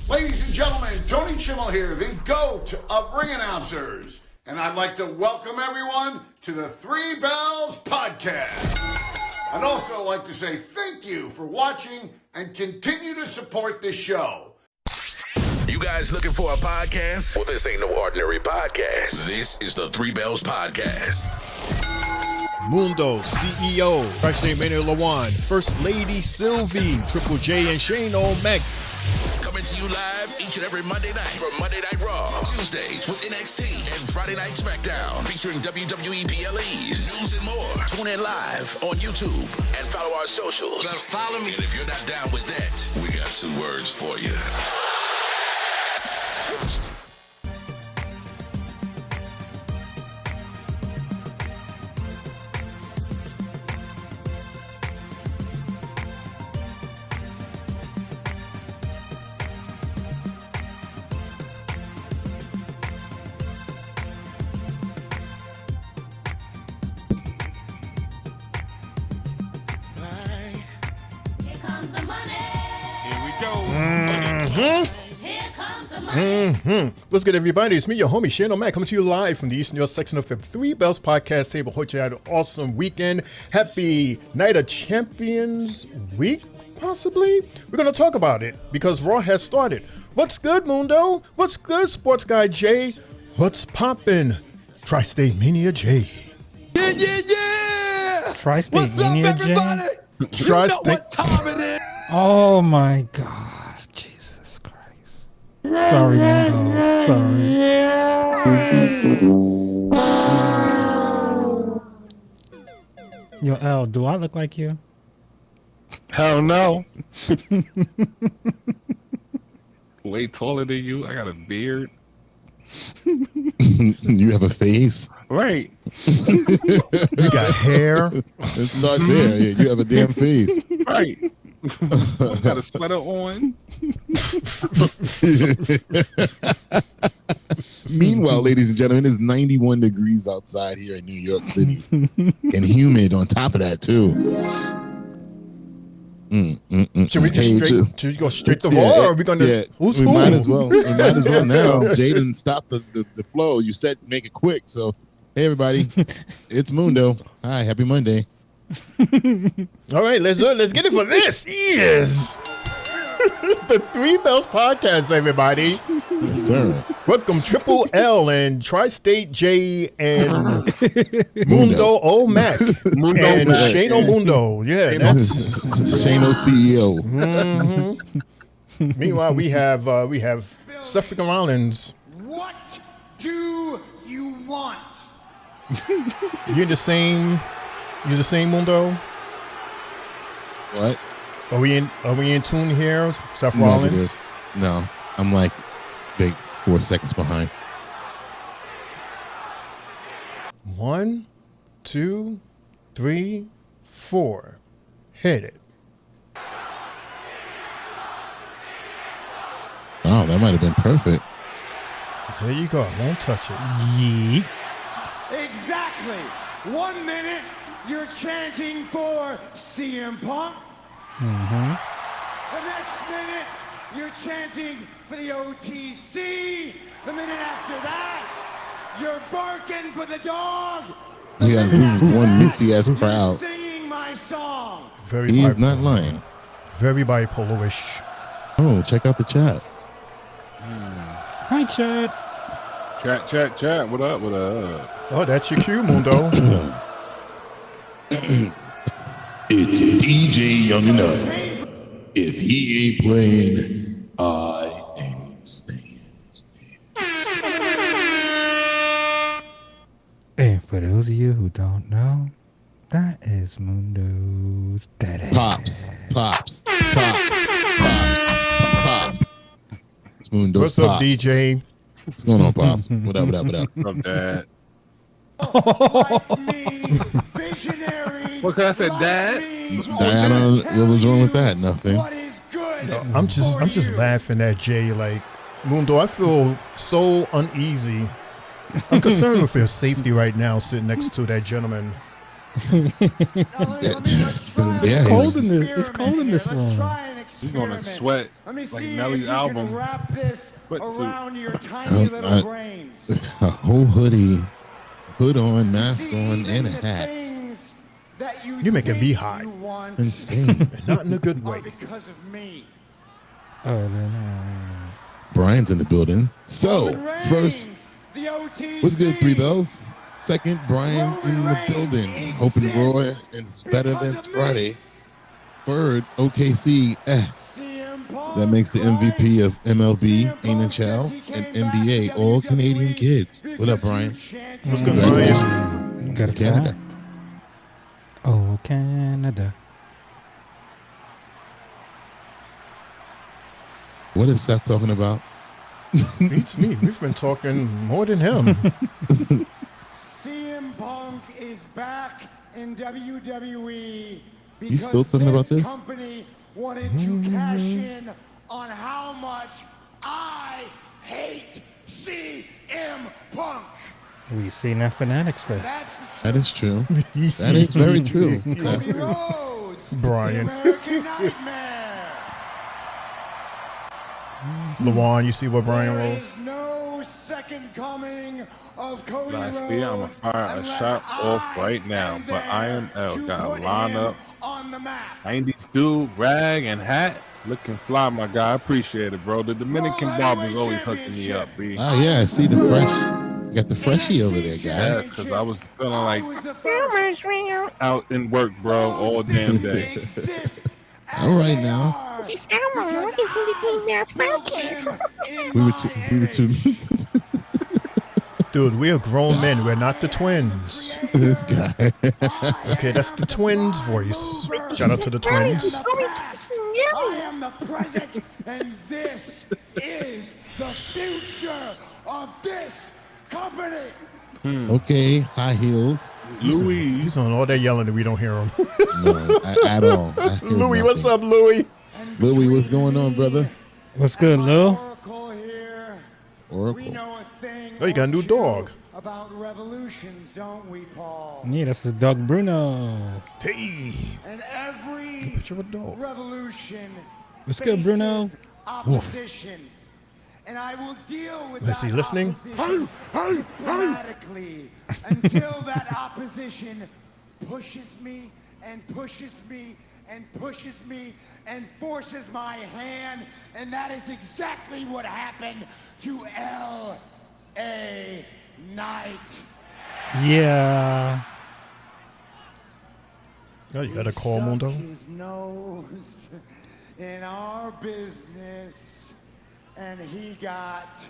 Ladies and gentlemen, Tony Chimmel here, the GOAT of ring announcers. And I'd like to welcome everyone to the Three Bells Podcast. I'd also like to say thank you for watching and continue to support this show. You guys looking for a podcast? Well, this ain't no ordinary podcast. This is the Three Bells Podcast. Mundo, CEO, Backstage Mania Lawan, First Lady Sylvie, Triple J and Shane O'Mac. Coming to you live each and every Monday night from Monday Night Raw, Tuesdays with NXT, and Friday Night SmackDown featuring WWE PLEs, news and more. Tune in live on YouTube and follow our socials. You better follow me. And if you're not down with that, we got 2 words for you. What's good, everybody? It's me, your homie, Shane O'Mac, coming to you live from the Eastern York section of the Three Bells Podcast table. Hope you had an awesome weekend. Happy Night of Champions week, possibly? We're going to talk about it because Raw has started. What's good, Mundo? What's good, Sports Guy Jay? What's poppin'? Tri-State Mania Jay. Yeah! Tri-State Mania Jay? What's up, everybody? You know what time it is. Oh, my God. Jesus Christ. Sorry, Mundo. Sorry. Yo, L, do I look like you? Hell no. Way taller than you. I got a beard. You have a face. Right. You got hair. Let's start there. Yeah, you have a damn face. Right. Got a sweater on. Meanwhile, ladies and gentlemen, it's 91 degrees outside here in New York City. And humid on top of that, too. Should we just go straight to Raw, or are we going to... Who's we who? might as well. We might as well now. Jaden stopped the flow. You said make it quick. So, hey, everybody. It's Mundo. Hi, happy Monday. All right, let's get it for this. Yes. The Three Bells Podcast, everybody. Yes, sir. Welcome, Triple L and Tri-State J and Mundo O'Mac and Shane O'Mundo. Yeah, that's Shane O CEO. Mm-hmm. Meanwhile, we have Suffolk Rollins. What do you want? You're the same Mundo. What? Are we in tune here, Seth Rollins? Negative. No, I'm like big 4 seconds behind. 1, 2, 3, 4. Hit it. Oh, that might have been perfect. There you go. Won't touch it. Yeet. Exactly. 1 minute, you're chanting for CM Punk. Mm-hmm. The next minute, you're chanting for the OTC. The minute after that, you're barking for the dog. Yeah, this is one mixy-ass crowd. Singing my song. He is not lying. Very bipolar-ish. Oh, check out the chat. Hi, Chad. Chat. What up? Oh, that's your cue, Mundo. It's DJ Young and Nut. If he ain't playing, I ain't staying. And for those of you who don't know, that is Mundo's daddy. Pops. It's Mundo's What's up, Pops. DJ? What's going on, Pops? What up? From Dad. Like me, visionary What could I say, Dad? Diana, what was wrong with that? Nothing. What is good? I'm just laughing at Jay. Like, Mundo, I feel so uneasy. I'm concerned with his safety right now, sitting next to that gentleman. Yeah, Cold in this. It's cold in this room. He's gonna sweat like Nelly's album. Wrap this Sweatsuit. around your tiny little brains. a whole hoodie, hood on, mask on, and a hat. You making me high. Insane. Not in a good way. Because of me. Oh, then, Brian's in the building. So, first, what's good, Three Bells? Second, Brian in the building. Hoping Raw is better than Friday. Third, OKC. That makes the MVP of MLB, NHL, and NBA, all Canadian kids. What up, Brian? What's good, Brian? Congratulations. got a Canada. fact. Oh, Canada. What is Seth talking about? Beats me. We've been talking more than him. CM Punk is back in WWE. You still talking about this? Company wanted to cash in on how much I hate CM Punk. We seen that Fanatics Fest. That's That is true. That is very true. Cody Rhodes, Brian. the American Nightmare. Lawan, you see what Brian There wrote? is no second coming of Cody Last Rhodes. year, I'm gonna fire a unless shot off I right now, am but there IML to got a put lineup. him on the map. 90s dude, rag and hat, looking fly, my guy. I appreciate it, bro. The Dominican barber's always hooking me up, B. Oh, yeah, I see the fresh. You got the freshie over there, guy. Yes, because I was feeling like I was the first out in work, bro, all damn day. exist All right as now. they are. We were too. Dude, we are grown men. We're not the twins. This guy. Okay, that's the twins' voice. Shout out to the twins. I am the present, and this is the future of this company. Okay, high heels. Louis, He's on all that yelling and we don't hear him. No, at all. I hear Louis, what's nothing. up, Louis? Louis, what's going on, brother? What's good, Lou? Oracle here. We Oracle. know a thing Oh, you got a new or two dog. about revolutions, don't we, Paul? Yeah, that's his dog Bruno. Hey, And every picture of a dog. revolution What's good, Bruno? faces opposition. And I will deal with Is that he listening? opposition dramatically until that opposition pushes me and pushes me and pushes me and forces my hand. And that is exactly what happened to L.A. Knight. Yeah. Oh, you got a call, Stuck Mundo? his nose in our business, and he got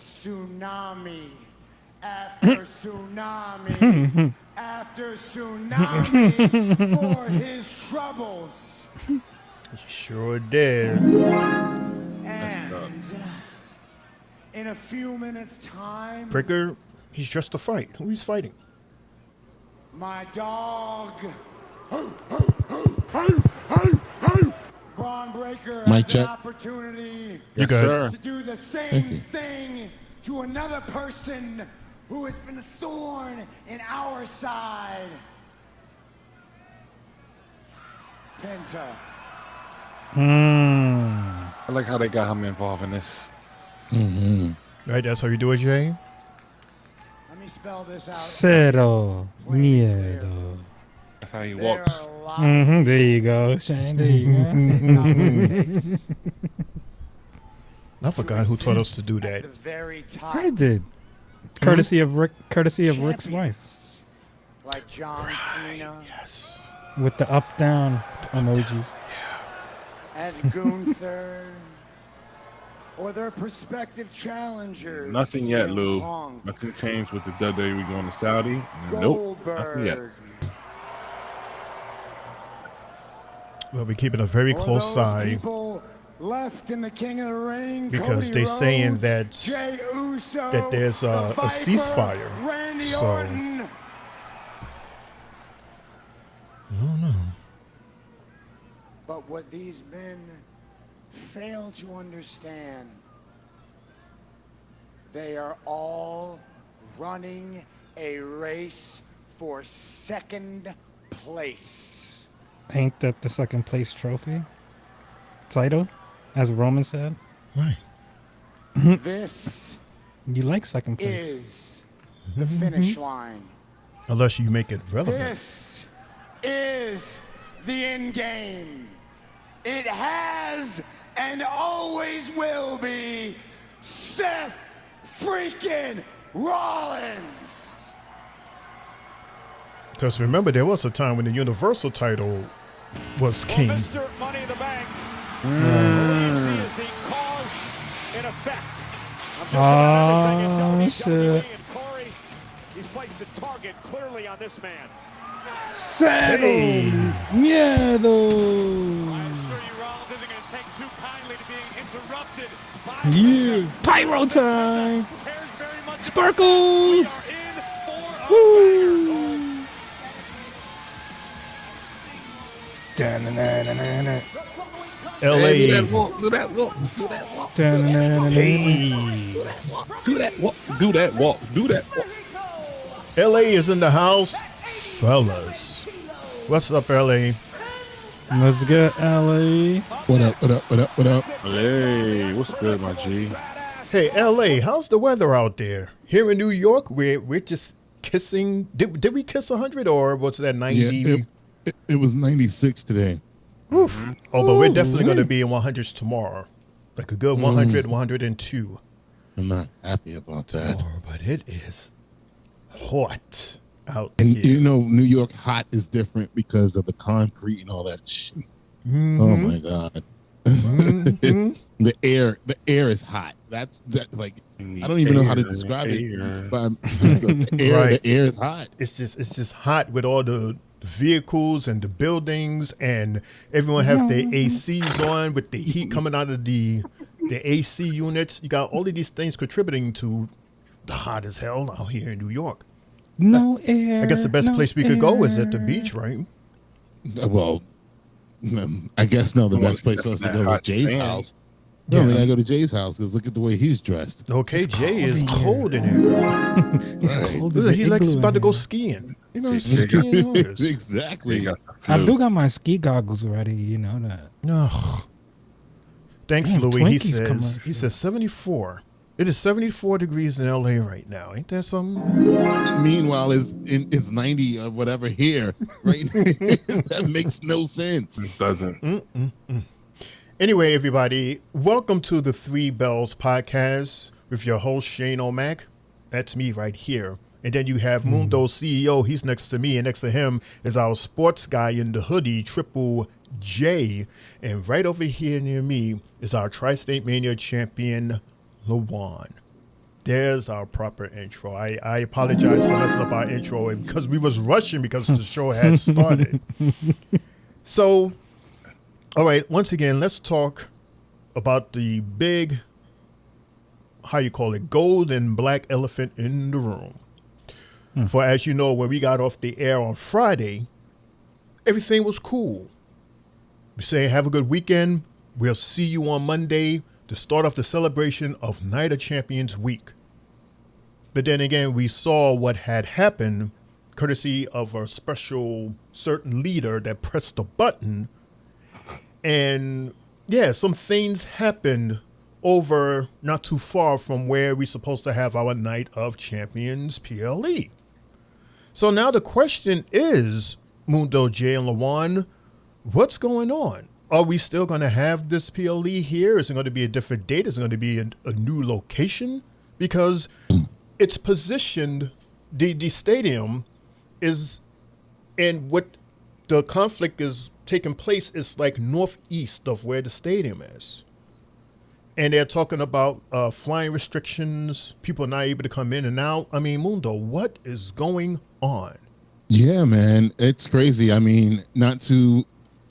tsunami after tsunami after tsunami for his troubles. Sure did. And in a few minutes' time, Breakker, he's dressed to fight. Who he's fighting? my dog, Bron Breakker, Mic has an check. opportunity You good? sir. to do the same Thank you. thing to another person who has been a thorn in our side. Penta. I like how they got him involved in this. Right, that's how you do it, Jay? Let me spell this out. Cero miedo. That's how he There walks. are a lot There you go, Shane. There you go. of I forgot who taught us to do at that. the very top. I did. Courtesy of Rick's wife. Champions like John Cena Yes. With the up down emojis. and Gunther, or their prospective challengers. Nothing yet, CM Lou. Punk, Nothing changed with the WWE going to Saudi. Nope. Nothing yet. Goldberg, Well, we're keeping a very or close those eye people left in the King of the Ring, because Cody they're saying Rhodes, that Jey Uso, that there's the a Viper, ceasefire. Randy So- Orton. But what these men fail to understand, they are all running a race for second place. Ain't that the second place trophy? Title, as Roman said. Right. This You like second place. is the finish line. Unless you make it relevant. This is the end game. It has and always will be Seth freaking Rollins. Because remember, there was a time when the Universal title was king. Well, Mr. Money in the Bank believes he is the cause in effect. I'm just about everything in WWE, and Corey, he's placed the target clearly on this man. Settle. Miedo. I'm sure you Rollins isn't going to take too kindly to being interrupted by Yeah. Pyro time. Cares very much. Sparkles. We are in for a Woo. Da-na-na-na-na-na. LA. Hey, do that walk. Do that walk. Do that walk. Da-na-na-na-na. Hey. Do that walk. Do that walk. Do that walk. LA is in the house. Fellas. What's up, LA? Let's get LA. What up? What up? What up? What up? Hey, what's good, my G? Hey, LA, how's the weather out there? Here in New York, we're just kissing. Did we kiss 100 or was that 90? Yeah, it was 96 today. Oof. Oh, but we're definitely going to be in 100s tomorrow. Like a good 100, 102. I'm not happy about that. Tomorrow, but it is hot out And here. you know, New York hot is different because of the concrete and all that shit. Oh my god. the air is hot. That like I don't even know how to describe it. But the air is hot. It's just hot with all the vehicles and the buildings, and everyone have their ACs on with the heat coming out of the AC units. You got all of these things contributing to the hot as hell out here in New York. No air. I guess the best no place we could go is at the air. beach, right? Well, I guess no. The best place for us to go is Jay's house. No, we gotta go to Jay's house because look at the way he's dressed. Okay, It's Jay is cold in cold in here. It's Right. cold. Listen, as he an likes igloo about to in go here. skiing. You know, skiing August. Exactly. I do got my ski goggles ready. You know that. Ugh. Thanks, Damn, Louis. Twinkies commercial. He says 74. It is 74 degrees in LA right now. Ain't that something? Meanwhile, it's 90 or whatever here. Right? That makes no sense. It doesn't. Anyway, everybody, welcome to the Three Bells podcast with your host, Shane O'Mac. That's me right here. And then you have Mundo's CEO. He's next to me. And next to him is our sports guy in the hoodie, Triple J. And right over here near me is our Tri-State Mania champion, Lawan. There's our proper intro. I apologize for messing up our intro because we was rushing because the show had started. So, all right, once again, let's talk about the big, how you call it, gold and black elephant in the room. For as you know, when we got off the air on Friday, everything was cool. We say, have a good weekend. We'll see you on Monday to start off the celebration of Night of Champions week. But then again, we saw what had happened courtesy of a special certain leader that pressed the button. And yeah, some things happened over not too far from where we're supposed to have our Night of Champions PLE. So now the question is, Mundo, J, and Lawan, what's going on? Are we still going to have this PLE here? Is it going to be a different date? Is it going to be a new location? Because it's positioned, the stadium is, and what the conflict is taking place is like northeast of where the stadium is. And they're talking about flying restrictions, people not able to come in and out. I mean, Mundo, what is going on? Yeah, man, it's crazy. I mean, not too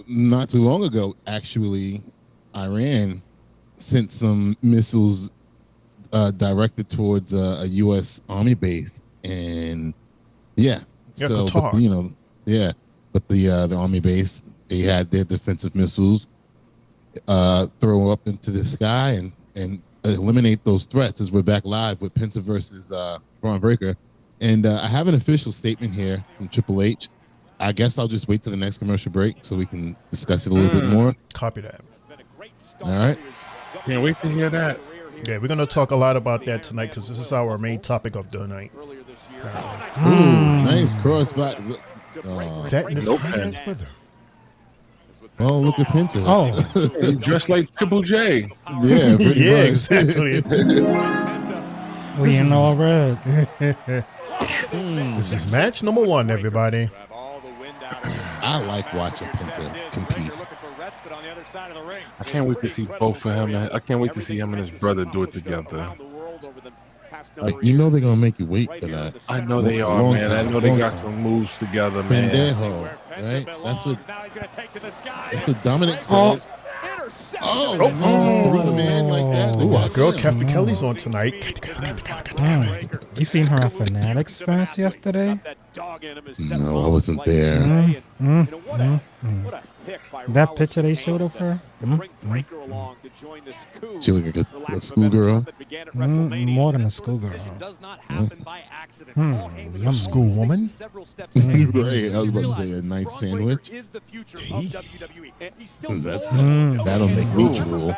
long ago, actually, Iran sent some missiles directed towards a U.S. Army base, and Qatar. but the Army base They had their defensive missiles throw up into the sky and eliminate those threats as we're back live with Penta versus Bron Breakker. And I have an official statement here from Triple H. I guess I'll just wait till the next commercial break so we can discuss it a little bit more. Copy that. All right. Can't wait to hear that. Yeah, we're going to talk a lot about that tonight because this is our main topic of the night. Ooh, nice crossbody. That is nice weather. Oh, look at Penta. Oh, He dressed like Triple J. Yeah, pretty Yeah, much. exactly. we in all red. This is match number 1, everybody. I like watching Penta compete. I can't wait to see both of him. I can't wait to see him and his brother do it together. Like, you know they're gonna make you wait for that. I know they are, Long man. I time, know they long got time. some moves together, man. Pendejo, right? That's what Dominic said. Oh, just threw the man like that. Ooh, our girl Kathy Kelly's on tonight. You seen her at Fanatics Fest yesterday? No, I wasn't there. That picture they showed of her? She look like a schoolgirl. More than a schoolgirl. Schoolwoman? Right, I was about to say a nice sandwich. That'll make me drool.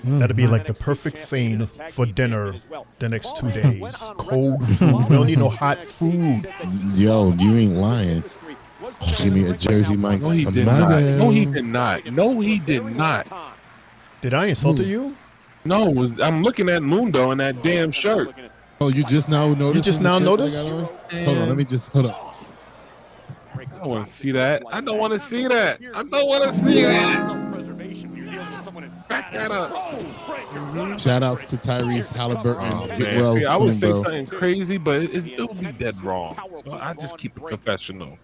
That'll be like the perfect thing for dinner the next 2 days. Cold food. We don't need no hot food. Yo, you ain't lying. Give me a Jersey Mike's No, he did not. No, he did not. No, he did not. Did I insult you? No, I'm looking at Mundo in that damn shirt. Oh, you just now noticed? You just now noticed? Hold on, let me just, hold on. I don't want to see that. I don't want to see that. I don't want to see that. Back that up. Shout outs to Tyrese Halliburton. Oh, Get man. well See, I would soon, say bro. something crazy, but it'll be dead wrong. So I just keep it professional.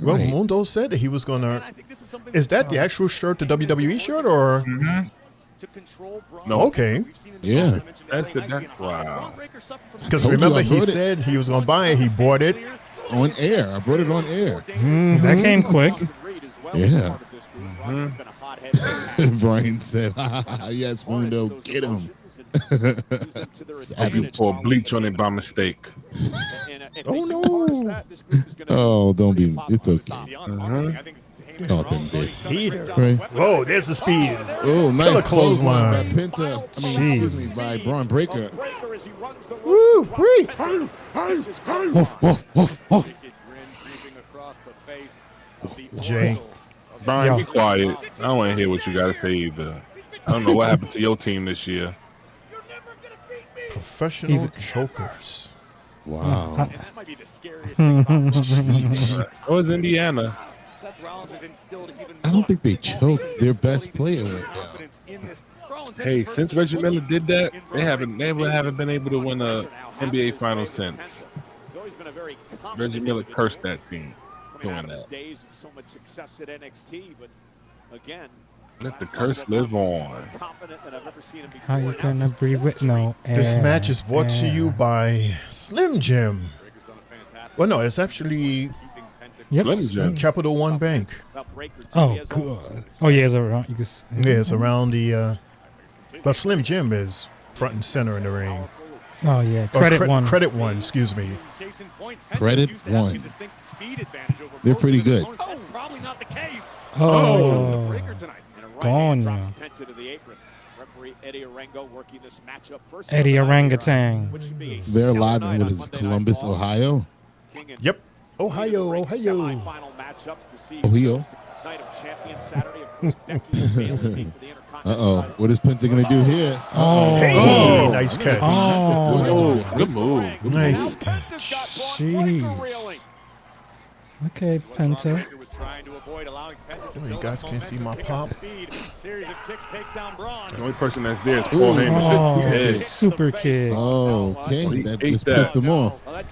Well, Right. Mundo said that he was going to... Is that the actual shirt, the WWE shirt, or... No. Okay. Yeah. That's the wow. Because told you remember, I he bought it. said he was going to buy it. He bought it. On air. I brought it on air. That came quick. Yeah. Brian said, yes, Mundo, get him. I just poured bleach on it by mistake. Oh, no. Oh, don't be. It's okay. Oh, then did. Heater. Right. Whoa, there's the speed. Oh, nice Killer clothesline by clothesline. Penta. Excuse me, by Bron Breakker. Woo, wee. Woof, woof, woof, woof. Jay. Brian, Yo. be quiet. I don't want to hear what you got to say either. I don't know what happened to your team this year. Professional chokers. Wow. That might be the scariest thing about It was Indiana. Seth Rollins has instilled even I don't think they choked. Their best player went down. confidence in this. Hey, since Reggie Miller did that, they haven't been able to win a NBA final since. Reggie Miller cursed that team doing that. Days of so much success at NXT, but again, Let the curse live on. confident that I've ever seen him before. How you gonna breathe with no air? This match is brought to you by Slim Jim. Well, no, it's actually Yep. Slim Jim. Capital One Bank. Oh, good. Oh, yeah, it's around. You can Yeah, it's around the... But Slim Jim is front and center in the ring. Oh, yeah. Or Credit one. Credit One, excuse me. Credit one. They're pretty good. Oh, probably not the case. Oh. Breakker tonight. And a right Gone hand now. drops Penta to the apron. Referee Eddie Orengo working this matchup first. Eddie Orangutan. Which should be a They're stellar live night in what on is Monday Night Columbus, Raw. Ohio. King and Yep. Ohio, Ohio. semifinal matchups to see Ohio. Night of Champions Saturday. Of course, Becky and Bayley for the Intercontinental Uh-oh. What is Penta going to do here? Oh. Hey, nice catch. Oh. Good move. Good Nice. Sheesh. Okay, Penta. Oh, you guys can't see my pop. The only person that's there is Paul Heyman. Oh, Hey, super kid. Oh, okay. He That ate just that. pissed him off. But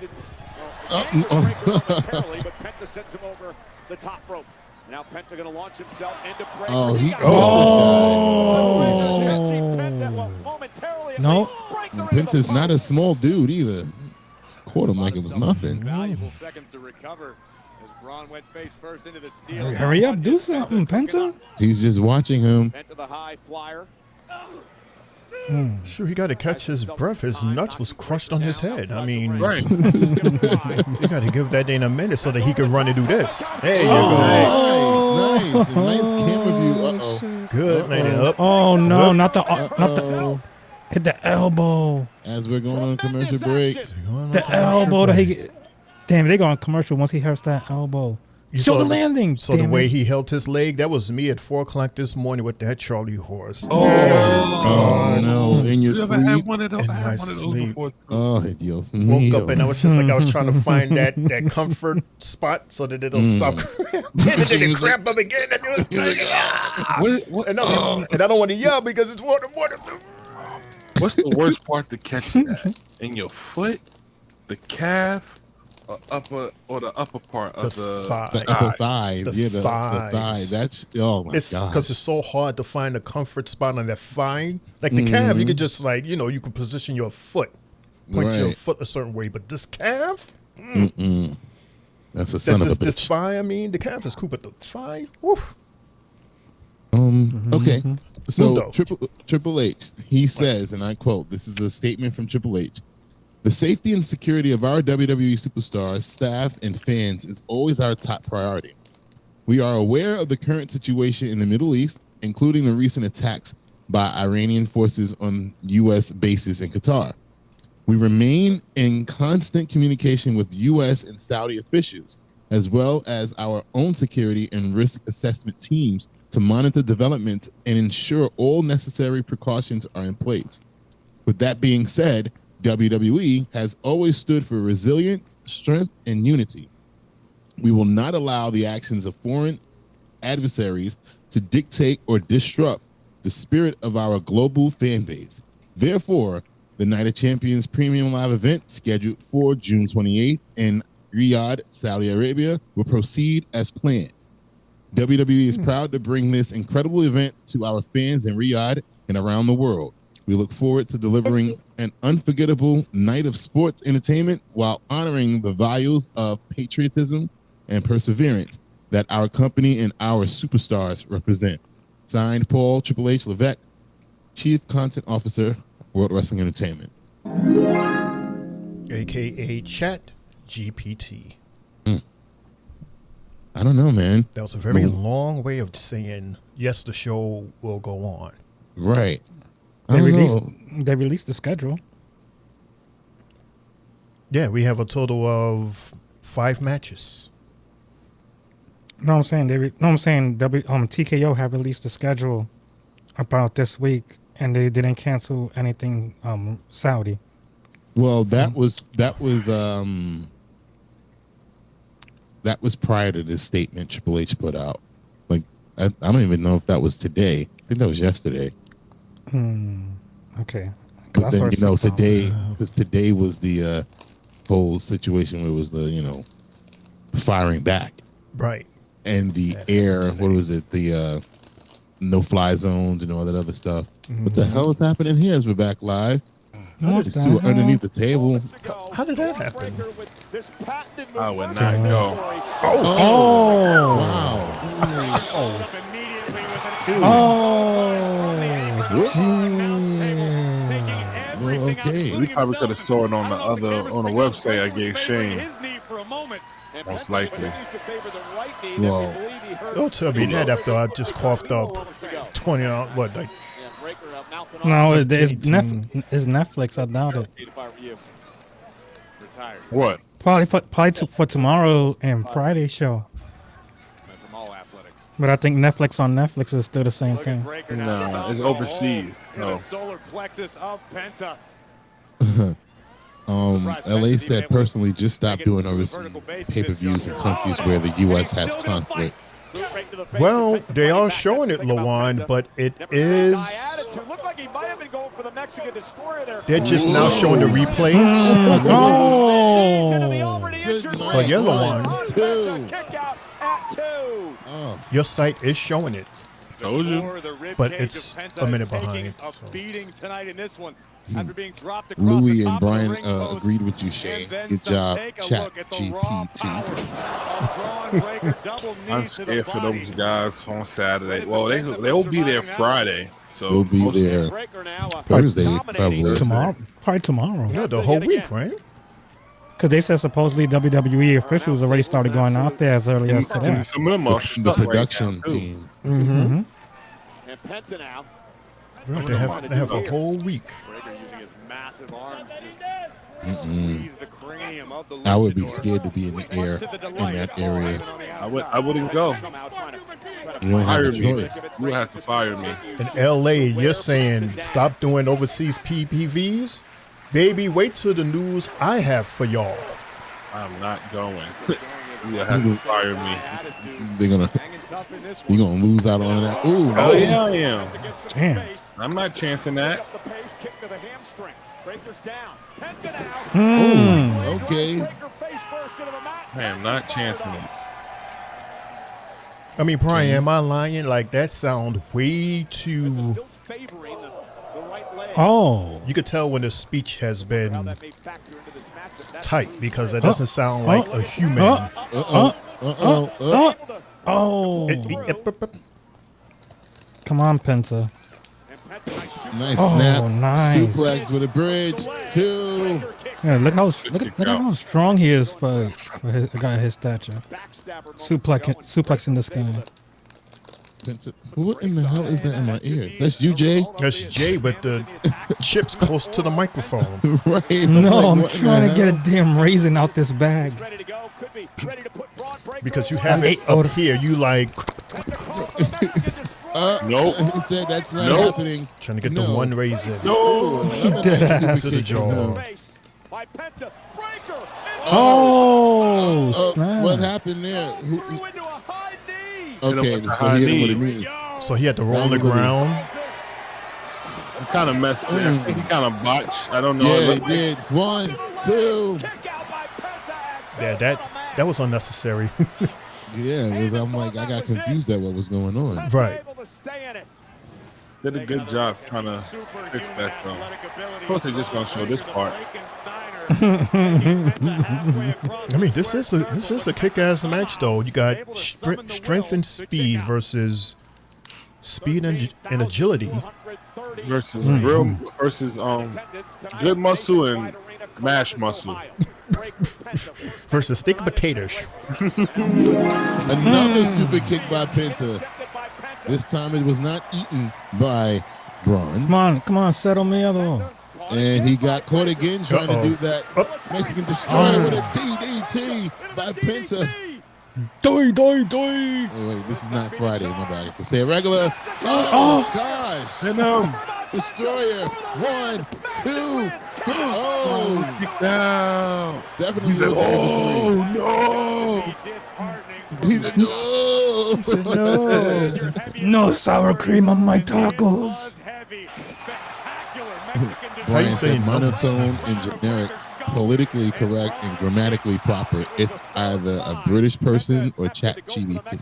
Penta sends him over the top rope. Now Penta going to launch himself into Breakker. Oh, he got caught No. Penta's not a small dude either. Caught him like it was nothing. Valuable seconds to recover. As Bron went face first into the steel. Hurry up, do something, Penta. He's just watching him. Penta the high flyer. Sure, he got to catch his breath. His nuts was crushed on his head. I mean, Right. you got to give that thing a minute so that he can run and do this. There you Oh, nice. A nice camera view. Uh-oh. go. Good. Lady up. Oh no, not the hit the elbow. As we're going on a commercial break. The elbow that he get. Damn, they go on commercial once he hurts that elbow. You Show saw the landing. So the damn way it. he held his leg, that was me at 4 o'clock this morning with that Charlie horse. Oh, no. In your You ever had sleep. one of those? In I my had one of those sleep. before. Oh, Dios Woke mío. up and I was just like I was trying to find that comfort spot so that it'll stop. And then it cramp up again. And, it was like, ah! What, and I don't want to yell because it's water. what's the worst part to catch it at? In your foot, the calf, or the upper part of the thigh. The upper thigh. The Yeah, the thighs. thigh. That's, oh my It's God. because it's so hard to find a comfort spot on that thigh. Like the calf, you could just like, you could position your foot, point your Right. foot a certain way. But this calf, That's a son of a this bitch. thigh, I mean, the calf is cool, but the thigh, woof. Okay. So Mundo. Triple H, he says, and I quote, this is a statement from Triple H. The safety and security of our WWE superstars, staff, and fans is always our top priority. We are aware of the current situation in the Middle East, including the recent attacks by Iranian forces on U.S. bases in Qatar. We remain in constant communication with U.S. and Saudi officials, as well as our own security and risk assessment teams to monitor developments and ensure all necessary precautions are in place. With that being said, WWE has always stood for resilience, strength, and unity. We will not allow the actions of foreign adversaries to dictate or disrupt the spirit of our global fan base. Therefore, the Night of Champions Premium Live event scheduled for June 28th in Riyadh, Saudi Arabia, will proceed as planned. WWE is proud to bring this incredible event to our fans in Riyadh and around the world. We look forward to delivering an unforgettable night of sports entertainment while honoring the values of patriotism and perseverance that our company and our superstars represent. Signed, Paul Triple H Levesque, Chief Content Officer, World Wrestling Entertainment. AKA Chat GPT. I don't know, man. That was a very long way of saying, yes, the show will go on. Right. I They don't released know. they released the schedule. Yeah, we have a total of 5 matches. No, I'm saying TKO have released the schedule about this week, and they didn't cancel anything Saudi. Well, that was prior to this statement Triple H put out. Like, I don't even know if that was today. I think that was yesterday. Okay. But then, today, because today was the whole situation where it was the firing back Right. and the air. What was it? The no-fly zones and all that other stuff. What the hell is happening here as we're back live? It's two underneath the table. How did that happen? I would not go. Okay. We probably could have saw it on the website I gave Shane. Most likely. Well, Don't tell me that after I just coughed up 20 what, like No, it's 18. Netflix. I doubt it. What? Probably for tomorrow and Friday show. But I think Netflix on Netflix is still the same thing. No, it's overseas. No. Solar plexus of Penta. LA said personally just stop doing overseas pay-per-views in countries where the U.S. has conflict. Well, they are showing it, Lawan, but it is. They're just now showing the replay. But yeah, Lawan, your site is showing it. Told you. But it's a minute behind. Beating tonight in this one. after being dropped across Louis the and top of the Brian ring post. agreed with you, Shane. And then Good some. job, Take a Chat look at the raw power GPT. of Bron Breakker. Double knee I'm to the scared for body. those guys on Saturday. Well, they'll be there Friday. So They'll be most- there Breakker now, Thursday, dominating. probably. Tomorrow, probably tomorrow. Yeah, the whole week, right? Because they said supposedly WWE officials already started going out there as early as today. And some of them are The stuck production right now, too. team. And Penta now. Right, they have a whole week. Breakker using his massive arms to just squeeze the cranium of the I would be luchador. scared to be in the air in that area. I wouldn't go. Somehow trying to You don't have Fire a me. choice. You have to fire me. In LA, you're saying stop doing overseas PPVs? Baby, wait till the news I have for y'all. I'm not going. You have to fire me. They're gonna, you're gonna lose out on that. Ooh, Oh yeah, I am. Damn. I'm not chancing that. the pace, kick to the hamstring. Breaker's down. Penta now. Ooh, okay. Breakker face first into the mat. I am not chancing it. I mean, Brian, am I lying? Like, that sound way too... Still favoring the right leg. Oh. You could tell when the speech has How been that may factor into this match, but that's tight because it doesn't sound like a human. Oh. Come on, Penta. Nice Oh, snap. nice. Suplex with a bridge. 2. Yeah, look at how strong he is for a guy his stature. Suplexing this guy. What in the hell is that in my ears? That's you, Jay? That's Jay with the chips close to the microphone. Right. No, I'm what in trying the to get a hell? damn raisin out this bag. ready to go. Could be ready to put Bron Breakker Because you away. have it up here. You like Nope. He said that's not Nope. happening. trying to get No. the one raisin. Oh, another nice super To the kick. jaw. No. Face by Penta. Breakker. Oh, snap. What happened there? Threw into a high knee. Okay, with the so high he hit him with a knee. knee. So he had to roll on the ground. I'm kind of messed there. I think he kind of botched. I don't know. Yeah, he did. 1, 2. Kick out by Penta. Yeah, that was unnecessary. Yeah, because I'm like, I got confused at what was going on. Right. Able to stay in it. Did a good job trying to fix that though. Of course, they're just gonna show this part. I mean, this is a kick-ass match, though. You got strength and speed versus speed and agility. Versus good muscle and mash muscle. Versus steak and potatoes. Another super kick by Penta. This time it was not eaten by Braun. Come on, settle me other. And he got caught again trying to do that Mexican destroyer with a DDT by Penta. Doi. Oh, wait, this is not Friday, my bad. Let's say regular. Oh, gosh. You know, Destroyer. 1, 2, 3. Oh, kicked out. definitely He said, looked "Oh no!" He said, no. No sour cream on my tacos. Brian you said saying no? monotone and generic, politically correct and grammatically proper. It's either a British person or Chat GBT.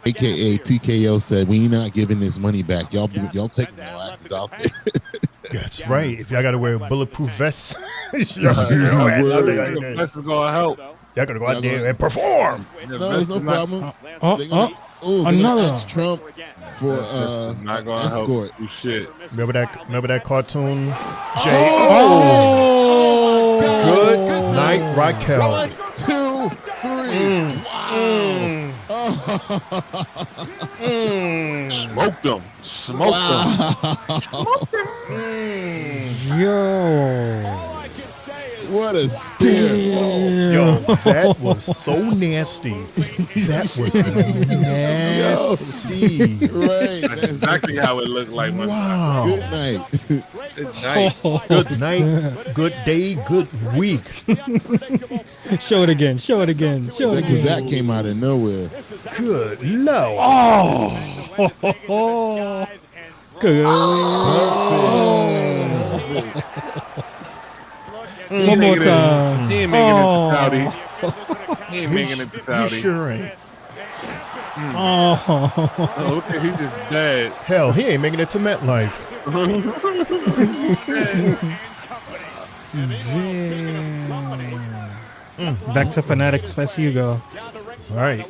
AKA TKO said, we not giving this money back. Y'all taking your asses out there. That's right. If y'all got to wear bulletproof vests, This is gonna help. y'all got to go out there and perform. No, there's no problem. Oh, They're gonna another. ask Trump for This is not gonna escort. help. You shit. Remember that cartoon, Jay? Oh, Good night, Raquel. 1, 2, 3. Smoked them. Smoked them. yo. What a spear. Yo, that was so nasty. That was nasty. Right. That's exactly how it looked like when Wow. Good night. good night. Good night, good day, good week. Show it again. Because that came out of nowhere. Good Lord. Oh, good. One more time. He ain't making it to Saudi. He ain't making it to Saudi. He sure ain't. Oh, look at he's just dead. Hell, he ain't making it to MetLife. Back to Fanatics Fest you go. All right.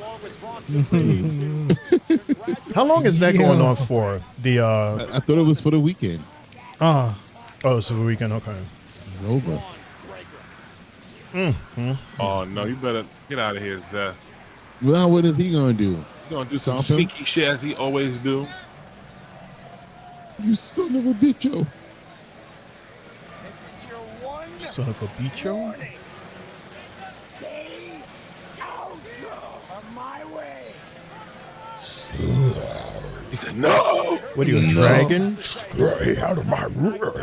How long is that going on for? The I thought it was for the weekend. Oh, it's for the weekend. Okay. It's over. Oh no, you better get out of here, Zeth. Well, what is he gonna do? He's gonna do some Something? sneaky shit as he always do. You son of a bitch, yo. Son of a bicho. Stay out of my way. He said no. What are you, a dragon? Stray out of my room.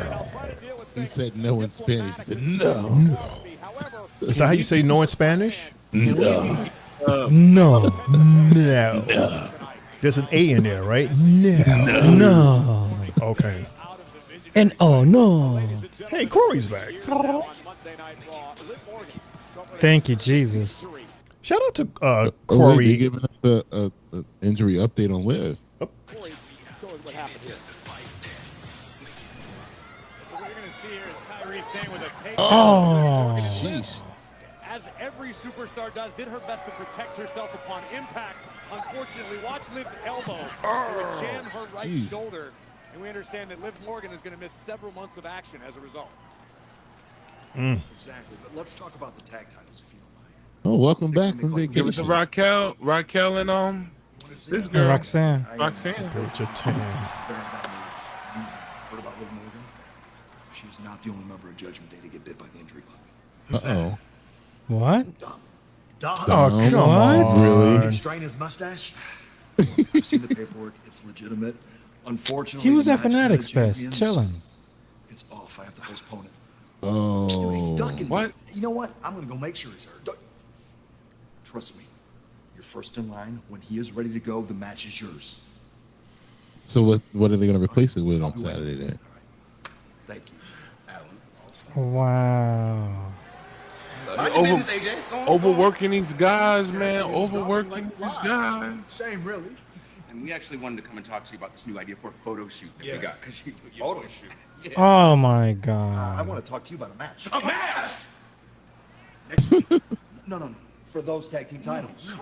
He said no in Spanish. He said no. Is that how you say no in Spanish? No. no. No. There's an A in there, right? No. No. Okay. And oh, no. Hey, Corey's back. Thank you, Jesus. Shout out to Oh, wait, Corey. they giving us the injury update on Liv. Oh. Jeez. As every superstar does, did her best to protect herself upon impact. Unfortunately, watch Liv's elbow jam her right Jeez. shoulder. And we understand that Liv Morgan is going to miss several months of action as a result. Exactly, but let's talk about the tag titles if you don't mind. Oh, welcome back from Give it to vacation. Raquel and this girl. Roxanne. Roxanne. Go to 10. Very bad news. You heard about Liv Morgan? She's not the only member of Judgment Day to get bit by the injury bug. Uh-oh. What? Dom. Oh, come on. Really? Straighten his mustache? I've seen the paperwork. It's legitimate. Unfortunately, He was the at match Fanatics between the Fest, champions, chilling. It's off. I have to postpone it. Oh. He's ducking me. What? You know what? I'm going to go make sure he's hurt. Trust me. You're first in line. When he is ready to go, the match is yours. So what are they going to replace it with on Saturday then? All right. Thank you, Alan. Wow. Overworking these guys, man. Overworking these guys. Same, really. And we actually wanted to come and talk to you about this new idea for a photo shoot that we got. Because you photo shoot. Yeah. Oh my I God. want to talk to you about a match. A match! Next week. No. For those tag team titles.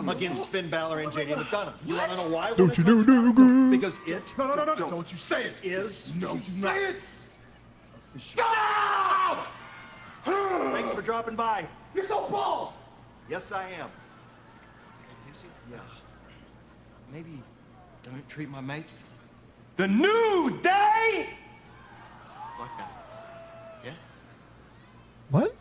Against Finn Balor and JD McDonough. You want to know why? Don't you do good? Because it. No. Don't you say it. Is. No, do not. Say it. Official. No! Thanks for dropping by. You're so bald! Yes, I am. Yeah. Maybe don't treat my mates the New Day like that. Yeah? What?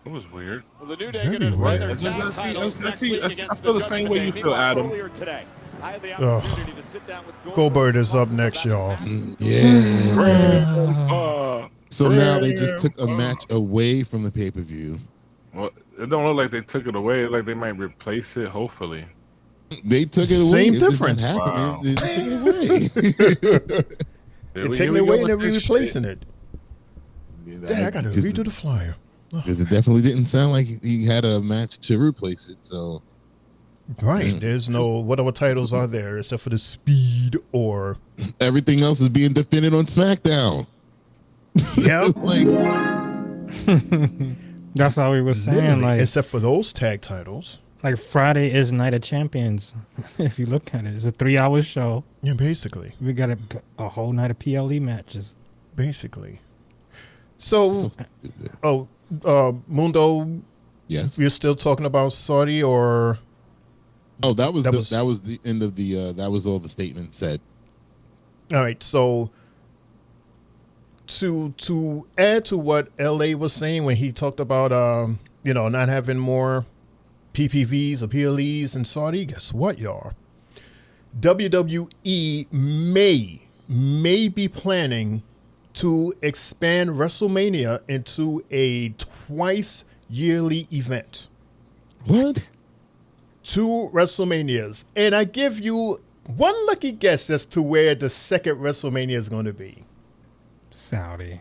It was weird. Well, the New Day Very going to weird. defend their I tag see- titles I next see- week I against feel the the same way you Judgment feel, Day. Adam. Earlier today, I had the Ugh. opportunity to sit down with Goldberg is up next, y'all. Yeah. So now they just took a match away from the pay-per-view. Well, it don't look like they took it away. Like they might replace it. Hopefully. They took it away. Same It did not difference. happen. Wow. They took it away. They're taking it away and they're replacing it. Yeah, Dang, I got to redo the flyer. Because it definitely didn't sound like he had a match to replace it. So Right. There's no, what other titles are there except for the Speed or. everything else is being defended on SmackDown. Yep. Like, That's how we were saying. Literally, Like, except for those tag titles. like Friday is Night of Champions. If you look at it, it's a 3-hour show. Yeah, basically. We got a whole night of PLE matches. Basically. So, stupid. Mundo, Yes. we're still talking about Saudi or. Oh, that was That the was- end of the. That was all the statement said. All right, so to add to what LA was saying when he talked about not having more PPVs or PLEs in Saudi, guess what, y'all? WWE may be planning to expand WrestleMania into a twice yearly event. What? 2 WrestleManias. And I give you one lucky guess as to where the second WrestleMania is going to be. Saudi.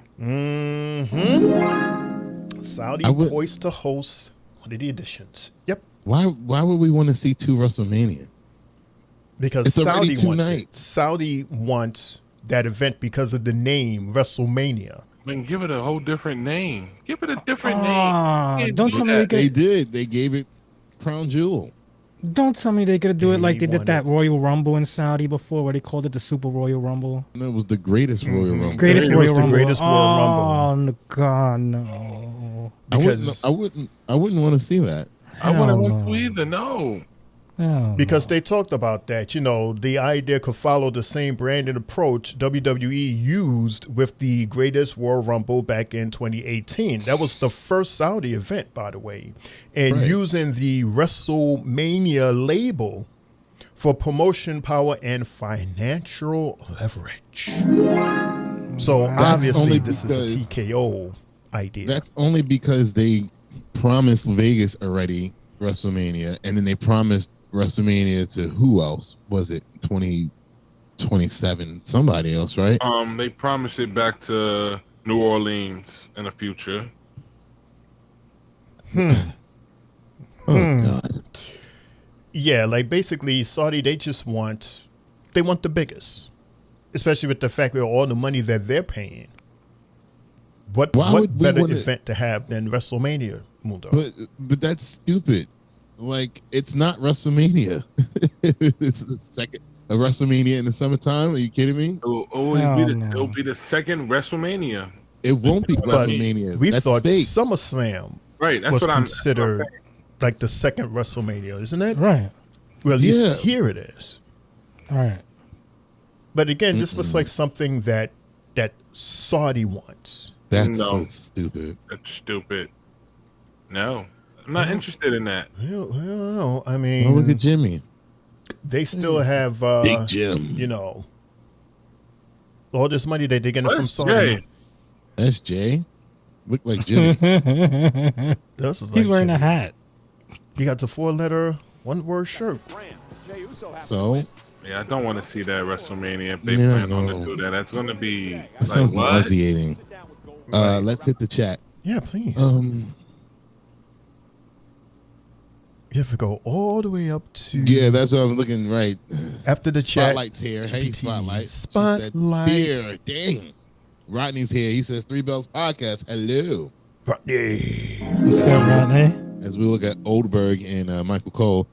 Saudi I would- poised to host one of the editions. Yep. Why would we want to see 2 WrestleManias? Because It's already Saudi 2 wants it. nights. Saudi wants that event because of the name WrestleMania. Man, give it a whole different name. Give it a different name. You can't Don't do tell me that. They did. They gave it Crown Jewel. Don't tell me they're gonna do it like they They did that Royal Rumble in Saudi before, where they called it the Super Royal Rumble. And it was the greatest Royal Rumble. Greatest It was Royal the Rumble. greatest Royal Rumble. Oh no, God, no. Because I wouldn't want to see that. I wouldn't Hell want no. to either. No. Hell Because they talked about that, you know, the idea could follow the same branding approach WWE used with the greatest Royal Rumble back in 2018. That was the first Saudi event, by the way. And Right. using the WrestleMania label for promotion power and financial leverage. So obviously only this is a because- TKO idea. That's only because they promised Vegas already WrestleMania, and then they promised WrestleMania to who else? Was it 2027? Somebody else, right? They promised it back to New Orleans in the future. Oh God. Yeah, like basically Saudi, they want the biggest, especially with the fact that all the money that they're paying. Why What would we better wanna- event to have than WrestleMania, Mundo? But that's stupid. Like, it's not WrestleMania. It's the second a WrestleMania in the summertime. Are you kidding me? It'll be the second WrestleMania. It won't be But WrestleMania. we That's thought fake. SummerSlam Right, that's was what I'm considered like the second WrestleMania, isn't it? Right. Well, at least Yeah. here it is. Right. But again, this looks like something that Saudi wants. That's No. so stupid. That's stupid. No, I'm not interested in that. Well, no, I Oh, mean, look at Jimmy. they still have Big Jim. you know, all this money that they're getting from Where's Saudi. Jay? That's Jay. Look like Jimmy. This is He's like wearing a shit. hat. He got the 4-letter, one-word shirt. So Yeah, I don't want to see that WrestleMania. If they Yeah, plan on no. to do that, that's going to be that like sounds what? nauseating. Let's hit the chat. Yeah, please. Um, You have to go all the way up to yeah, that's what I'm looking right. after the chat. Spotlight's here. Hey, GPT. Spotlight. She said Spotlight. spear. Dang. Rodney's here. He says 3 Bells Podcast. Hello. Rodney. What's good, Rodney? As we look at Oldberg and Michael Cole.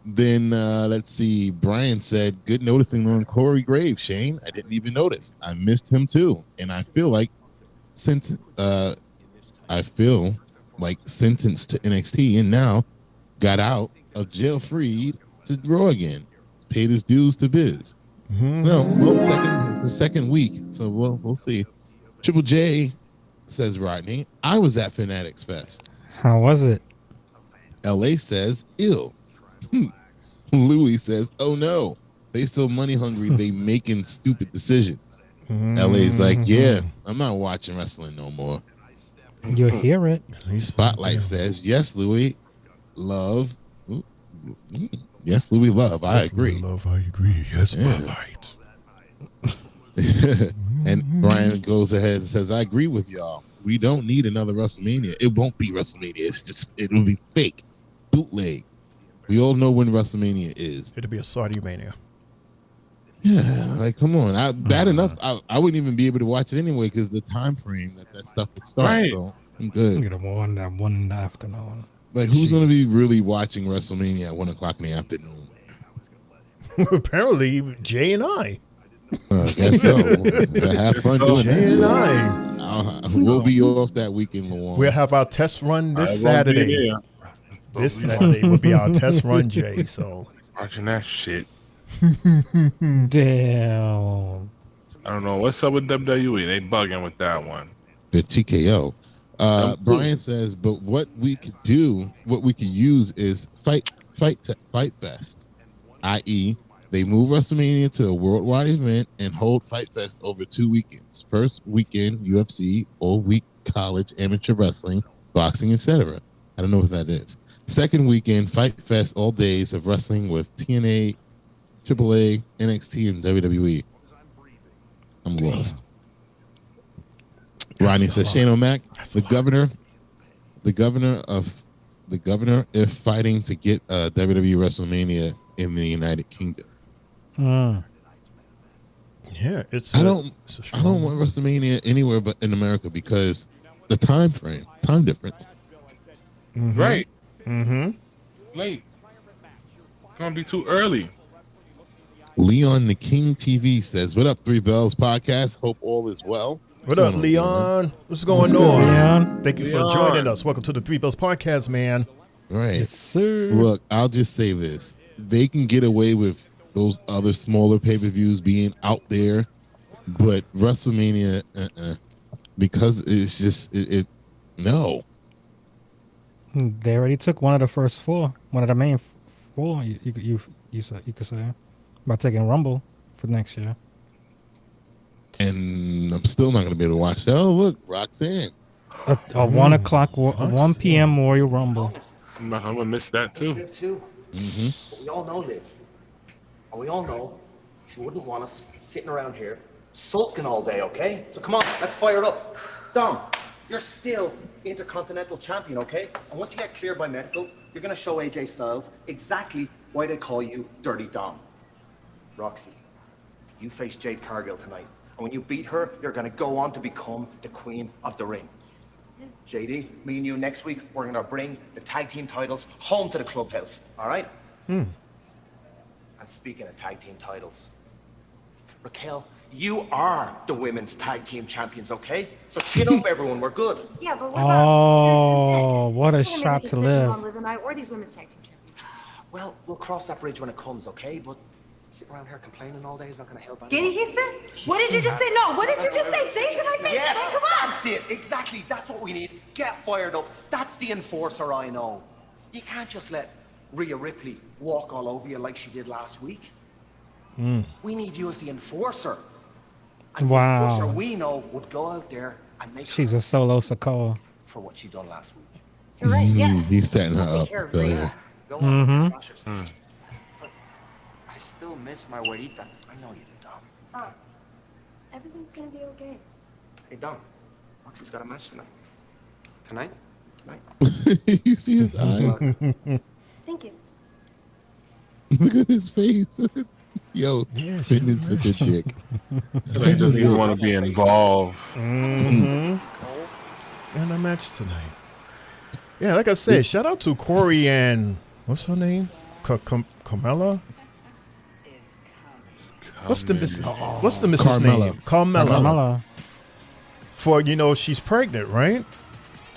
Then let's see. Brian said, good noticing on Corey Graves, Shane. I didn't even notice. I missed him too. And I feel like sentenced to NXT and now got out of jail freed to Raw again. Paid his dues to Biz. No, well, it's the second week, so we'll see. Triple J says Rodney, I was at Fanatics Fest. How was it? LA says ill. Louis says, oh no, they still money hungry. They making stupid decisions. LA's like, yeah, I'm not watching wrestling no more. You'll hear it. Spotlight says, yes, Louis, love. Yes, Louis, love. I agree. Love, I agree. Yes, Spotlight. And Brian goes ahead and says, I agree with y'all. We don't need another WrestleMania. It won't be WrestleMania. It'll be fake, bootleg. We all know when WrestleMania is. It'll be a Saudi Mania. Yeah, like come on. Bad enough. I wouldn't even be able to watch it anyway because the time frame that stuff would start. Right. So I'm good. Get one in the afternoon. Like who's gonna be really watching WrestleMania at 1:00 in the afternoon? Apparently, Jay and I. I guess so. Have fun doing Jay and that. I. We'll be off that weekend, Luan. We'll have our test run this I won't be Saturday. there. This Saturday will be our test run, Jay. So Watching that shit. Damn. I don't know what's up with WWE. They bugging with that one. The TKO. Brian says, but what we could use is Fight Fest, i.e., they move WrestleMania to a worldwide event and hold Fight Fest over 2 weekends. First weekend, UFC, all week college, amateur wrestling, boxing, etc. I don't know what that is. Second weekend, Fight Fest, all days of wrestling with TNA, AAA, NXT, and WWE. I'm lost. Rodney says, Shane O'Mac, the governor of the governor is fighting to get WWE WrestleMania in the United Kingdom. Yeah, it's. I don't want WrestleMania anywhere but in America because the time difference. Mm-hmm. Right. Mm-hmm. Late. It's gonna be too early. Leon the King TV says, "What up, Three Bells Podcast? Hope all is well." What up, Leon? What's going on? Leon? Thank you for joining us. Welcome to the Three Bells Podcast, man. Right. Yes, sir. Look, I'll just say this: they can get away with those other smaller pay-per-views being out there, but WrestleMania, because it's just it. No. They already took one of the first four, one of the main four. You could say by taking Rumble for next year. And I'm still not going to be able to watch that. Oh, look, Roxanne. A 1 o'clock, a 1 p.m. Royal Rumble. I'm gonna miss that too. But we all know Liv. And we all know she wouldn't want us sitting around here sulking all day, okay? So come on, let's fire it up. Dom, you're still Intercontinental Champion, okay? And once you get cleared by medical, you're gonna show AJ Styles exactly why they call you Dirty Dom. Roxy, you face Jade Cargill tonight. And when you beat her, you're gonna go on to become the Queen of the Ring. JD, me and you next week, we're gonna bring the tag team titles home to the clubhouse, all right? And speaking of tag team titles, Raquel, you are the women's tag team champions, okay? So chin up, everyone, we're good. Yeah, but what about what a shot to Liv. Liv and I, or these women's tag team championships? Well, we'll cross that bridge when it comes, okay? But sitting around here complaining all day is not gonna help anyone. Getting hissed? What did you just say? No, what did you just say? Say it to my face. Yes, Come on. that's it. Exactly. That's what we need. Get fired up. That's the enforcer I know. You can't just let Rhea Ripley walk all over you like she did last week. We need you as the enforcer. And the enforcer we know would go out there and make She's her a solo Sokoa. for what she done last week. You're right, yeah. He's setting her Take up. care of So, Rhea. yeah. Go on, smash her. But I still miss my güerita. I know you do, Dom. Everything's gonna be okay. Hey, Dom. Moxie's got a match tonight. Tonight? You see his eyes? Thank you. Look at his face. Yo, Finn is such a dick. They just even want to be involved. And a match tonight. Yeah, like I said, shout out to Corey and what's her name? Carmella? What's the missus name? Carmella. For, she's pregnant, right?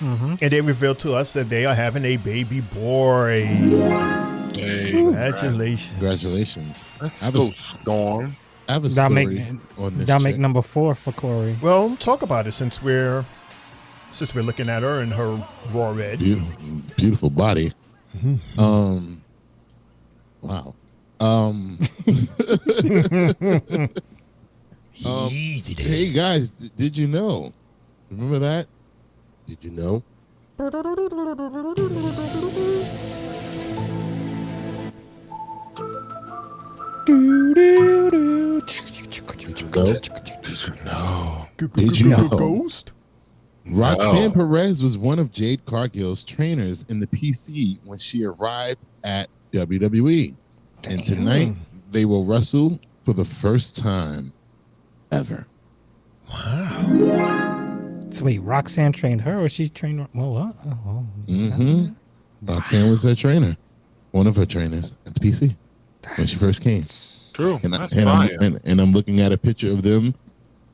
And they revealed to us that they are having a baby boy. Hey, Congratulations. Let's go, Storm. I have a That'll story on this. That'll make number 4 for Corey. Well, talk about it since we're looking at her in her raw red. Beautiful body. Wow. Hey guys, did you know? Remember that? Did you know? Did you know? Ghost? Roxanne Perez was one of Jade Cargill's trainers in the PC when she arrived at WWE. And tonight, they will wrestle for the first time ever. Wow. So wait, Roxanne trained her or she trained... Well, what? Roxanne was her trainer. One of her trainers at the PC when she first came. True. And I'm looking at a picture of them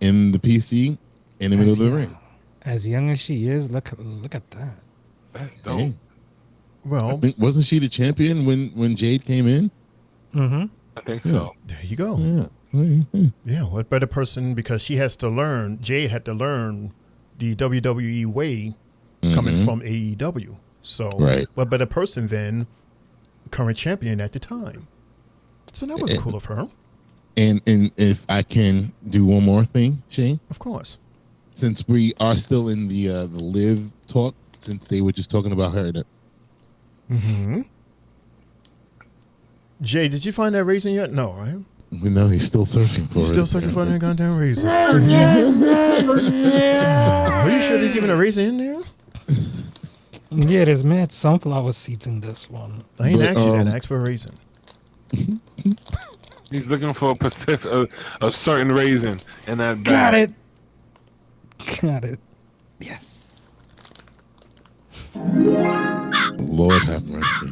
in the PC in the middle of the ring. As young as she is, look at that. That's dope. Hey. Well, wasn't she the champion when Jade came in? I think so. There you go. Yeah, what better person, because Jade had to learn the WWE way coming from AEW. So what better person than current champion at the time? So that was cool of her. And if I can do one more thing, Shane? Of course. Since we are still in the Liv talk, since they were just talking about her. Jay, did you find that raisin yet? No, right? No, he's still searching for it. Still searching for that goddamn raisin. Are you sure there's even a raisin in there? Yeah, there's mad sunflower seeds in this one. I ain't But, asked you that. I asked for a raisin. He's looking for a certain raisin in that bag. Got it. Got it. Yes. Lord have mercy.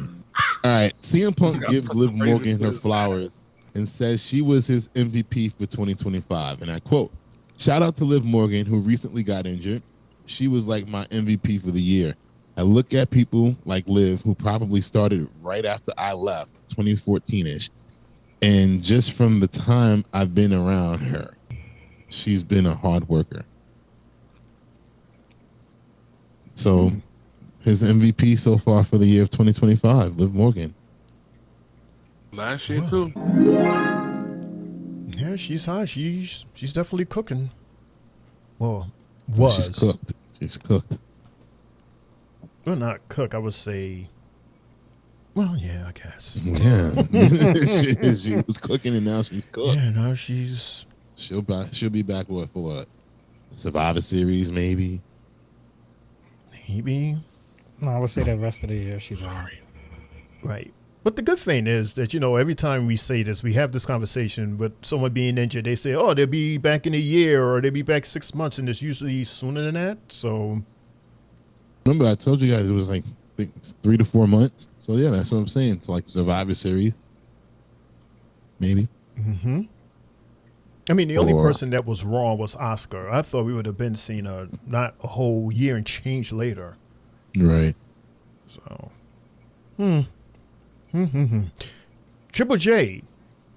All right, CM Punk gives Liv Morgan her flowers and says she was his MVP for 2025. And I quote, "Shout out to Liv Morgan, who recently got injured. She was like my MVP for the year. I look at people like Liv, who probably started right after I left, 2014-ish. And just from the time I've been around her, she's been a hard worker." So his MVP so far for the year of 2025, Liv Morgan. Last year too. Yeah, she's hot. She's definitely cooking. Well, was. She's cooked. She's cooked. Well, not cook. I would say. Well, yeah, I guess. Yeah, she was cooking and now she's cooked. Yeah, now she's. She'll be back for what? Survivor Series, maybe. Maybe. No, I would say the rest of the year she's on. Right. But the good thing is that, every time we say this, we have this conversation with someone being injured. They say, oh, they'll be back in a year or they'll be back 6 months. And it's usually sooner than that. So. Remember, I told you guys it was like, I think it's 3 to 4 months. So, yeah, that's what I'm saying. It's like Survivor Series. Maybe. Mm-hmm. I mean, the only person that was wrong was Oscar. I thought we would have been seeing her not a whole year and change later. Right. So. Triple J,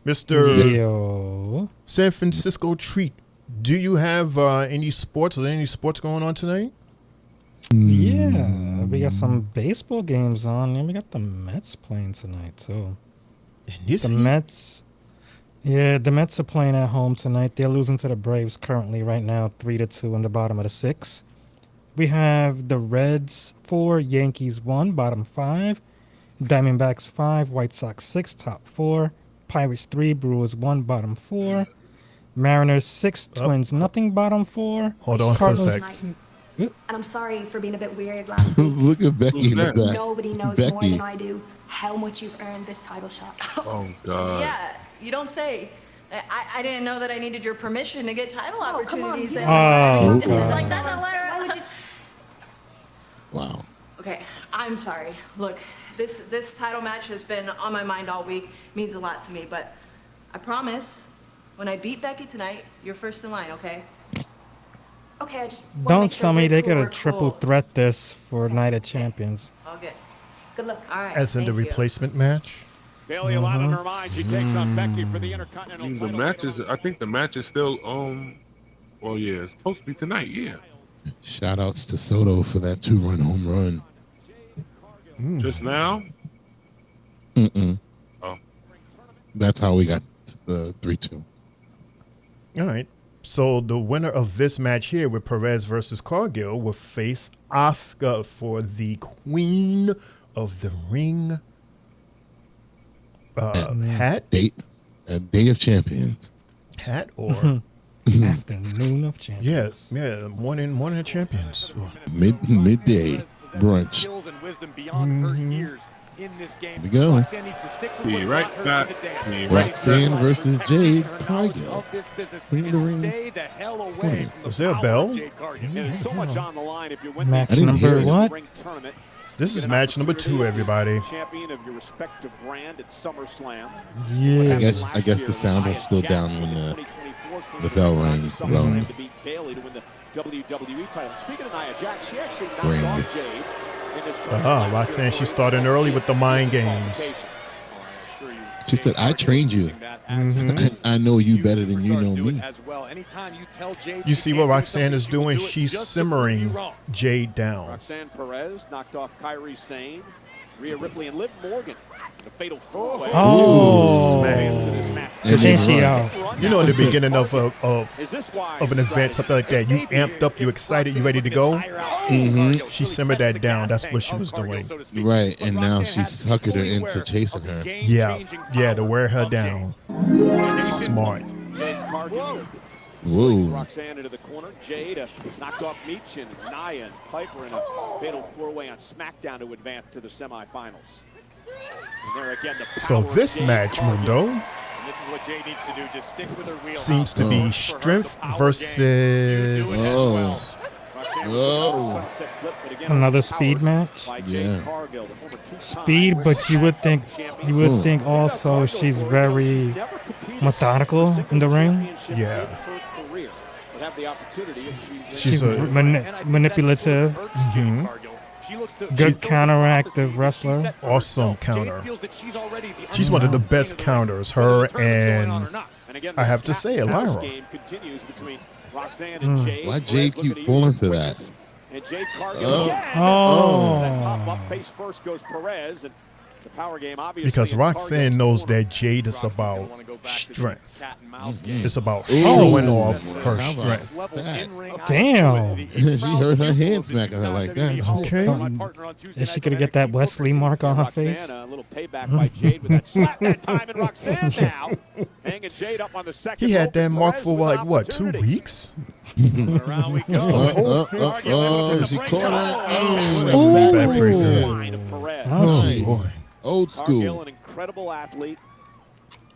Mr. Yo. San Francisco Treat. Do you have any sports? Are there any sports going on tonight? Yeah, we got some baseball games on, and we got the Mets playing tonight. So the Mets, the Mets are playing at home tonight. They're losing to the Braves currently right now, 3-2 in the bottom of the 6th. We have the Reds 4, Yankees 1, bottom 5. Diamondbacks 5, White Sox 6, top 4. Pirates 3, Brewers 1, bottom 4. Mariners 6, Twins nothing, bottom 4. Hold on Cardinals for a sec. And I'm sorry for being a bit weird last week. Look at Becky in the back. Nobody knows more than I do how much you've earned this title shot. Oh, God. Yeah, you don't say. I didn't know that I needed your permission to get title opportunities. Come on. It's like that. Why would you? Wow. Okay, I'm sorry. Look, this title match has been on my mind all week. Means a lot to me, but I promise, when I beat Becky tonight, you're first in line, okay? Okay, I just Don't tell me they gotta triple threat this for Night of Champions. It's all good. Good luck. All right. As in the thank you. replacement match? Bailey, a lot on her mind. She takes on Becky for the Intercontinental The title. match is. I think the match is still. Well, yeah, it's supposed to be tonight. Yeah. Shout outs to Soto for that 2-run home run. Just now. Oh. That's how we got the 3-2. All right. So the winner of this match here with Perez versus Cargill will face Asuka for the Queen of the Ring hat? Day of Champions. Hat or Afternoon of Champions. yeah, morning of champions. Midday brunch. Skills and wisdom beyond her years in this game. Here we go. Roxanne needs to stick with Be what right brought her back. to the dance. Be right Roxanne back. versus Jade Her knowledge Cargill. of this business Queen of the and Ring. stay the hell away from the Was there a power bell? of Jade Cargill. There's so much on the line if you win Match this number what? ring tournament. This Get is an match number 2, opportunity everybody. Champion of your respective brand at SummerSlam. Yeah. I guess the sound was still down when the bell rang. To beat Bailey to win the WWE title. Speaking of Nia Jax, she actually knocked Rang. off Jade in this tournament last Roxanne, year. she's starting early with the mind games. She said, I trained you. I know you better than you know me. You see what Roxanne is doing? She's simmering Jade down. Roxanne Perez knocked off Kairi Sane, Rhea Ripley, and Liv Morgan. The fatal four-way. Oh. Smack. Good thing she out. You know, in the beginning of an event, something like that, you amped up, you excited, you ready to go. She simmered that down. That's what she was doing. Right, and now she's suckered her into chasing her. Yeah, to wear her down. Smart. Whoa. Roxanne into the corner. Jade knocked off Meech and Nia and Piper in a fatal four-way on SmackDown to advance to the semifinals. And there again, the So power this of Jade match, Cargill. Mundo, And this is what Jade needs to do. Just stick with her wheelhouse. seems to be strength versus. Another speed match. Yeah. Speed, but you would think also she's very methodical in the ring. Yeah. She's manipulative. Mhm. Good counteractive wrestler. Awesome counter. She's one of the best counters. Her and I have to say, Elvira. Why Jade keep falling for that? And Jade Cargill. Face first goes Perez, and the power game obviously. Because Roxanne knows that Jade is about strength. It's about showing off her strength. Damn. She heard her hand smacking her like that. Okay. Is she gonna get that Wesley mark on her face? A little payback by Jade with that slap that time, and Roxanne now hanging Jade up on the second. He had that mark for like what, 2 weeks? Just she caught her. Oh boy. Old Cargill, school. an incredible athlete,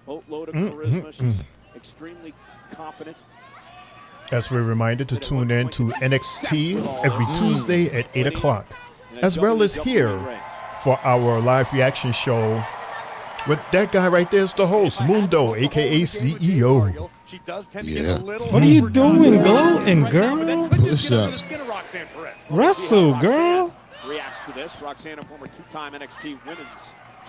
boatload of charisma. She's extremely confident. As we're reminded to tune in to NXT every Tuesday at 8 o'clock, as well as here for our live reaction show with that guy right there is the host, Mundo, a.k.a. CEO. Yeah. What are you doing, gloating, girl? Push-ups. Wrestle, girl. Reacts to this. Roxanne, a former two-time NXT Women's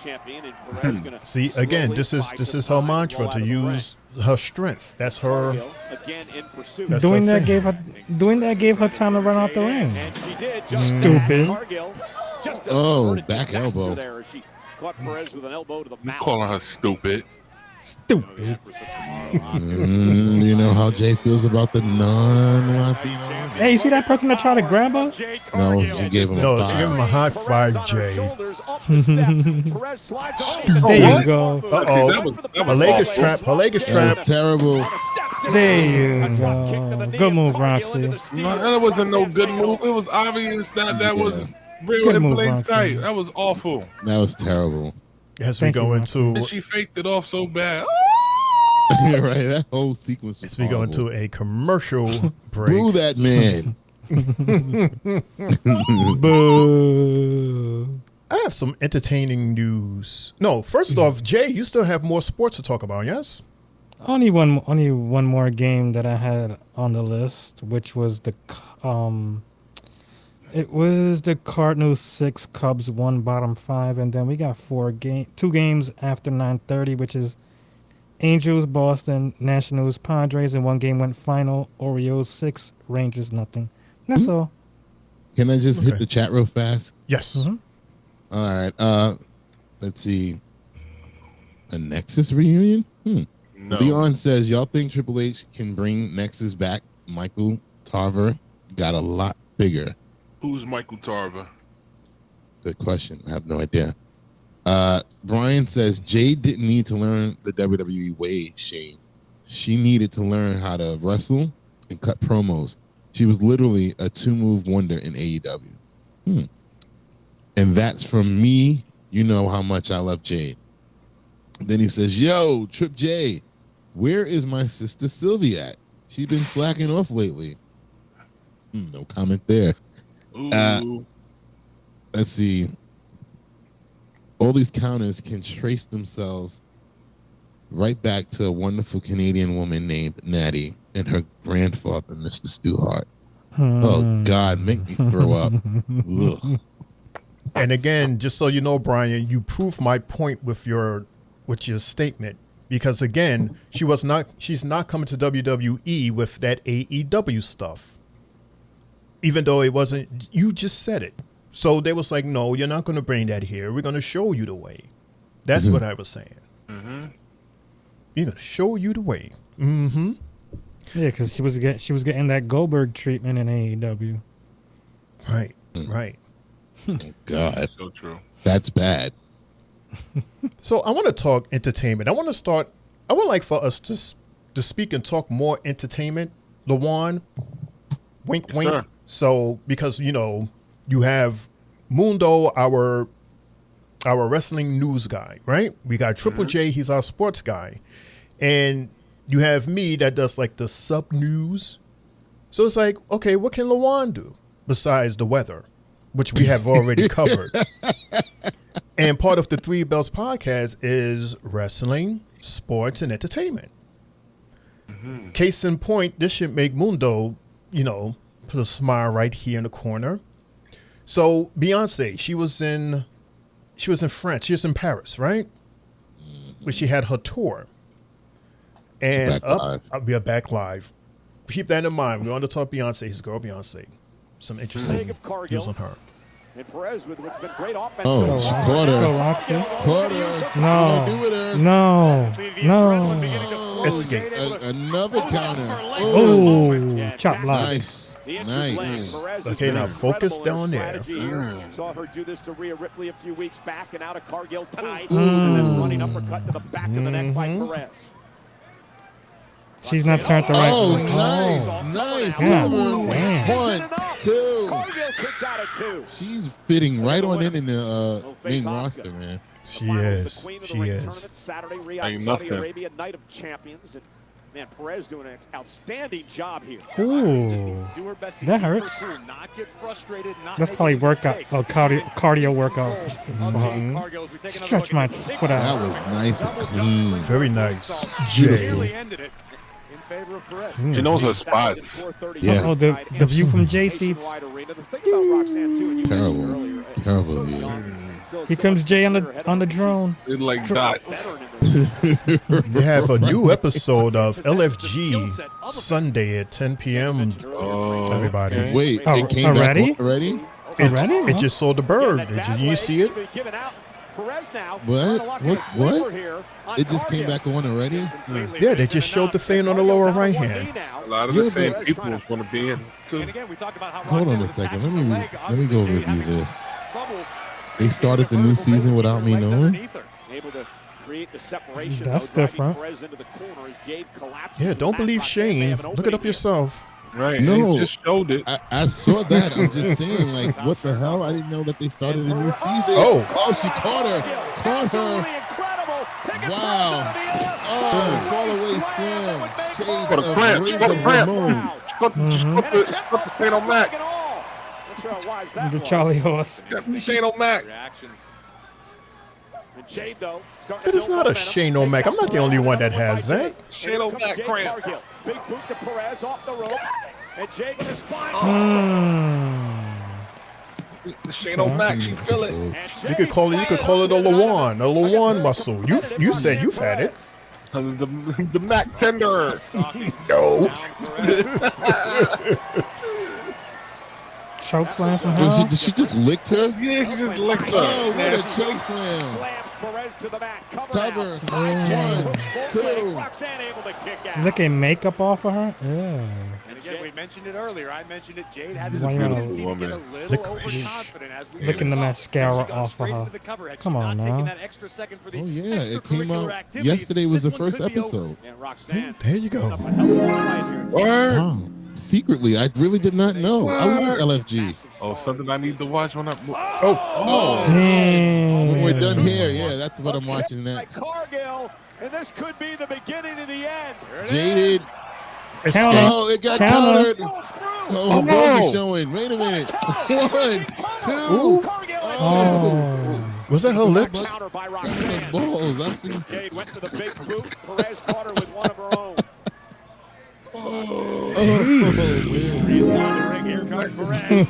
Champion, and Perez gonna See, again, this is her mantra, to use her strength. That's her. again in pursuit. That's Doing her that thing. gave her time to run out the ring. And she did. Just Stupid. Cargill, just a Oh, averted back disaster elbow. There. She caught Perez with an elbow to the You mouth. calling her stupid? Stupid. You know how Jay feels about the non-Latino? Hey, you see that person that tried to grab her? No, she gave him No, a she gave him five. a high five, Jay. There you go. Uh-oh. Her leg is trapped. Her leg is That was trapped. terrible. There you go. Good move, Roxy. That wasn't no good move. It was obvious that was real Good in move, plain Roxy. sight. That was awful. That was terrible. As we Thank you, go Roxy. into And she faked it off so bad. Right, that whole sequence was as we go into a commercial break. Boo that man. Boo. I have some entertaining news. No, first off, Jay, you still have more sports to talk about, yes? Only one more game that I had on the list, which was it was the Cardinals 6, Cubs 1, bottom 5, and then we got 2 games after 9:30, which is Angels, Boston, Nationals, Padres, and 1 game went final. Orioles 6, Rangers nothing. That's all. Can I just hit Okay. the chat real fast? Yes. Mhm. All right. Let's see. A Nexus reunion? No. Leon says, y'all think Triple H can bring Nexus back? Michael Tarver got a lot bigger. Who's Michael Tarver? Good question. I have no idea. Brian says, Jade didn't need to learn the WWE way, Shane. She needed to learn how to wrestle and cut promos. She was literally a 2-move wonder in AEW. And that's from me. You know how much I love Jade. Then he says, yo, Trip J, where is my sister Sylvie at? She's been slacking off lately. No comment there. Ooh. Let's see. All these counters can trace themselves right back to a wonderful Canadian woman named Natty and her grandfather, Mr. Stewhart. Oh, God, make me throw up. Ugh. And again, just so you know, Brian, you prove my point with your statement. Because again, she's not coming to WWE with that AEW stuff. Even though it wasn't, you just said it. So they was like, no, you're not going to bring that here. We're going to show you the way. That's what I was saying. Mm-hmm. We're going to show you the way. Mm-hmm. Yeah, because she was getting that Goldberg treatment in AEW. Right, right. God, So true. that's bad. So I want to talk entertainment. I would like for us to to speak and talk more entertainment, Lawan. Wink, Yes, wink. sir. So because you have Mundo, our wrestling news guy, right? We got Triple J, he's our sports guy, and you have me that does like the sub news. So it's like, okay, what can Lawan do besides the weather, which we have already covered? And part of the Three Bells podcast is wrestling, sports, and entertainment. Case in point, this should make Mundo, put a smile right here in the corner. So Beyonce, she was in France. She was in Paris, right? Where she had her tour. And I'll be back live. Keep that in mind. We want to talk Beyonce, his girl Beyonce. Some interesting news on her. And Perez with what's been great offense. Oh, quarter. No. Escape. Another counter. Oh, chop block. Nice. Nice. Okay, now focus down there. Saw her do this to Rhea Ripley a few weeks back, and out of Cargill tonight. And then running uppercut to the back of the neck by Perez. She's not turned the right way. Nice. Yeah. Cover. Damn. 1, 2. Cargill kicks out at 2. She's fitting right on in the main roster, man. She is. Ain't nothing. Arabia, Night of Champions. And man, Perez doing an outstanding job here. Ooh, that hurts. That's probably cardio workout. Stretch my foot out. That was nice and clean. Very nice. Beautiful. She knows her spots. Yeah. Oh, the view from J seats. Terrible. Yeah. Here comes Jay on the drone. It's like dots. They have a new episode of LFG Sunday at 10 p.m. Everybody. Okay. Wait, it came already? back already? It just sold the bird. Did you see it? What? It just came back on already? Yeah, they just showed the thing on the lower right hand. A lot of the same people want to be in too. Hold on a second. Let me go review this. They started the new season without me knowing. That's different. Yeah, don't believe Shane. Look it up yourself. Right. No, they just showed it. I saw that. I'm just saying, like, what the hell? I didn't know that they started a new season. Oh, she caught her. Wow. Oh, fall away slam. Shades Got a of cramp. She got a Razor cramp. Ramon. She got the Shane O'Mac. The Charlie horse. Got the Shane O'Mac. It is not a Shane O'Mac. I'm not the only one that has that. Shane O'Mac cramp. Big boot to Perez off the ropes. And Jade with his spine. The Shane O'Mac, she feel it. You could call it a Lawan muscle. You said you've had it. The Mac tender. No. Choke slam from her. Did she just licked her? Yeah, she just licked her. Oh, what a choke slam. Perez to the mat. Cover. 1, 2. Licking makeup off of her? Yeah. And again, we mentioned it earlier. I mentioned it. Jade had This beautiful woman. Licking the mascara off of her. Come on now. Oh, yeah. It came out. Yesterday was the first episode. There you go. Wow. Secretly, I really did not know. I love LFG. Oh, something I need to watch when I. Oh, damn. When we're done here, yeah, that's what I'm watching next. Cargill, and this could be the beginning of the end. Jaded. Counter. Oh, it got countered. Oh, her balls are showing. Wait a minute. 1, 2. Oh. Was that her lips? Counter by That's Roxanne. the balls. I see. Jade went to the big boot. Perez caught her with one of her own. Oh, Here comes Perez.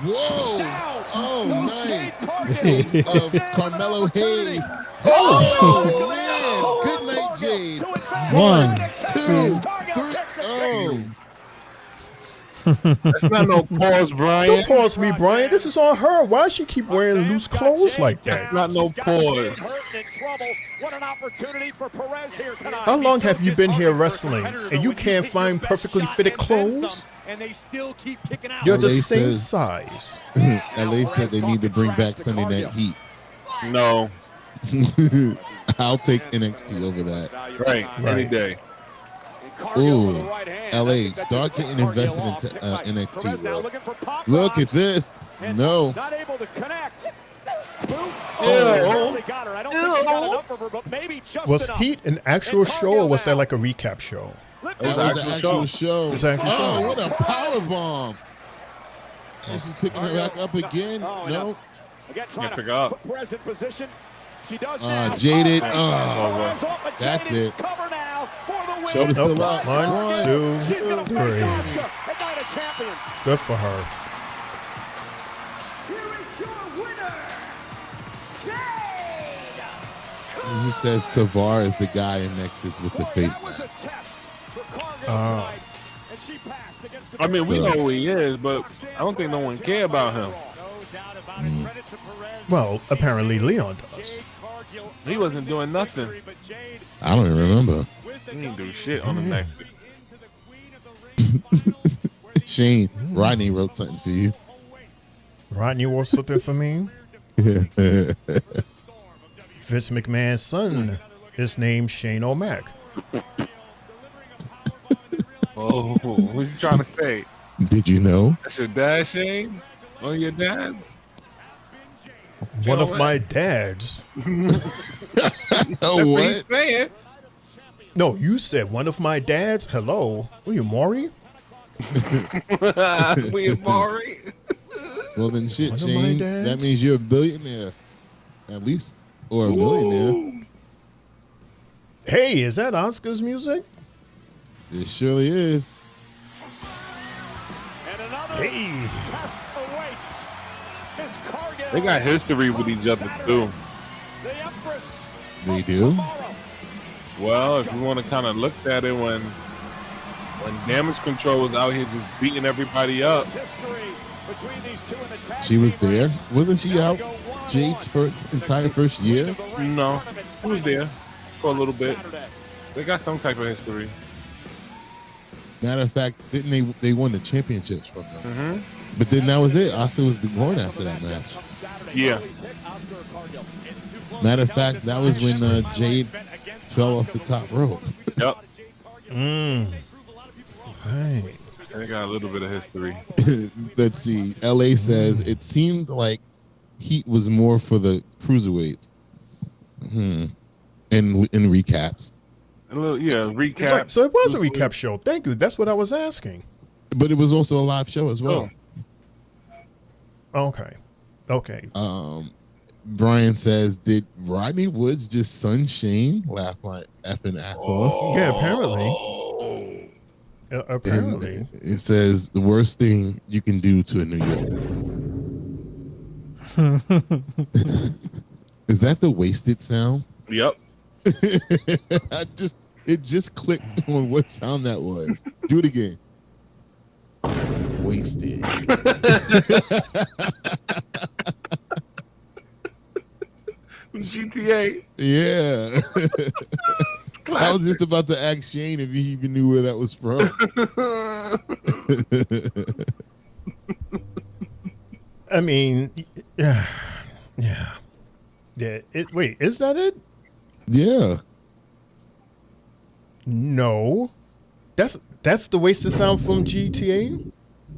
whoa. Oh, nice. Shades of Carmelo Hayes. Oh, man. Good night, Jade. 1, 2, 3. Oh. That's not no pause, Brian. Don't pause me, Brian. This is on her. Why does she keep wearing loose clothes like that? That's not no pause. What an opportunity for Perez here tonight. How long have you been here wrestling and you can't find perfectly fitted clothes? And they still keep kicking out. You're the LA same says- size. LA said they need to bring back Sunday Night Heat. No. I'll take NXT over that. Right, any day. Ooh, LA, start getting invested into NXT, bro. Look at this. No. Not able to connect. Was Heat an actual show or was that like a recap show? It was an actual show. It was an actual show. Oh, what a power bomb. And she's picking her back up again. No. Again, trying to pick up. Perez in position. She does Jaded. That's it. Shoulder still up. 1, 2, 3. Good for her. He says Tavar is the guy in Nexus with the face mask. I mean, we know who he is, but I don't think no one care about him. Well, apparently Leon does. He wasn't doing nothing. I don't even remember. He didn't do shit on the Nexus. Shane, Rodney wrote something for you. Rodney wrote something for me? Vince McMahon's son is named Shane O'Mac. Oh, what you trying to say? Did you know? That's your dad, Shane? One of your dads? One of my dads. That's what he's saying. No, you said one of my dads. Hello. Were you Maury? We are Maury. Well, then shit, Shane. That means you're a billionaire. At least. Or a millionaire. Hey, is that Oscar's music? It surely is. Hey. They got history with each other, too. They do? Well, if you want to kind of look at it, when Damage Control was out here just beating everybody up. She was there? Wasn't she out Jade's entire first year? No, she was there for a little bit. They got some type of history. Matter of fact, didn't they won the championships from them? Mm-hmm. But then that was it. Asuka was the one after that match. Yeah. Matter of fact, that was when Jade fell off the top rope. Yep. Right. They got a little bit of history. Let's see. LA says it seemed like Heat was more for the cruiserweights. In recaps. A little, yeah, recaps. Right, so it was a recap show. Thank you. That's what I was asking. But it was also a live show as well. Okay. Brian says, did Rodney Woods just son Shane laugh my effing ass off? Yeah, apparently. And it says the worst thing you can do to a New York. Is that the wasted sound? Yep. It just clicked on what sound that was. Do it again. Wasted. GTA. Yeah. I was just about to ask Shane if he even knew where that was from. I mean, yeah. Wait, is that it? Yeah. No. That's the wasted sound from GTA?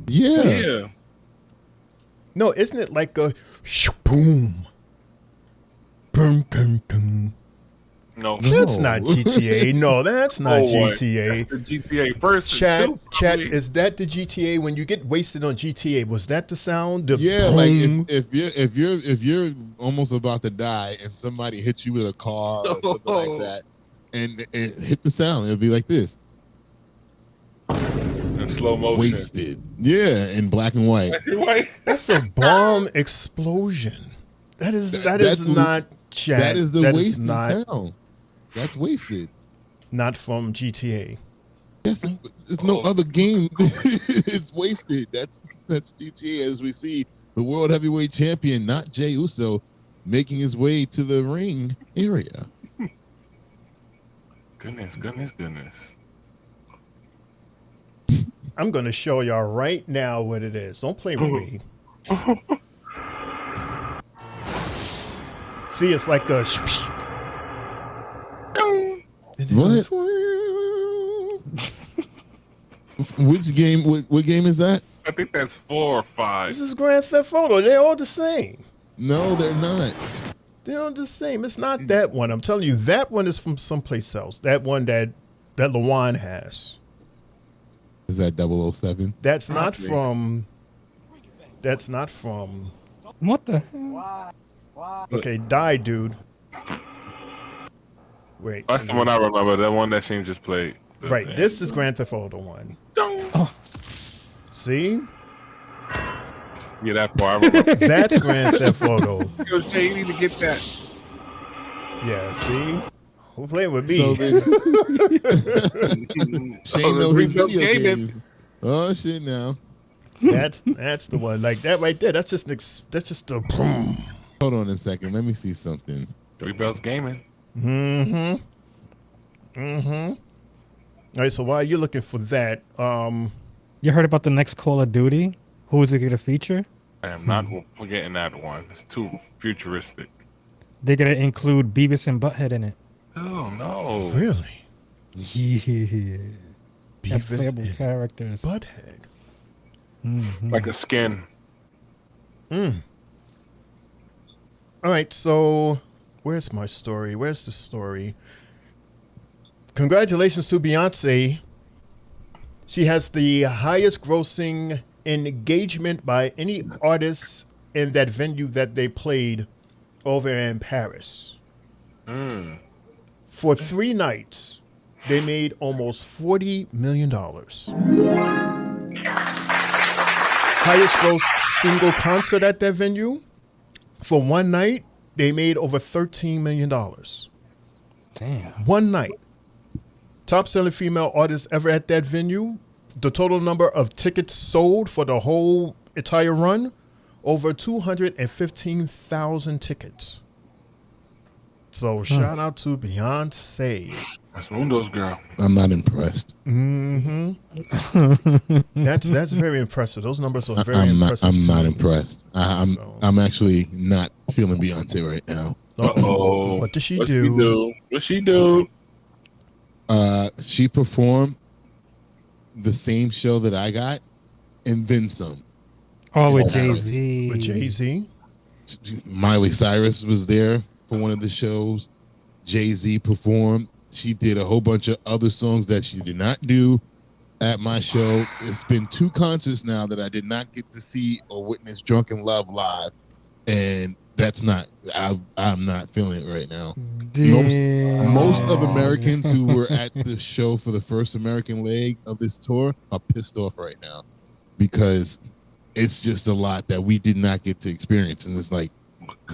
Yeah. No, isn't it like a boom? Boom, boom, boom. No. That's not GTA. No, that's not GTA. That's the GTA first. Chat, is that the GTA when you get wasted on GTA? Was that the sound? The yeah, boom? like if you're almost about to die and somebody hits you with a car or something like that, and hit the sound, it'll be like this. In slow motion. Wasted. Yeah, in black and white. That's a bomb explosion. That is not chat. That is the wasted sound. That's wasted. Not from GTA. Yes, there's no other game. It's wasted. That's GTA as we see the World Heavyweight Champion, not Jey Uso, making his way to the ring area. Goodness. I'm going to show y'all right now what it is. Don't play with me. See, it's like the... What? Which game? What game is that? I think that's 4 or 5. This is Grand Theft Auto. They're all the same. No, they're not. They're all the same. It's not that one. I'm telling you, that one is from someplace else. That one that Lawan has. Is that 007? That's not from. That's not from. What the hell? Okay, die, dude. Wait. That's the one I remember. That one that Shane just played. Right. This is Grand Theft Auto 1. Oh. See? Yeah, that part. I remember. That's Grand Theft Auto. Yo, Jay, you need to get that. Yeah, see? Who playing with me? So then, Shane knows his video games. Oh shit! Now that's the one. Like that right there. That's just the boom. Hold on a second. Let me see something. 3 Bells Gaming. All right. So while you're looking for that, You heard about the next Call of Duty? Who is it going to feature? I am not forgetting that one. It's too futuristic. They're going to include Beavis and Butthead in it. Oh, no. Really? Yeah. That's Beavis playable and characters. Butthead. Like a skin. All right. So where's my story? Where's the story? Congratulations to Beyonce. She has the highest grossing engagement by any artist in that venue that they played over in Paris. For 3 nights, they made almost $40 million. Highest gross single concert at that venue. For 1 night, they made over $13 million. Damn. 1 night. Top selling female artist ever at that venue. The total number of tickets sold for the whole entire run, over 215,000 tickets. So shout out to Beyonce. That's Mundo's girl. I'm not impressed. That's very impressive. Those numbers are very impressive. I'm not impressed. I'm actually not feeling Beyonce right now. Uh-oh. What did she do? What she do? She performed the same show that I got, and then some. Oh, with Jay-Z. With Jay-Z? Miley Cyrus was there for one of the shows. Jay-Z performed. She did a whole bunch of other songs that she did not do at my show. It's been 2 concerts now that I did not get to see or witness Drunken Love live, and that's not. I'm not feeling it right now. Most of Americans who were at the show for the first American leg of this tour are pissed off right now because it's just a lot that we did not get to experience, and it's like,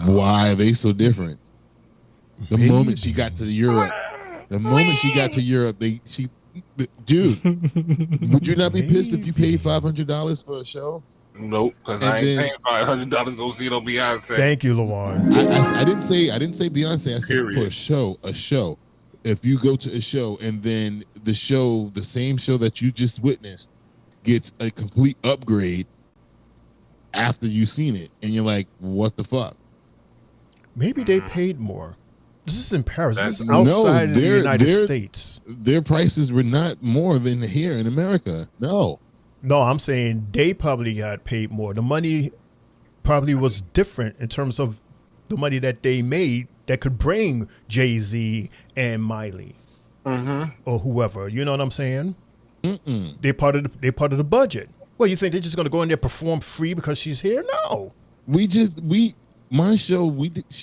why are they so different? The moment she got to Europe, dude, would you not be pissed if you paid $500 for a show? Nope, because I ain't paying $500 to go see no Beyonce. Thank you, Lawan. I didn't say Beyonce. I said for a show. If you go to a show and then the same show that you just witnessed, gets a complete upgrade after you've seen it, and you're like, what the fuck? Maybe they paid more. This is in Paris. This is outside of the United States. Their prices were not more than here in America. No, I'm saying they probably got paid more. The money probably was different in terms of the money that they made that could bring Jay-Z and Miley or whoever. You know what I'm saying? They're part of the budget. Well, you think they're just going to go in there perform free because she's here? No. She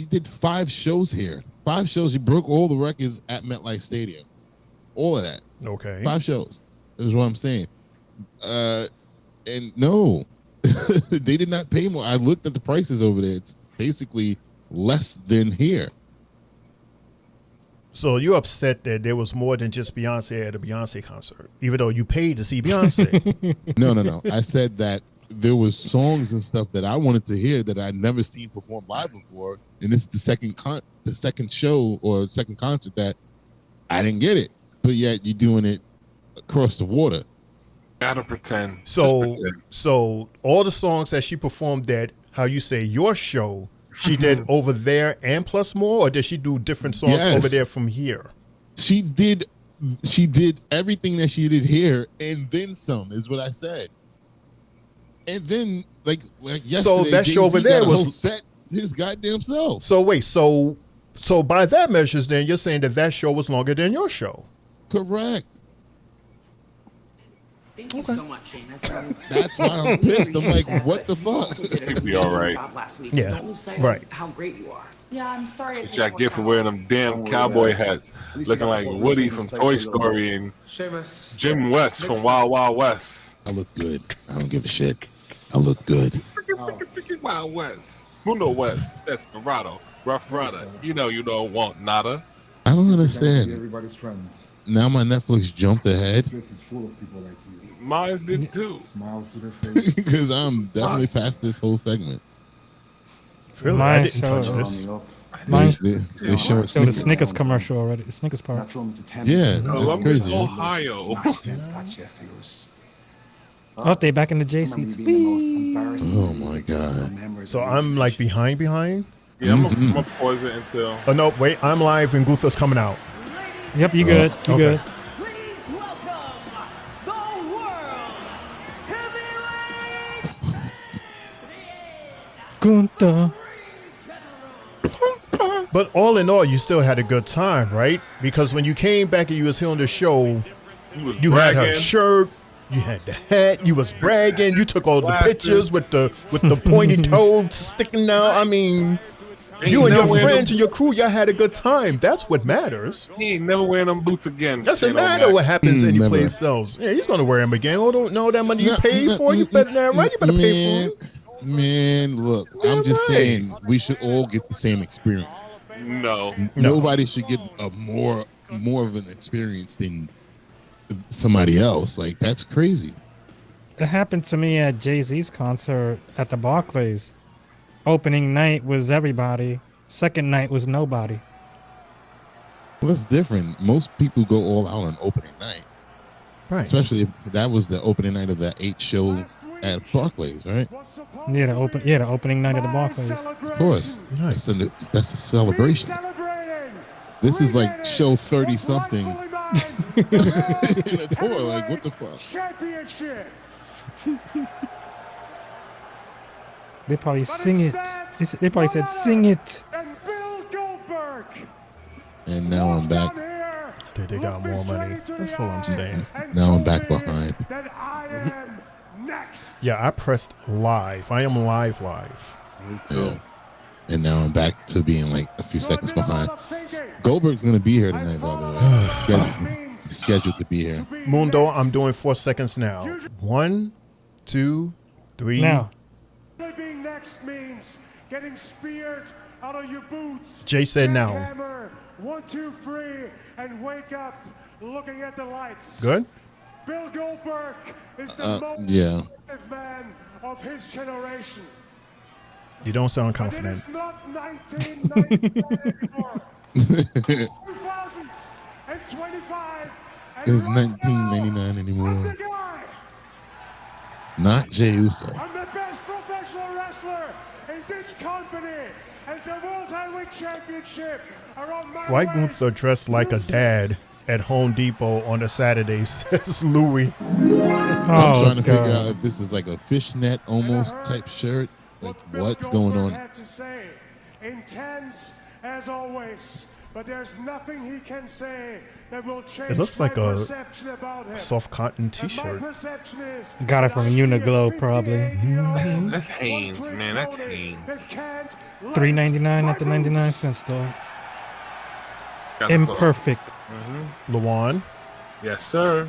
did 5 shows here. 5 shows. She broke all the records at MetLife Stadium. All of that. Okay. 5 shows is what I'm saying. And no, they did not pay more. I looked at the prices over there. It's basically less than here. So you're upset that there was more than just Beyonce at a Beyonce concert, even though you paid to see Beyonce. No. I said that there was songs and stuff that I wanted to hear that I'd never seen performed live before, and it's the second show or second concert that I didn't get it, but yet you're doing it across the water. Gotta pretend. So all the songs that she performed at, how you say, your show, she did over there and plus more, or did she do different songs over there from here? She did everything that she did here and then some, is what I said. And then like yesterday, so that Jay-Z show over there got a whole was set his goddamn self. So wait, so by that measures, then you're saying that show was longer than your show? Correct. Thank you so much, Shane. That's why I'm pissed. I'm like, what the fuck? You'll be all right. Yeah, right. How great you are. Yeah, I'm sorry. What y'all get for wearing them damn cowboy hats, looking like Woody from Toy Story and Jim West from Wild Wild West. I look good. I don't give a shit. I look good. Freaking Wild West. Who know West? Desperado. Rough Rider. You know you don't want nada. I don't understand. Everybody's friend. Now my Netflix jumped ahead. This is full of people like you. Mine did too. Smiles to their face. Because I'm definitely past this whole segment. Really? I didn't touch this. They show the Snickers commercial already. The Snickers part. Yeah, Columbus, that's crazy. Ohio. Oh, they back in the J seats. Oh my god. So I'm like behind. Yeah, I'm gonna pause it until. Oh no, wait! I'm live and Gunther's coming out. Yep, you good. You good. Gunther. But all in all, you still had a good time, right? Because when you came back and you was here on the show, you had her shirt, you had the hat, you was bragging, you took all the pictures with the pointy toes sticking out. I mean, you and your friends and your crew, y'all had a good time. That's what matters. He ain't never wearing them boots again. Doesn't matter what happens any place else. Yeah, he's gonna wear them again. Oh, don't know that money you paid for. You better than right. You better pay for it. Man, look, I'm just saying we should all get the same experience. No. Nobody should get a more of an experience than somebody else. Like, that's crazy. It happened to me at Jay-Z's concert at the Barclays. Opening night was everybody. Second night was nobody. Well, that's different. Most people go all out on opening night. Right. Especially if that was the opening night of that 8 show at Barclays, right? Yeah, the opening night of the Barclays. Of course. Nice. That's a celebration. This is like show 30 something in a tour. Like, what the fuck? Championship. They probably sing it. They probably said, sing it. And now I'm back. They got more money. That's all I'm saying. Now I'm back behind. Yeah, I pressed live. I am live. Me too. Yeah. And now I'm back to being like a few seconds behind. Goldberg's going to be here tonight, by the way. He's scheduled to be here. Mundo, I'm doing 4 seconds now. 1, 2, 3. Now. Being next means getting speared out of your boots. Jay said now. Hammer, 1, 2, 3, and wake up looking at the lights. Good? Bill Goldberg is the most effective man of his generation. You don't sound confident. It is not 1994 anymore. 2025. It's 1999 anymore. Not Jey Uso. I'm the best professional wrestler in this company, and the World Heavyweight Championship are on my Why waist. Gunther dressed like a dad at Home Depot on a Saturday, says Louis. I'm trying to figure out if this is like a fishnet almost type shirt. Like, what's going on? Had to say, intense as always, but there's nothing he can say that will change. It looks my like a perception about him. soft cotton And t-shirt. my perception is Got it from Uniqlo, probably. That's Hanes, man. That's Hanes. $3.99 at the 99-cent store. Imperfect. Lawan. Yes, sir.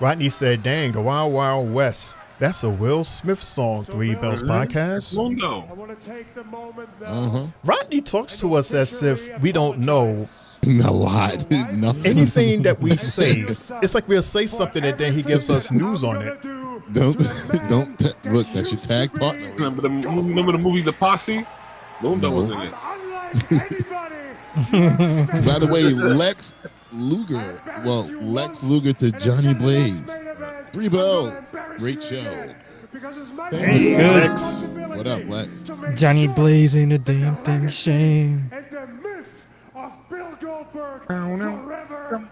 Rodney said, dang, the Wild Wild West. That's a Will Smith song, Three Bells Podcast. Mundo. I want to take the moment now. Rodney talks to us as if we don't know a lot. Nothing. Anything that we say. It's like we'll say something and then he gives us news on it. Don't look, that's your tag partner. Remember the movie The Posse? Mundo was in it. By the way, Lex Luger to Johnny Blaze. 3 bells. Great show. That's good. What up, Lex? Johnny Blaze ain't a damn thing shame. And the myth of Bill Goldberg forever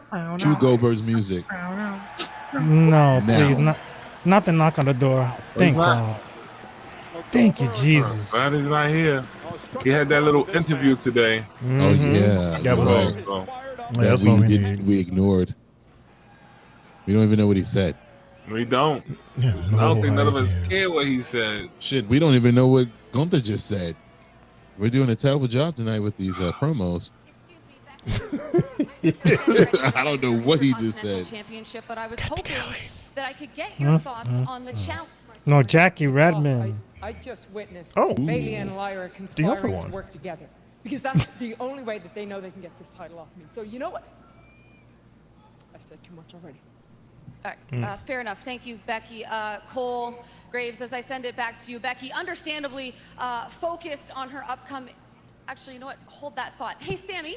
Cue Goldberg's music. No, Now. please, not the knock on the door. Thank God. Thank you, Jesus. Glad he's not here. He had that little interview today. Oh yeah, That was right. that's all we need. We ignored. We don't even know what he said. We don't. Yeah, I don't think none of us care what he said. Shit, we don't even know what Gunther just said. We're doing a terrible job tonight with these promos. I don't know what he just said. Championship, but I was hoping that I could get your thoughts on the challenge. No, Jackie Redmond. I just witnessed Oh. Bailey and Lyra conspiring one. to work together because that's the only way that they know they can get this title off me. So you know what? I've said too much already. All right, fair enough. Thank you, Becky. Cole Graves, as I send it back to you, Becky, understandably focused on her upcoming. Actually, you know what? Hold that thought. Hey, Sammy.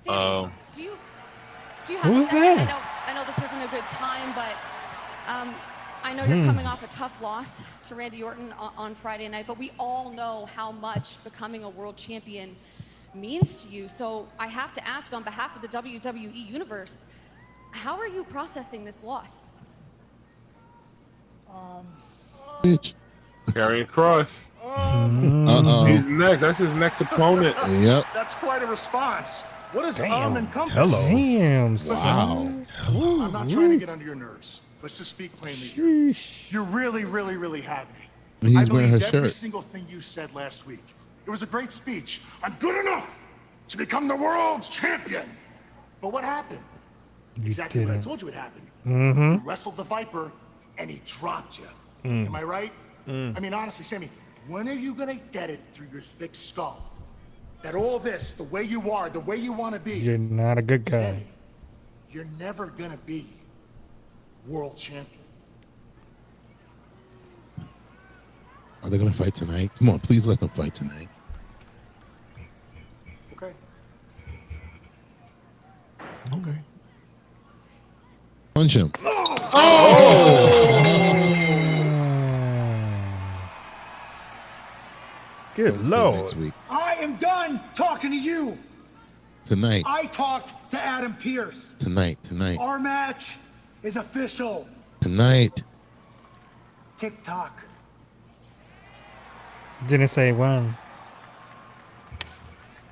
Sammy, do you have Who's a second? that? I know this isn't a good time, but I know you're coming off a tough loss to Randy Orton on Friday night, but we all know how much becoming a world champion means to you. So I have to ask on behalf of the WWE Universe, how are you processing this loss? Bitch. Karrion Kross. Uh-oh. He's next. That's his next opponent. Yep. That's quite a response. What does Damn. encompass? Hello. Damn. Wow. I'm not trying to get under your nerves. Let's just speak plainly here. You really, really, really had me. He's I wearing believed her every shirt. single thing you said last week. It was a great speech. I'm good enough to become the world's champion. But what happened? Exactly what I didn't. told you would happen. Mm-hmm. You wrestled the Viper, and he dropped you. Am I right? I mean, honestly, Sammy, when are you gonna get it through your thick skull that all this, the way you are, the way you want to be, You're not a good guy. Sammy, you're never gonna be world champion. Are they gonna fight tonight? Come on, please let them fight tonight. Okay. Okay. Punch him. Good We'll see Lord. next week. I am done talking to you. Tonight. I talked to Adam Pearce. Tonight. Our match is official. Tonight. TikTok. Didn't say when.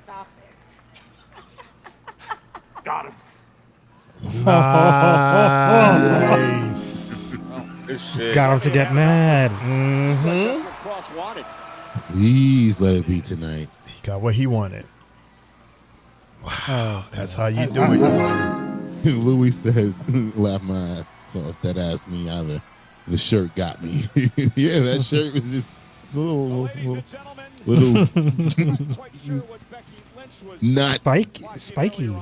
Stop it. Got him. Nice. This shit. Got him to get mad. Cross wanted. Please let it be tonight. He got what he wanted. Wow, that's how you do it. Louis says, laugh my ass off. That asked me either. The shirt got me. Yeah, that shirt was just it's a little not spiky.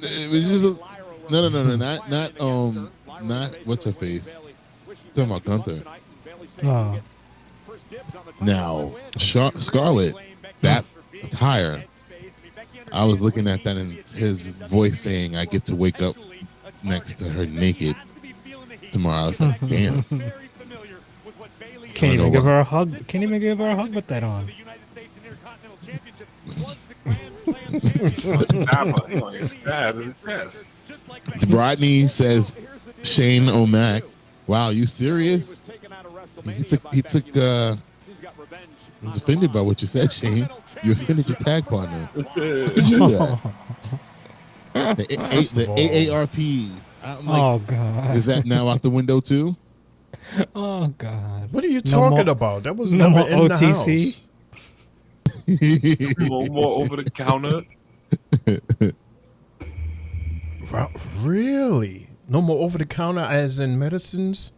It was just a, no, not what's her face. Talking about Gunther. Oh. Now, Scarlett, that attire. I was looking at that and his voice saying, "I get to wake up next to her naked tomorrow." I was like, "Damn." Can't even give her a hug. Can't even give her a hug with that on. Rodney says, "Shane O'Mac, wow, you serious?" He took. Was offended by what you said, Shane. You offended your tag partner. How'd you do that? The AARPs. I'm like, Oh God. Is that now out the window too? Oh God. What are you talking about? That was no never more in OTC. the house. No more over the counter. Really? No more over the counter as in medicines?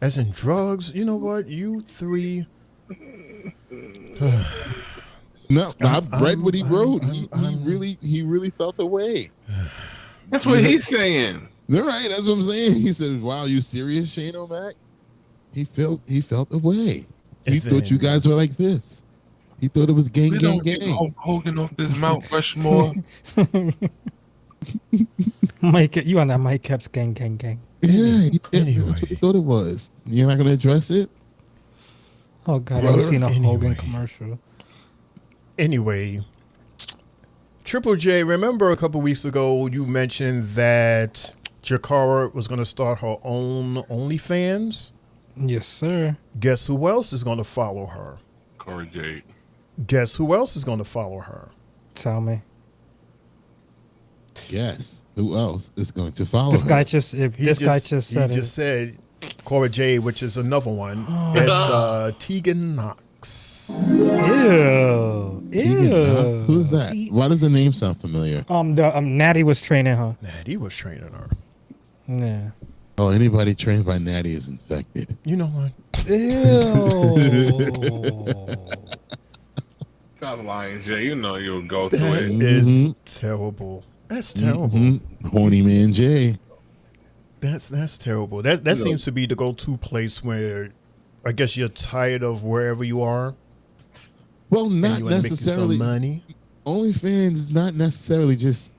As in drugs? You know what? You three. No, I read what he wrote. He really felt the way. That's what he's saying. All right, that's what I'm saying. He said, "Wow, you serious, Shane O'Mac?" He felt the way. He thought you guys were like this. He thought it was gang. Hulk Hogan off this Mount Rushmore. Mike, you on that Mike Epps gang. Yeah, that's what he thought it was. You're not gonna address it? Oh God, I've seen a Hogan commercial. Anyway, Triple J, remember a couple weeks ago you mentioned that Jakara was going to start her own OnlyFans? Yes, sir. Guess who else is going to follow her? Cora Jade. Guess who else is going to follow her? Tell me. Guess who else is going to follow This her? guy just said He just said Cora Jade, which is another one. It's Tegan Knox. Ew. Tegan Knox? Who's that? Why does the name sound familiar? Natty was training her. Natty was training her. Yeah. Oh, anybody trained by Natty is infected. You know what? Ew. Stop lying, Jay. You know you'll go through That it. is terrible. That's terrible. Horny man Jay. That's terrible. That seems to be the go-to place where I guess you're tired of wherever you are. Well, and not you wanna make you necessarily. some money. OnlyFans is not necessarily just,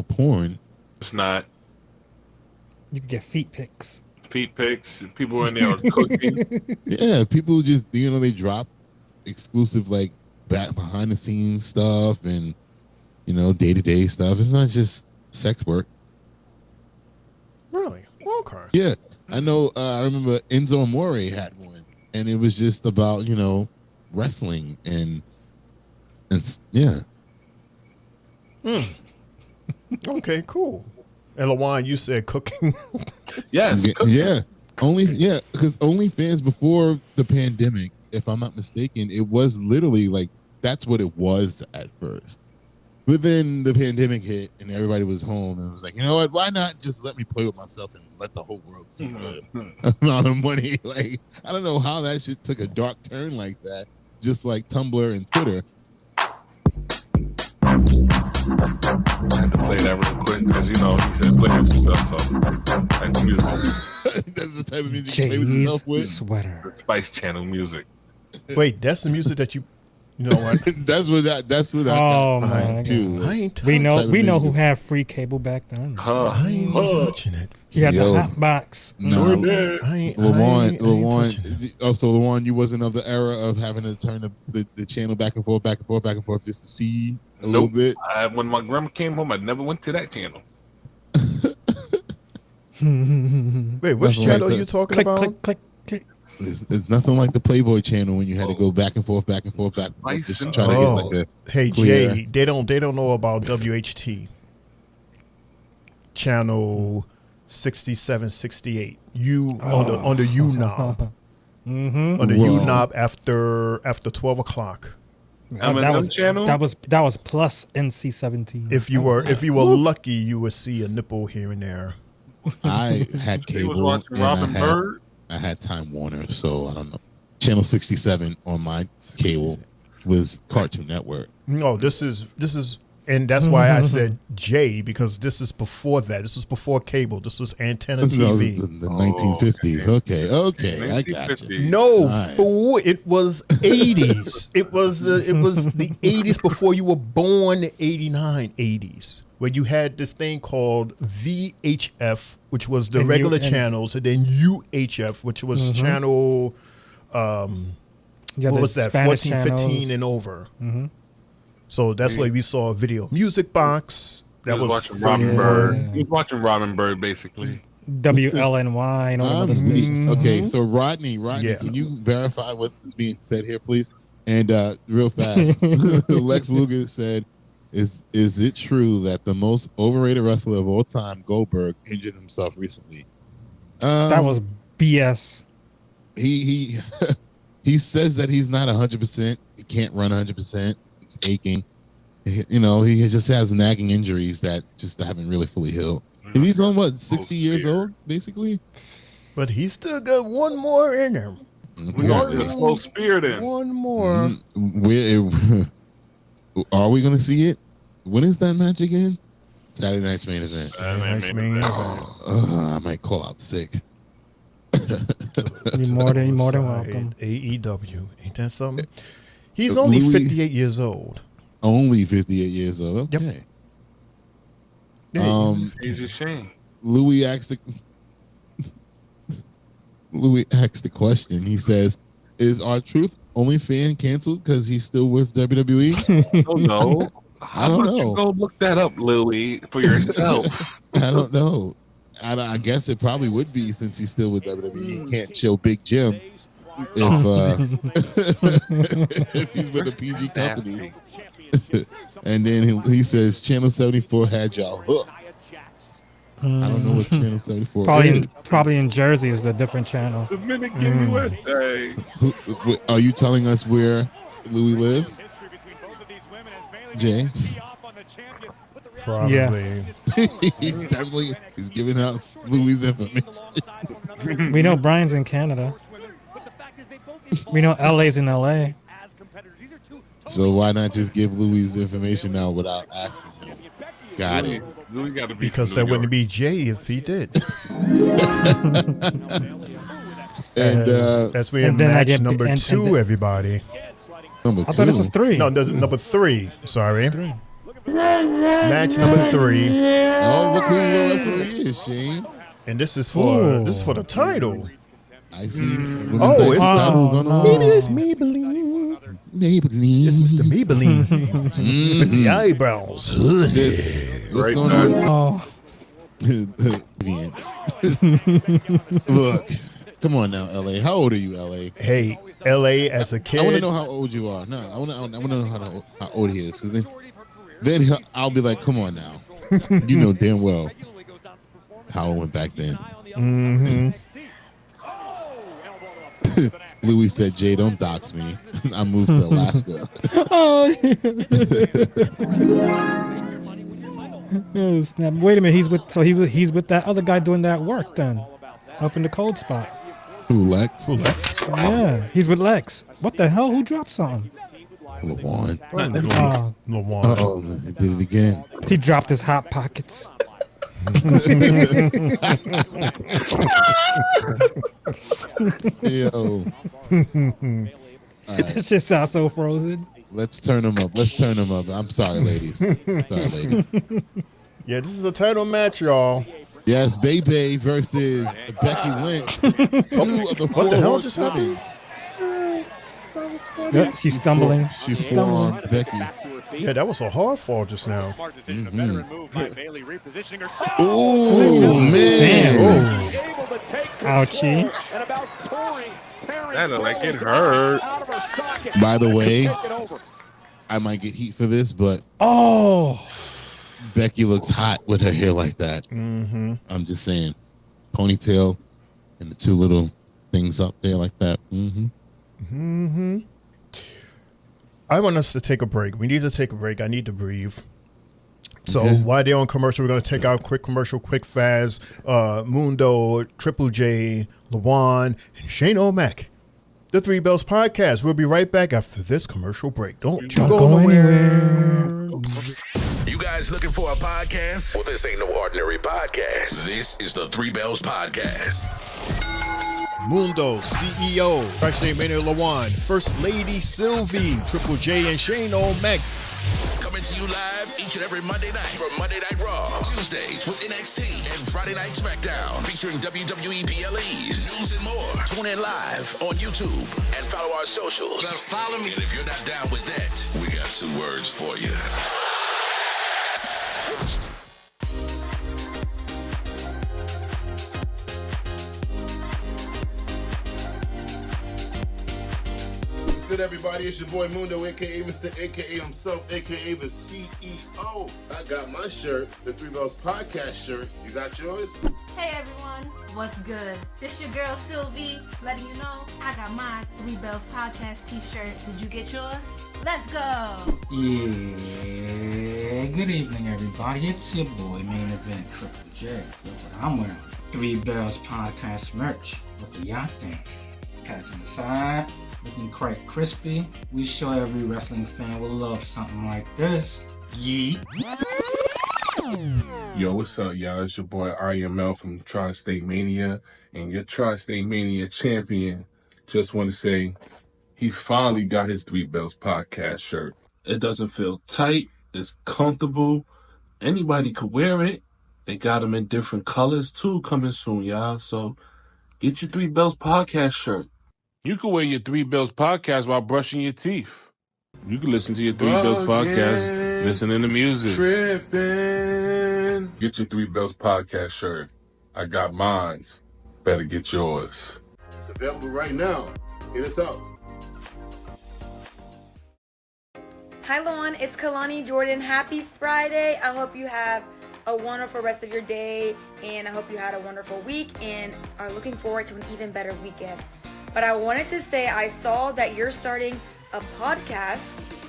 porn. It's not. You could get feet pics. Feet pics. People in there are cooking. Yeah, people just, they drop exclusive, like, back behind the scenes stuff and, day-to-day stuff. It's not just sex work. Really? Okay. Yeah. I know, I remember Enzo Amore had one, and it was just about, wrestling and yeah. Okay, cool. And LaJuan, you said cooking. Yes. Yeah. Because OnlyFans before the pandemic, if I'm not mistaken, it was literally like that's what it was at first. But then the pandemic hit and everybody was home and it was like, you know what? Why not just let me play with myself and let the whole world see the amount of money? Like, I don't know how that shit took a dark turn like that, just like Tumblr and Twitter. I had to play that real quick because, he said play with yourself. So that's the type of music. That's the type of music you play with yourself with? Sweater. The Spice Channel music. Wait, that's the music that you know what? That's what Oh my too. I ain't We know music. who had free cable back then. I ain't touching it. He had Yo. the hot box. No, I ain't LaJuan. Oh, so LaJuan, you wasn't of the era of having to turn the channel back and forth just to see a little bit. When my grandma came home, I never went to that channel. Wait, which Nothing channel like are you that. talking Click, about? click, click, click. It's nothing like the Playboy channel when you had to go back and forth, just to try to get like a Hey clear. Jay, they don't know about WHT channel 6768. On the U knob. Mm-hmm. On the Whoa. U knob after 12 o'clock. That was plus NC-17. If you were lucky, you would see a nipple here and there. I had He was cable watching and Robin Bird. I had Time Warner, so I don't know. Channel 67 on my cable was Cartoon Network. No, this is, and that's why I said J, because this is before that. This was before cable. This was antenna TV. The 1950s. Okay, I got you. No, Nice. fool! It was 80s. it was the 80s before you were born. 89, 80s, where you had this thing called VHF, which was the regular channels, and then UHF, which was channel. What was that? Spanish 14, channels. 15, and over. Mm-hmm. So that's why we saw a video music box. That was watching Robin Bird. He was watching Robin Bird, basically. WLNY and all the stations. Okay, so Rodney, can you verify what is being said here, please? And real fast, Lex Luger said, "Is it true that the most overrated wrestler of all time, Goldberg, injured himself recently?" That was BS. He he says that he's not 100%. He can't run 100%. He's aching. He just has nagging injuries that just haven't really fully healed. And he's on what, 60 years old, basically? But he's still got one more in him. We got a slow spear then. One more. Are we going to see it? When is that match again? Saturday night's main event. I might call out sick. You're more than welcome. AEW. Ain't that something? He's only 58 years old. Only 58 years old. Okay. Yep. He's a shame. Louis asked the question. He says, "Is R-Truth only fan canceled because he's still with WWE?" Oh no. I don't know. You go look that up, Louie, for yourself. I don't know. I guess it probably would be since he's still with WWE. He can't show Big Jim if he's with a PG company. And then he says Channel 74 had y'all hooked. I don't know what Channel 74 is. Probably in Jersey is a different channel. Dominican USA. Are you telling us where Louis lives? Jay? Probably. Yeah. he's giving out Louis' information. We know Brian's in Canada. We know LA's in LA. So why not just give Louis' information now without asking him? Got it. Louis got to be Because that wouldn't be Jay if he did. And as we in match number 2, everybody. Number 2? I thought this was 3. No, number 3. Sorry. Match number 3. Oh, look who the referee is, Shane. And this is for the title. I see. Oh, it's titles on the wall. maybe it's Maybelline. It's Mr. Maybelline with the eyebrows. What's going on? Oh. Vince. Look, come on now, LA. How old are you, LA? Hey, LA as a kid. I want to know how old you are. No, I want to know how old he is. Then I'll be like, come on now. You know damn well how I went back then. Mm-hmm. Louis said, Jay, don't dox me. I moved to Alaska. Oh, snap. Wait a minute. He's with that other guy doing that work then. Up in the cold spot. Who, Lex? Yeah, he's with Lex. What the hell? Who dropped something? LeJuan. LeJuan. Uh-oh, he did it again. He dropped his Hot Pockets. Yo. That shit sounds so frozen. Let's turn him up. I'm sorry, ladies. Yeah, this is a title match, y'all. Yes, Bebe versus Becky Lynch. 2 of the 4 What the hell just happened? Yep, she's stumbling. She's stumbling. Becky. Yeah, that was a hard fall just now. Oh, man. Ouchie. That looked like it hurt. By the way, I might get heat for this, but Becky looks hot with her hair like that. Mm-hmm. I'm just saying. Ponytail and the 2 little things up there like that. Mm-hmm. Mm-hmm. I want us to take a break. We need to take a break. I need to breathe. So while they're on commercial, we're going to take our quick commercial, quick fast. Mundo, Triple J, LeJuan, and Shane O'Mac. The Three Bells Podcast. We'll be right back after this commercial break. Don't go anywhere. You guys looking for a podcast? Well, this ain't no ordinary podcast. This is the Three Bells Podcast. Mundo, CEO, Backstage Mania LeJuan, First Lady Sylvie, Triple J, and Shane O'Mac. Coming to you live each and every Monday night from Monday Night Raw, Tuesdays with NXT, and Friday Night SmackDown, featuring WWE PLEs, news and more. Tune in live on YouTube and follow our socials. Better follow me. And if you're not down with that, we got 2 words for you. Good, everybody. It's your boy Mundo, a.k.a. Mr. A.k.a. himself, a.k.a. the CEO. I got my shirt, the Three Bells Podcast shirt. You got yours? Hey, everyone. What's good? This your girl, Sylvie, letting you know I got my Three Bells Podcast t-shirt. Did you get yours? Let's go. Yeah, good evening, everybody. It's your boy, Main Event Triple J. Look what I'm wearing. Three Bells Podcast merch. What do y'all think? Catching the side. Looking quite crispy. We sure every wrestling fan will love something like this. Yeet. Yo, what's up, y'all? It's your boy IML from Tri-State Mania and your Tri-State Mania champion. Just want to say he finally got his Three Bells Podcast shirt. It doesn't feel tight. It's comfortable. Anybody could wear it. They got them in different colors too coming soon, y'all. So get your Three Bells Podcast shirt. You can wear your Three Bells Podcast while brushing your teeth. You can listen to your Three Bells Podcast Listening to music. Tripping. Get your Three Bells podcast shirt. I got mine. Better get yours. It's available right now. Hit us up. Hi, Luan. It's Kalani Jordan. Happy Friday. I hope you have a wonderful rest of your day, and I hope you had a wonderful week and are looking forward to an even better weekend. But I wanted to say I saw that you're starting a podcast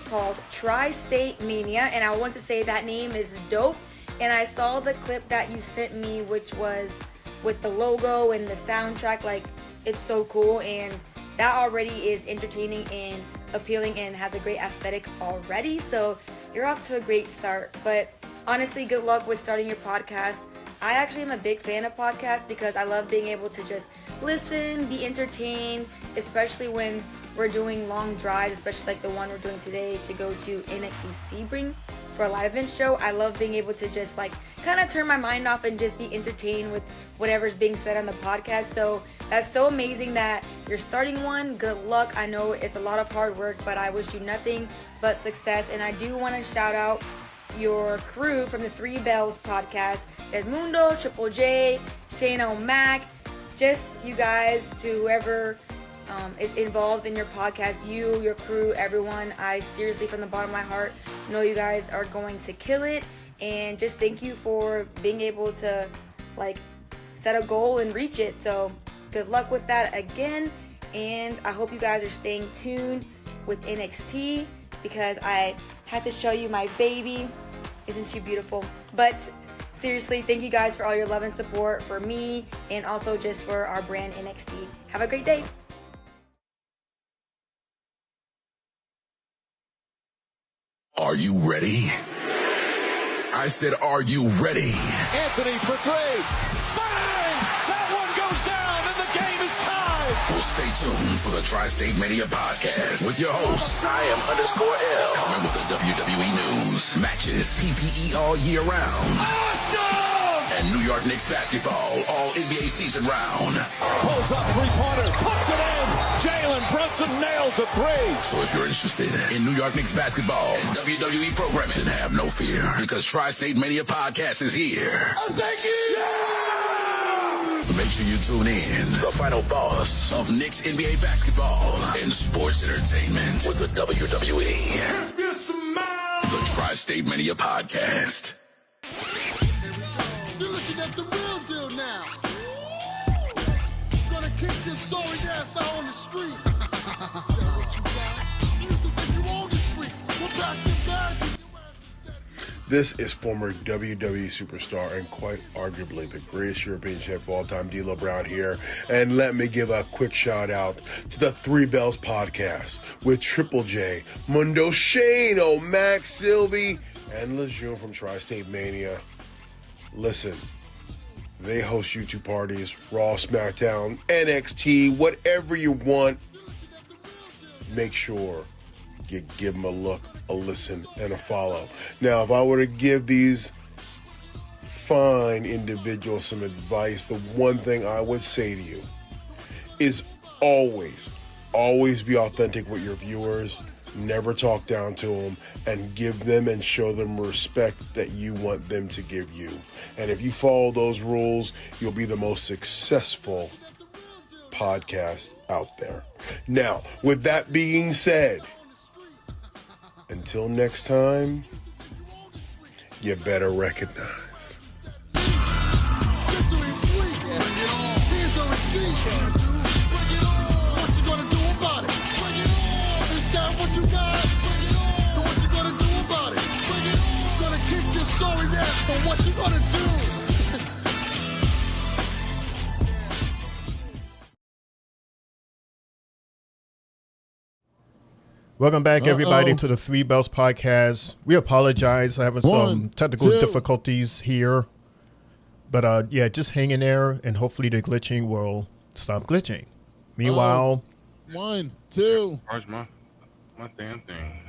called Tri-State Mania, and I want to say that name is dope. And I saw the clip that you sent me, which was with the logo and the soundtrack. Like, it's so cool, and that already is entertaining and appealing and has a great aesthetic already. So you're off to a great start. But honestly, good luck with starting your podcast. I actually am a big fan of podcasts because I love being able to just listen, be entertained, especially when we're doing long drives, especially like the one we're doing today to go to NXT Sebring for a live event show. I love being able to just like kind of turn my mind off and just be entertained with whatever's being said on the podcast. So that's so amazing that you're starting one. Good luck. I know it's a lot of hard work, but I wish you nothing but success. And I do want to shout out your crew from the Three Bells podcast. Desmundo, Triple J, Shane O'Mac, just you guys, to whoever is involved in your podcast, you, your crew, everyone. I seriously, from the bottom of my heart, know you guys are going to kill it. And just thank you for being able to like set a goal and reach it. So good luck with that again. And I hope you guys are staying tuned with NXT because I had to show you my baby. Isn't she beautiful? But seriously, thank you guys for all your love and support for me and also just for our brand NXT. Have a great day. Are you ready? I said, are you ready? Anthony for three. Bang! That one goes down, and the game is tied. Well, stay tuned for the Tri-State Mania podcast with your host, I am_L. Coming with the WWE news, matches, PPE all year round. Awesome! And New York Knicks basketball all NBA season round. Pulls up three-pointer, puts it in. Jalen Brunson nails a three. So if you're interested in New York Knicks basketball and WWE programming, then have no fear because Tri-State Mania podcast is here. Oh, thank you! Yeah! Make sure you tune in. The final boss of Knicks NBA basketball and sports entertainment with the WWE. The Tri-State Mania podcast. You're looking at the real deal now. Gonna kick this sorry ass out on the street. What you got? You used to think you owned the street. We're back to back. This is former WWE superstar and quite arguably the greatest European champ of all time, D'Lo Brown here. And let me give a quick shout out to the Three Bells podcast with Triple J, Mundo, Shane O'Mac, Sylvie, and Lejeune from Tri-State Mania. Listen, they host YouTube parties, Raw, SmackDown, NXT, whatever you want. Make sure you give them a look, a listen, and a follow. Now, if I were to give these fine individuals some advice, the one thing I would say to you is always be authentic with your viewers. Never talk down to them, and give them and show them respect that you want them to give you. And if you follow those rules, you'll be the most successful podcast out there. Now, with that being said, until next time, you better recognize. What you got? Bring it on. So what you gonna do about it? Bring it on. Gonna kick your sorry ass, but what you gonna do? Welcome back, everybody, to the Three Bells podcast. We apologize for having some technical difficulties here. But, yeah, just hang in there, and hopefully the glitching will stop glitching. Meanwhile... 1, 2. Charge my damn thing.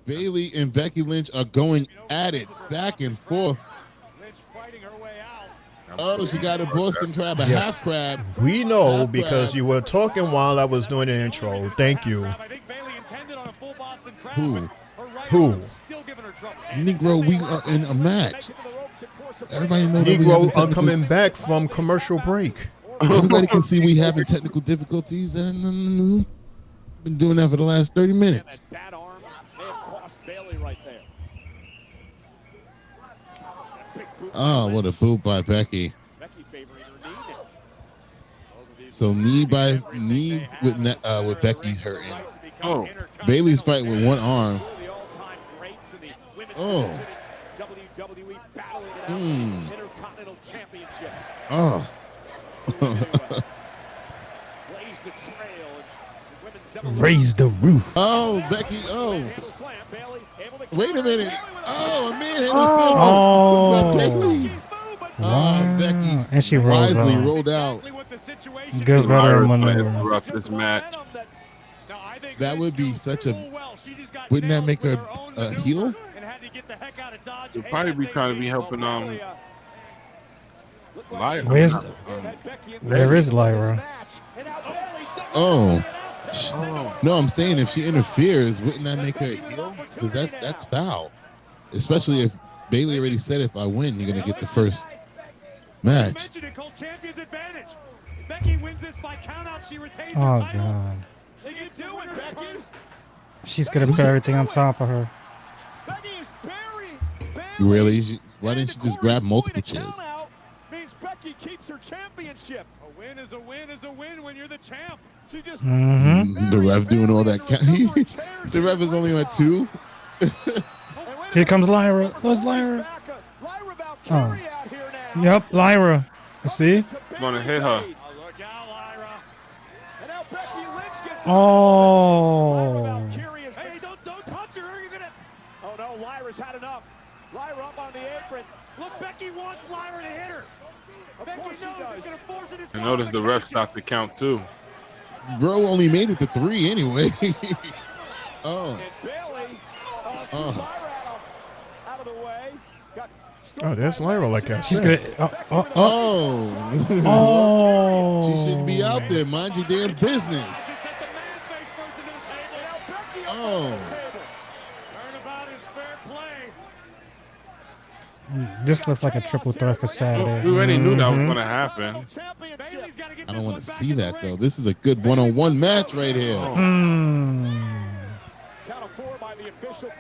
Bayley and Becky Lynch are going at it back and forth. Oh, she got a Boston crab, a half crab. We know half because crab. you were talking while I was doing the intro. Thank you. Who? Who? Negro, we are in a match. Everybody know that Negro coming back from commercial break. Everybody can see we having technical difficulties, and been doing that for the last 30 minutes. That arm may have cost Bayley right there. Oh, what a boot by Becky. So knee with Becky hurting. Oh, Bayley's fighting with one arm. Oh. Oh. Raise the roof. Oh, Becky. Oh. Wait a minute. Oh, a man. Oh. Becky. Wow. Becky And she rolls wisely out. rolled out. Good veteran maneuver. interrupt this match. That would be such a. Wouldn't that make her a heel? She'll probably be trying to be helping Lyra. Where is Lyra? Oh. No, I'm saying if she interferes, wouldn't that make her a heel? Because that's foul. Especially if Bayley already said if I win, you're gonna get the first match. Oh God. She's gonna put everything on top of her. Really? Why didn't she just grab multiple chairs? Means Becky keeps her championship. A win is a win is a win when you're the champ. She just The ref doing all that. The ref is only on 2. Here comes Lyra. Where's Lyra? Oh. Yep, Lyra. See? It's gonna hit her. Oh. Hey, don't touch her. You're gonna. Oh no, Lyra's had enough. Lyra up on the apron. Look, Becky wants Lyra to hit her. Becky knows he's gonna force it. And notice the ref stopped the count too. Bro only made it to 3 anyway. Oh. Oh, there's Lyra, like I She's said. gonna. Oh. She shouldn't be out there. Mind your damn business. Oh. This looks like a triple threat for Saturday. We already knew that was gonna happen. I don't want to see that though. This is a good one-on-one match right here.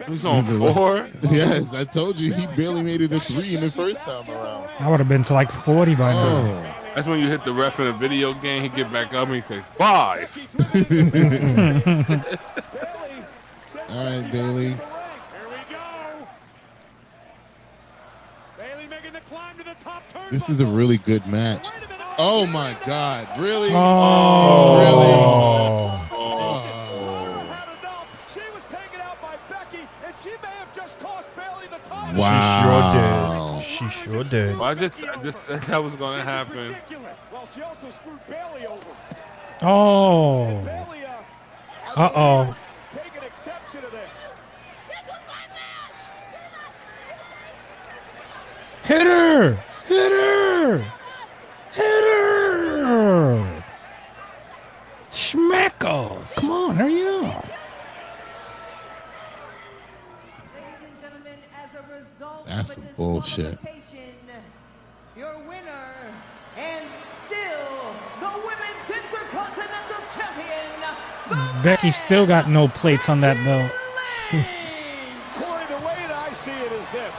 He's on 4. Yes, I told you he barely made it to 3 in the first time around. I would have been to like 40 by now. That's when you hit the ref in a video game. He get back up and he says 5. All right, Bayley. This is a really good match. Oh my God! Really? Oh. Really? Wow. She sure did. Well, I just said that was gonna happen. She also screwed Bayley over. Oh. Uh-oh. Taking exception to this. Hit her! Hit her! Hit her! Schmacko! Come on, hurry up. That's some bullshit. Your winner and still the Women's Intercontinental Champion. Becky still got no plates on that belt. Corey, the way that I see it is this.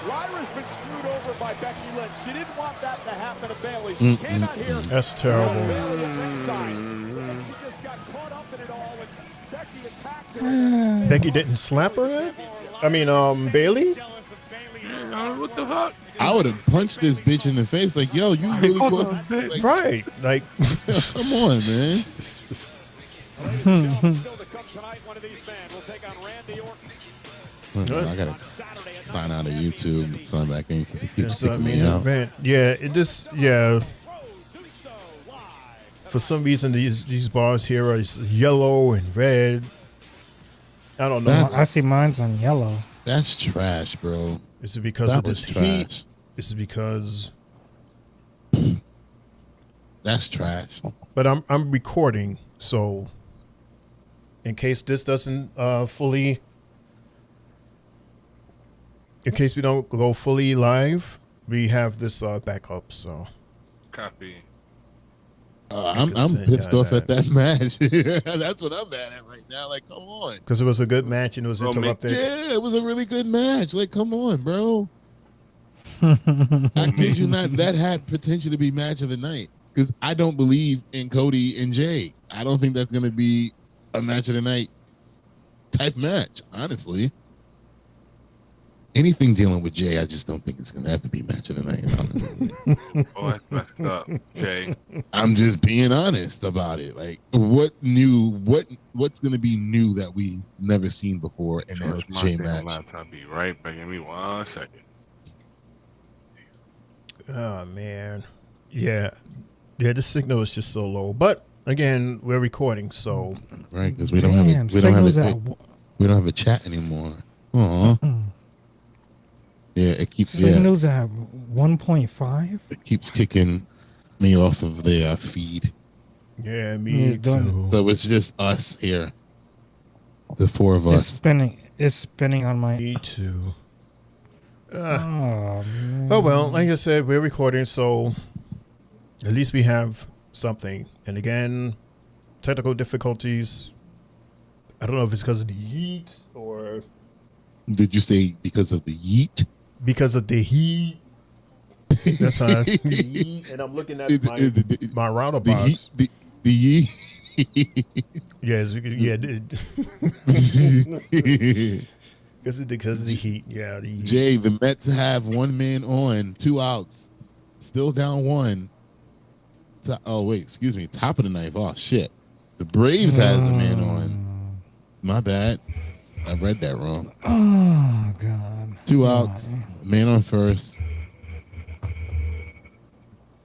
Lyra's been screwed over by Becky Lynch. She didn't want that to happen to Bayley. She came out here. That's terrible. Bayley at ringside. And she just got caught up in it all. And Becky attacked her. Becky didn't slap her yet? I mean, Bayley? What the fuck? I would have punched this bitch in the face. Like, yo, you really caused me. Like, Right. Like, come on, man. I gotta sign out of YouTube and sign back in because it keeps kicking me out. Yeah, for some reason, these bars here are yellow and red. I don't know. I see mine's on yellow. That's trash, bro. Is it because of this heat? Is it because? That's trash. But I'm recording, so in case this doesn't fully in case we don't go fully live, we have this backup. So, Copy. I'm pissed off at that match. That's what I'm mad at right now. Like, come on. Because it was a good match and it was interrupted. Yeah, it was a really good match. Like, come on, bro. I kid you not, that had potential to be match of the night. Because I don't believe in Cody and Jey. I don't think that's going to be a match of the night type match, honestly. Anything dealing with Jey, I just don't think it's going to have to be match of the night. Oh, that's messed up, Jey. I'm just being honest about it. Like, what's going to be new that we never seen before in a Jey match? Laptop be right back. Give me 1 second. Oh man, yeah. The signal is just so low. But again, we're recording, so right because we don't have a chat anymore. Aww. Yeah, it keeps signals at 1.5. It keeps kicking me off of their feed. Yeah, me too. So it's just us here, the four of us. It's spinning on my. Me too. Oh well, like I said, we're recording, so at least we have something. And again, technical difficulties. I don't know if it's because of the heat or. Did you say because of the yeet? Because of the heat. That's how and I'm looking at my router box. The yeet. Yes, yeah. Because of the heat. Yeah. The heat. Jay, the Mets have one man on, 2 outs, still down 1. Oh wait, excuse me. Top of the ninth. Oh shit. The Braves has a man on. My bad. I read that wrong. Oh God. 2 outs. Man on first.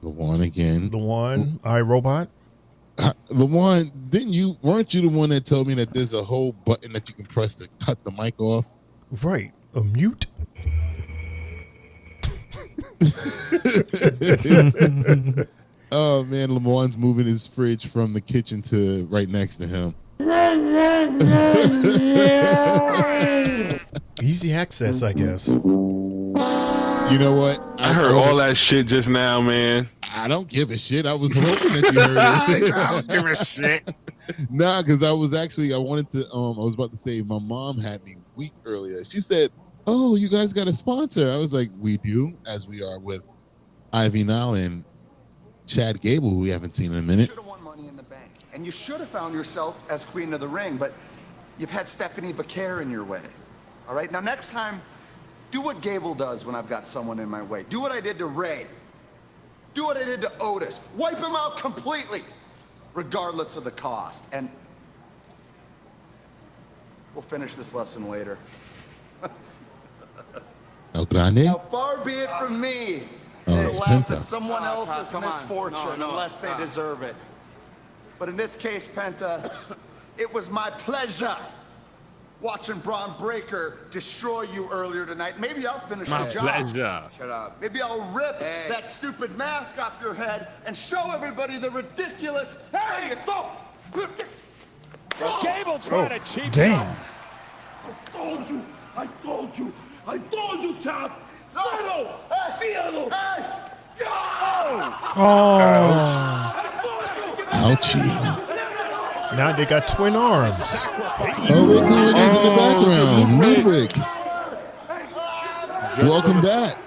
The one again. The one. iRobot. The one. Weren't you the one that told me that there's a whole button that you can press to cut the mic off? Right. A mute. Oh man, Lamont's moving his fridge from the kitchen to right next to him. Easy access, I guess. You know what? I heard all that shit just now, man. I don't give a shit. I was hoping that you heard it. I don't give a shit. Nah, because I was about to say my mom had me weak earlier. She said, "Oh, you guys got a sponsor." I was like, "We do," as we are with Ivy now and Chad Gable, who we haven't seen in a minute. You should have won Money in the Bank, and you should have found yourself as Queen of the Ring, but you've had Stephanie Vaquer in your way. All right, now next time, do what Gable does when I've got someone in my way. Do what I did to Ray. Do what I did to Otis. Wipe him out completely, regardless of the cost. And we'll finish this lesson later. El Grande? Now, far be it from me to it's laugh Penta. at someone else's misfortune unless they deserve it. But in this case, Penta, it was my pleasure watching Bron Breakker destroy you earlier tonight. Maybe I'll finish the job. Pleasure. Shut up. Maybe I'll rip that stupid mask off your head and show everybody the ridiculous. Hey, stop! Gable trying to cheat. Damn. I told you, Chad. Settle! Fíjalo! Ouchie. Now they got twin arms. Oh, look who it is in the background. Ludwig. Welcome back.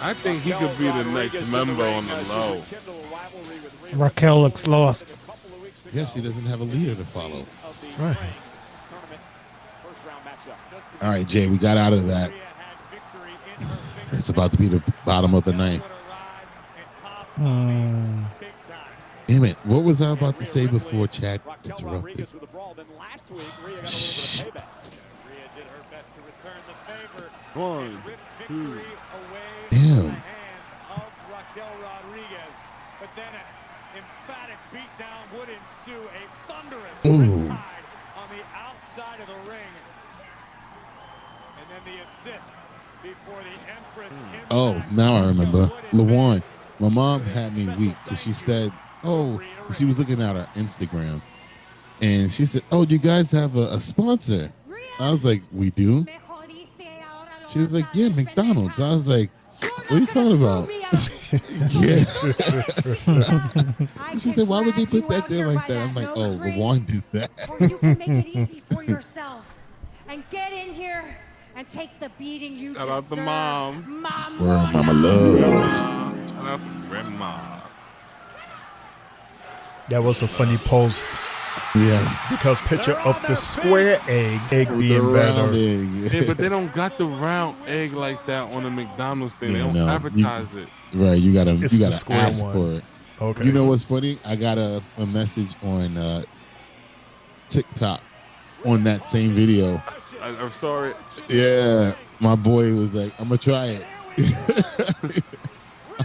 I think he could be the next member on the low. Raquel looks lost. Yeah, she doesn't have a leader to follow. Right. All right, Jay, we got out of that. It's about to be the bottom of the ninth. Damn it. What was I about to say before Chad interrupted? Shit. 1, 2. Damn. Ooh. Oh, now I remember. LaJuan, my mom had me weak because she said, she was looking at her Instagram and she said, "Oh, you guys have a sponsor." I was like, we do? She was like, yeah, McDonald's. I was like, what are you talking about? Yeah. She said, why would they put that there like that? I'm like, oh, LeBron did that. You can make it easy for yourself and get in here and take the beating you Shout out to Mom. Where Mama loves. Shout out to Grandma. That was a funny post. Yes. Because picture of the square egg being better. Yeah, but they don't got the round egg like that on the McDonald's thing. They don't advertise it. Right, you gotta the square ask one. for it. Okay. You know what's funny? I got a message on TikTok on that same video. I'm sorry. Yeah, my boy was like, I'm gonna try it.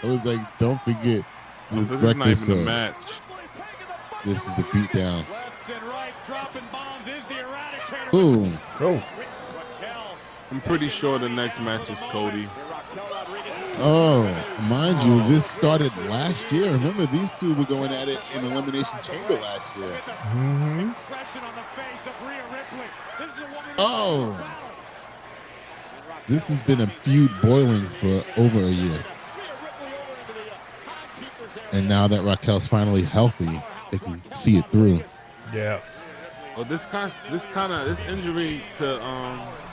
I was like, don't forget this This is not breakfast even a sauce. match. This is the beatdown. Ooh. Oh. I'm pretty sure the next match is Cody. Oh, mind you, this started last year. Remember, these two were going at it in Elimination Chamber last year. Mm-hmm. Oh. This has been a feud boiling for over a year. And now that Raquel's finally healthy, they can see it through. Yeah. Well, this injury to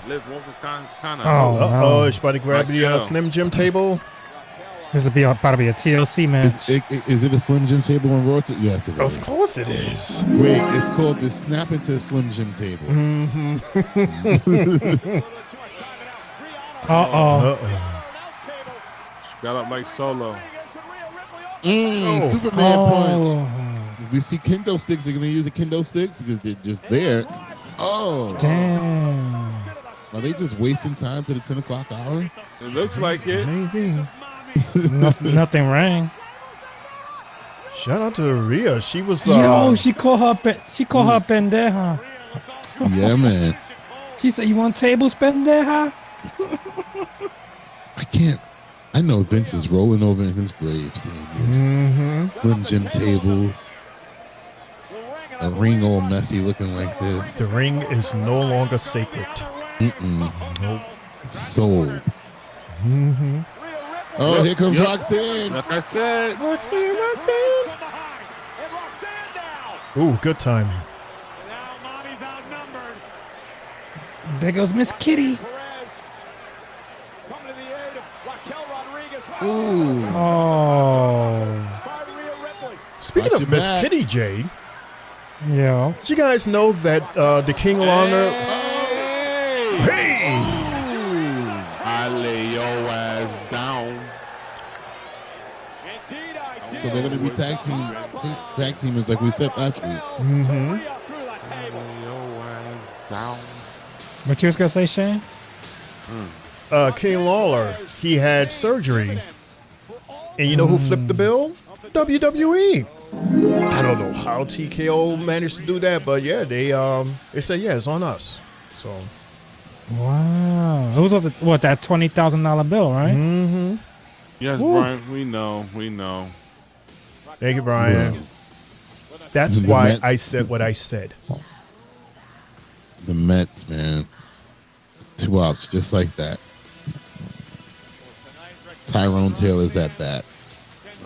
Liv Morgan kind of. Oh, she's about to grab the Slim Jim table. This is about to be a TLC match. Is it a Slim Jim table on Raw? Yes, it is. Of course it is. Wait, it's called the Snap Into a Slim Jim table. Mm-hmm. Uh-oh. Got up like Solo. Superman punch. We see kendo sticks. They're going to use the kendo sticks because they're just there. Oh. Damn. Are they just wasting time to the 10 o'clock hour? It looks like it. Maybe. Nothing rang. Shout out to Rhea. She was. Yo, she called her pendeja. Yeah, man. She said, "You want tables, pendeja?" I know Vince is rolling over in his grave saying this. Slim Jim tables. A ring all messy looking like this. The ring is no longer sacred. Nope. Sold. Mm-hmm. Oh, here comes Roxanne. Like I said. Roxanne. Ooh, good timing. There goes Miss Kitty. Ooh. Oh. Speaking of Miss Kitty, Jade. Yeah. Did you guys know that the King Lana? Hey! I lay your ass down. So they're going to be tag teamers like we said last week. Mm-hmm. What you was gonna say, Shane? King Lawler, he had surgery, and you know who flipped the bill? WWE. I don't know how TKO managed to do that, but yeah, they said yeah, it's on us. So. Wow. It was what, that $20,000 bill, right? Mm-hmm. Yes, Woo. Brian, we know. Thank you, Brian. Yeah. That's The why Mets. I said what I said. The Mets, man. 2 outs, just like that. Tyrone Taylor's at bat.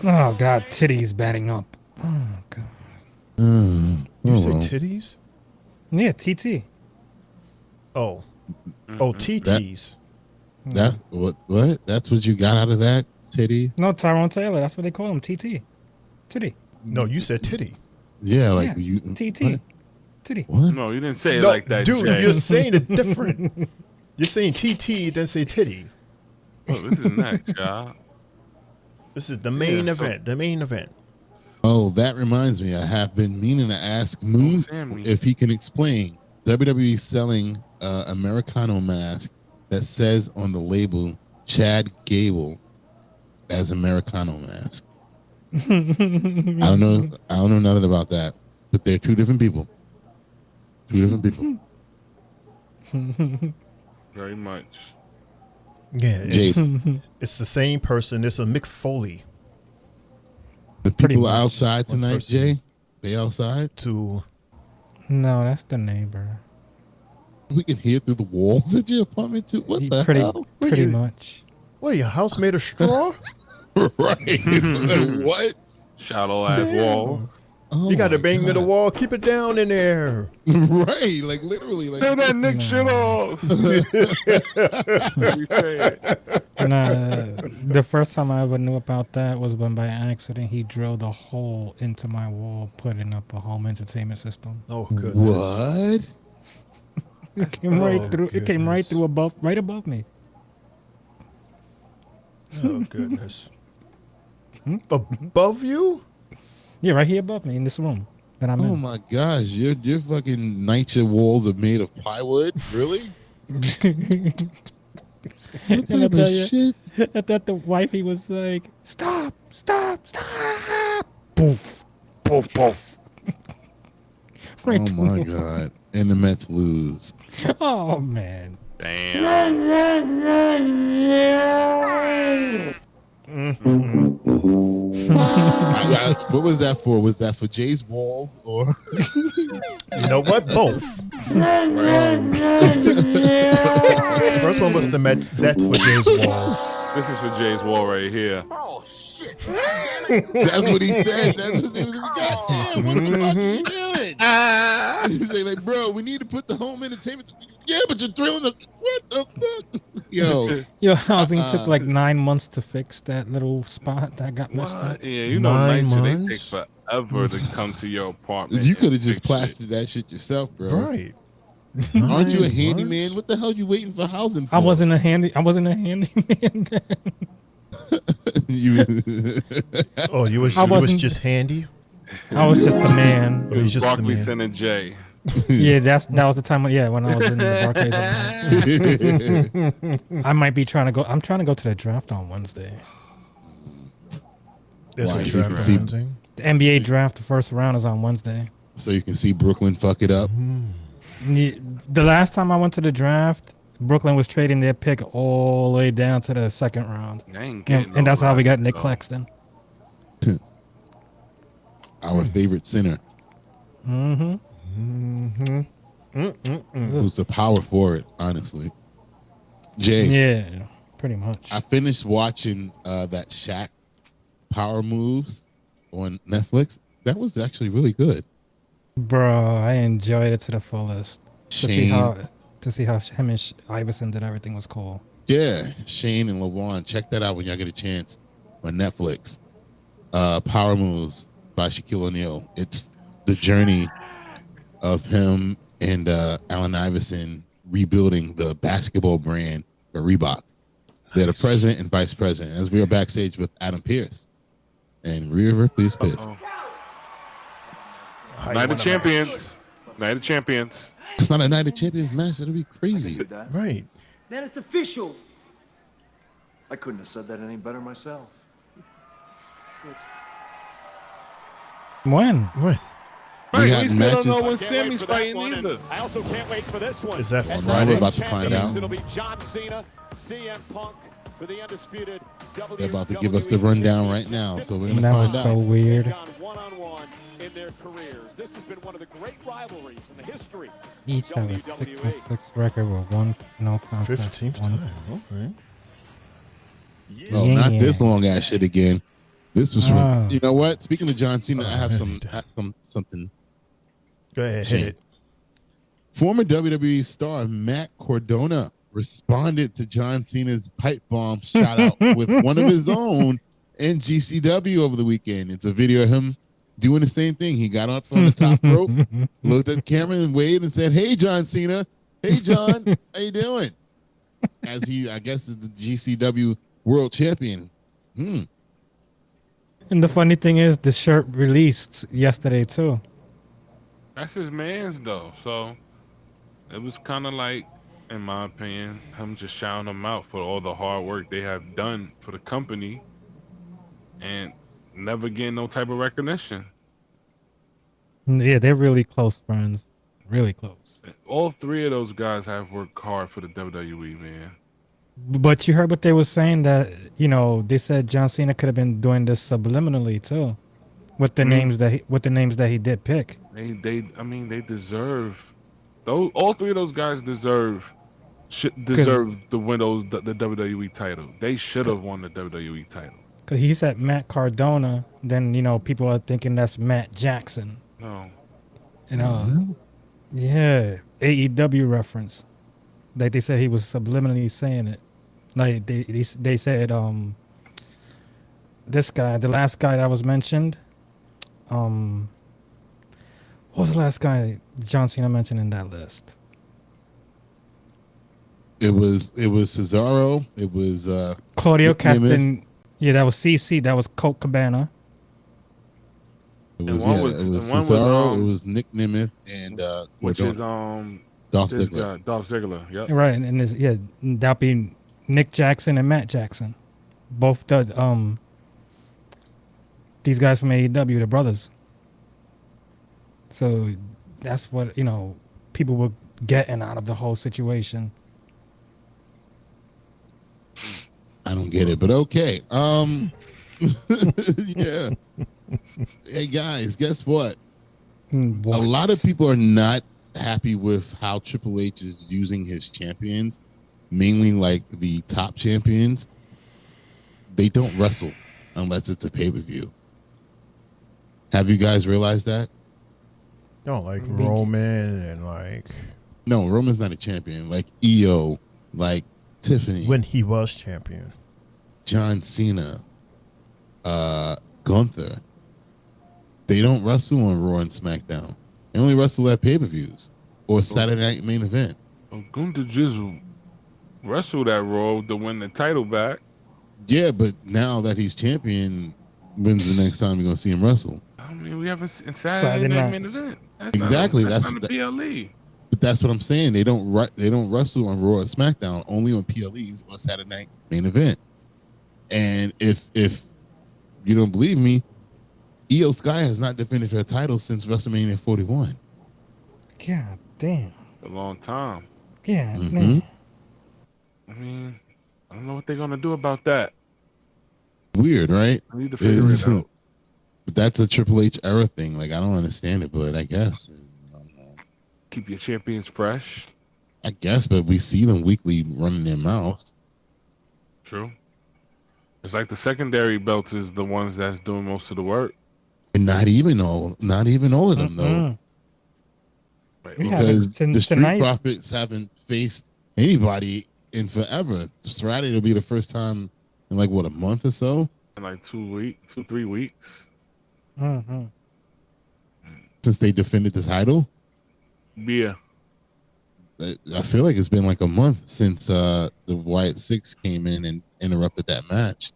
Oh God, titties batting up. Oh God. You say titties? Yeah, TT. Oh. Oh, TTs. That what? That's what you got out of that? Titty? No, Tyrone Taylor. That's what they call him. TT. Titty. No, you said titty. Yeah, like Yeah, you. TT. What? Titty. What? No, you didn't say it No, like that, dude. Jay. You're saying it different. You're saying TT, then say titty. Oh, this is next, y'all. This is the main Yeah, so- event. The main event. Oh, that reminds me. I have been meaning to ask Moon Sammy. if he can explain WWE selling Americano mask that says on the label Chad Gable as Americano mask. I don't know nothing about that, but they're two different people. Two different people. Very much. Yeah, Jade. it's the same person. It's a Mick Foley. The Pretty people much. outside One tonight, person. Jay. They outside. To No, that's the neighbor. We can hear through the walls at your apartment too. What the hell? Pretty much. What, your house made of straw? Right. What? Shallow ass Damn. wall. Oh, you got to bang to the wall. Keep it down in there. Right. Like literally. Like turn that Nick shit off. The first time I ever knew about that was when by accident he drilled a hole into my wall, putting up a home entertainment system. Oh, goodness. What? It came right through. It came right through right above me. Oh, goodness. Above you? Yeah, right here above me in this room that I'm in. Oh my gosh, your fucking NYCHA walls are made of plywood? Really? What And I type tell of you, shit? I thought the wifey was like, "Stop! Poof, poof, poof." Right Oh my god! And the Mets lose. Oh man! Damn. What was that for? Was that for Jay's walls or? You know what? Both. First one was the Mets. That's for Jay's wall. This is for Jay's wall right here. Oh shit! That's what he said. That's what he was like, goddamn, what the fuck are you doing? He's like, bro, we need to put the home entertainment. Yeah, but you're drilling the what the fuck? Yo, Your housing took like 9 months to fix that little spot that got messed up. Yeah, you know, 9 NYCHA, they months? take forever to come to your apartment. you could have and just fix plastered that shit yourself, bro. Right. Aren't you a 9 handyman? months? What the hell are you waiting for housing for? I wasn't a handyman. You, Oh, you was just handy? I was just the man. It was just the Broccoli man. Center Jay. Yeah, that was the time. When I was in the Barclays. I might be trying to go. I'm trying to go to the draft on Wednesday. There's Why, a so you draft can see- on Wednesday? The NBA draft, the first round is on Wednesday. so you can see Brooklyn fuck it up. The last time I went to the draft, Brooklyn was trading their pick all the way down to the second round. I ain't getting And that's how we got no Nick draft, Claxton. Our favorite center, who's the power forward, honestly. Jay, Yeah, pretty much. I finished watching that Shaq Power Moves on Netflix. That was actually really good. Bro, I enjoyed it to the fullest. Shane. To see how him and Iverson did everything was cool. Yeah, Shane and LeBron. Check that out when y'all get a chance on Netflix. Power Moves by Shaquille O'Neal. It's the journey of him and Allen Iverson rebuilding the basketball brand for Reebok. They're the president and vice president. As we are backstage with Adam Pearce and Rhea Ripley's pissed. Night of Champions. Night of Champions. It's not a Night of Champions match. That'll be crazy. Right. Then it's official. I couldn't have said that any better myself. When? What? Right, got we still don't matches- know when Can't wait Sammy's for that fighting one, and either. I also can't wait for this one. Is that And Friday? We're about to find champions, out. It'll be John Cena, CM Punk for the undisputed They're about to give us the rundown right now, so we're gonna That find was out. so weird. one-on-one in their careers. This has been one of the great rivalries in the history Each of have a WWE. 6-6 record with one no contest. 15th one. time. Okay. Oh, not this long ass shit again. This was Ah. from. You know what? Speaking of John Cena, I have something. Go ahead, hit Shane. it. Former WWE star Matt Cardona responded to John Cena's pipe bomb shout out with one of his own in GCW over the weekend. It's a video of him doing the same thing. He got up on the top rope, looked at the camera and waved and said, "Hey, John Cena. Hey, John. How you doing?" As he, I guess, is the GCW world champion. And the funny thing is, the shirt released yesterday too. That's his man's though, so it was kind of like, in my opinion, him just shouting them out for all the hard work they have done for the company and never getting no type of recognition. Yeah, they're really close friends. Really close. All three of those guys have worked hard for the WWE, man. But you heard what they were saying, that, you know, they said John Cena could have been doing this subliminally too, with the names that he did pick. I mean, they deserve All three of those guys deserve the the WWE title. They should have won the WWE title. Because he said Matt Cardona, then, people are thinking that's Matt Jackson. No. Yeah, AEW reference. Like they said he was subliminally saying it. Like they said this guy, the last guy that was mentioned, what was the last guy John Cena mentioned in that list? It was Cesaro. It was Claudio Castan. Yeah, that was CC. That was Colt Cabana. It was Cesaro. It was Nick Nemeth and which is Dolph Ziggler. Dolph Ziggler. Yep. Right, and that'd be Nick Jackson and Matt Jackson, both the these guys from AEW, the brothers. So that's what people were getting out of the whole situation. I don't get it, but okay. Yeah. Hey guys, guess what? A lot of people are not happy with how Triple H is using his champions, mainly like the top champions. They don't wrestle unless it's a pay-per-view. Have you guys realized that? No, like Roman and like... No, Roman's not a champion. Like EO, like Tiffany. When he was champion. John Cena, Gunther. They don't wrestle on Raw and SmackDown. They only wrestle at pay-per-views or Saturday Night Main Event. Gunther just wrestled at Raw to win the title back. Yeah, but now that he's champion, when's the next time you're going to see him wrestle? I mean, we have a Saturday Night Main Event. Exactly. That's not a PLE. But that's what I'm saying. They don't wrestle on Raw or SmackDown, only on PLEs or Saturday Night Main Event. And if you don't believe me, Io Sky has not defended her title since WrestleMania 41. God damn. A long time. Yeah, man. I mean, I don't know what they're going to do about that. Weird, right? I need to figure it out. But that's a Triple H era thing. Like, I don't understand it, but I guess. Keep your champions fresh. I guess, but we see them weekly running their mouths. True. It's like the secondary belts is the ones that's doing most of the work. And not even all of them, though. Right. Because the Street Profits haven't faced anybody in forever. Friday will be the first time in like, what, a month or so? In like 3 weeks. Mm-hmm. Since they defended the title? Yeah. I feel like it's been like a month since the Wyatt Six came in and interrupted that match.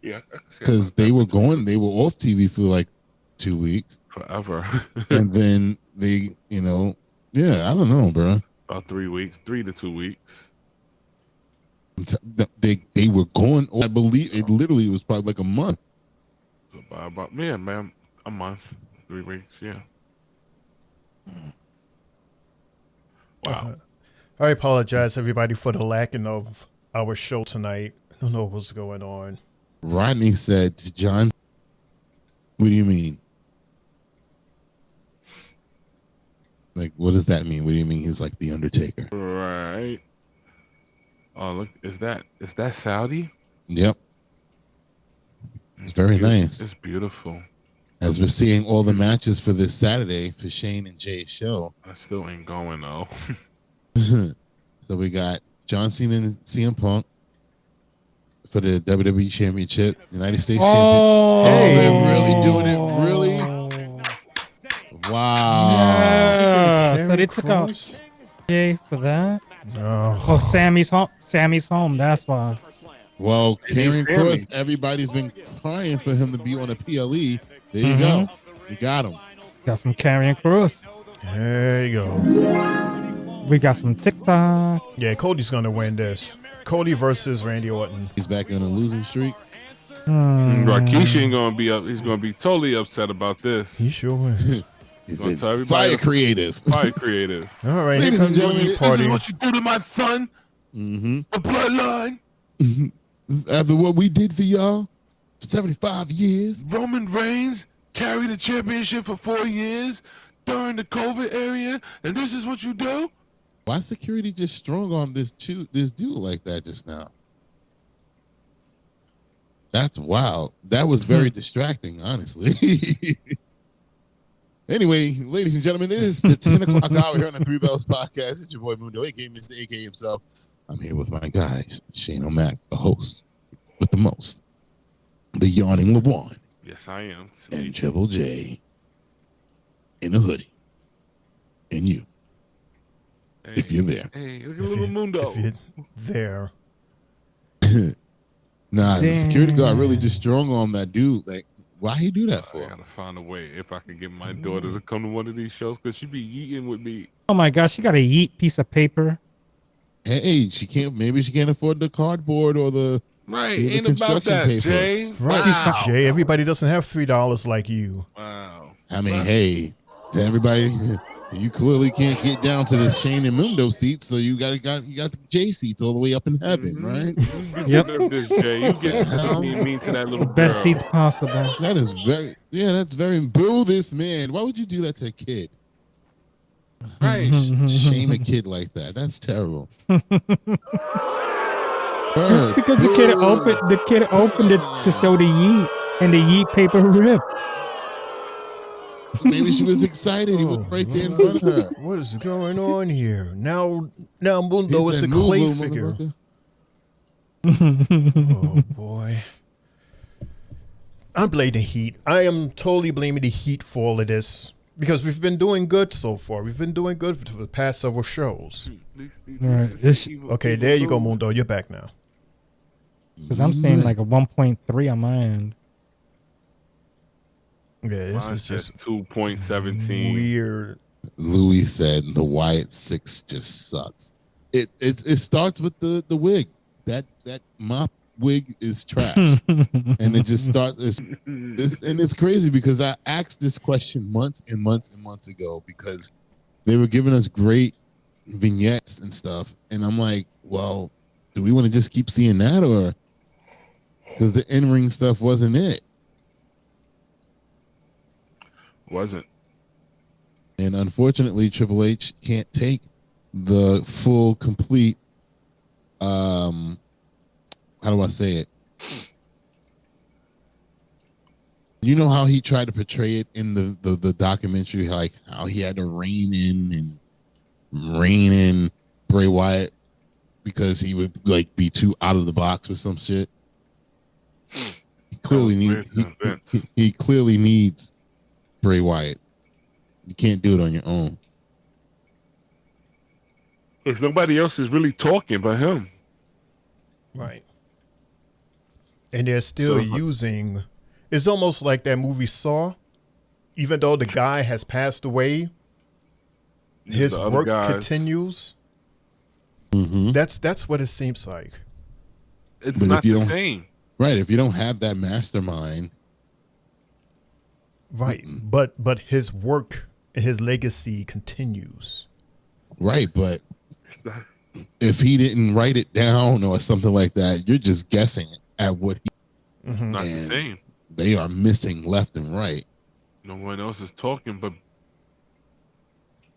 Yeah. Because they were off TV for like 2 weeks. Forever. And then they, I don't know, bro. About 3 weeks, 3 to 2 weeks. They were going, I believe it literally was probably like a month. So about man, a month, 3 weeks, yeah. Wow. I apologize, everybody, for the lacking of our show tonight. I don't know what's going on. Rodney said to John, what do you mean? Like, what does that mean? What do you mean he's like the Undertaker? Right. Oh, look, is that Saudi? Yep. It's very nice. It's beautiful. As we're seeing all the matches for this Saturday for Shane and Jay's show. I still ain't going, though. So we got John Cena and CM Punk for the WWE Championship, United States Champion. Hey. They're really doing it? Really? Wow. Yeah. So they took out Jay for that? Oh, Sammy's home. That's why. Well, Karrion Kross, everybody's been crying for him to be on a PLE. There you go. You got him. Got some Karrion Kross. There you go. We got some TikTok. Yeah, Cody's going to win this. Cody versus Randy Orton. He's back on a losing streak. Rikishi ain't going to be up. He's going to be totally upset about this. He sure is. He's going to tell everybody. Fire creative. Fire creative. All right, ladies and gentlemen, party. This is what you do to my son. Mm-hmm. The bloodline. After what we did for y'all for 75 years. Roman Reigns carried the championship for 4 years. during the COVID area, and this is what you do? Why security just strong on this dude like that just now? That's wild. That was very distracting, honestly. Anyway, ladies and gentlemen, it is the 10 o'clock hour here on the Three Bells Podcast. It's your boy Mundo, aka Mr. AK himself. I'm here with my guys, Shane O'Mac, the host with the most, the yawning LeBron. Yes, I am. And Triple J in a hoodie. And you. Hey, if you're there. Hey, look at little Mundo. If you're there. Nah, the security guard really just strong on that dude. Like, why he do that for? I gotta find a way if I can get my daughter to come to one of these shows because she be eating with me. Oh my gosh, she got a yeet piece of paper. Hey, she can't. Maybe she can't afford the cardboard or the ain't about that, paper. Jay. Right, Wow. Jay. Everybody doesn't have $3 like you. Wow. I mean, hey, to everybody, you clearly can't get down to the Shane and Mundo seats, so you got the J seats all the way up in heaven, right? Yep. This, Jay. You get mean to that little Best girl. seats possible. That is that's very boo this man. Why would you do that to a kid? Right. Shame a kid like that. That's terrible. Because the kid opened it to show the yeet, and the yeet paper ripped. Maybe she was excited. He was right there in front of her. What is going on here? Now Mundo He is a said, clay "Move, figure. motherfucker." Oh boy. I'm blaming the Heat. I am totally blaming the Heat for all of this. Because we've been doing good so far. We've been doing good for the past several shows. Right. Okay, there you go, Mundo. You're back now. Because I'm saying like a 1.3 on my end. Yeah, this Mine is says just 2.17. weird. Louis said the Wyatt 6 just sucks. It starts with the wig. That mop wig is trash. And it just starts and it's crazy because I asked this question months and months and months ago because they were giving us great vignettes and stuff, and I'm like, well, do we want to just keep seeing that, or because the in-ring stuff wasn't it? Wasn't. And unfortunately, Triple H can't take the full, complete, how do I say it? You know how he tried to portray it in the documentary, like how he had to rein in Bray Wyatt because he would like be too out of the box with some shit. He clearly needs Bray Wyatt. You can't do it on your own. If nobody else is really talking but him. Right. And they're still using... It's almost like that movie Saw. Even though the guy has passed away, his work continues. Mm-hmm. That's what it seems like. It's not the same. Right. If you don't have that mastermind. Right. But his work and his legacy continues. Right. But if he didn't write it down or something like that, you're just guessing at what he... Not the same. They are missing left and right. No one else is talking but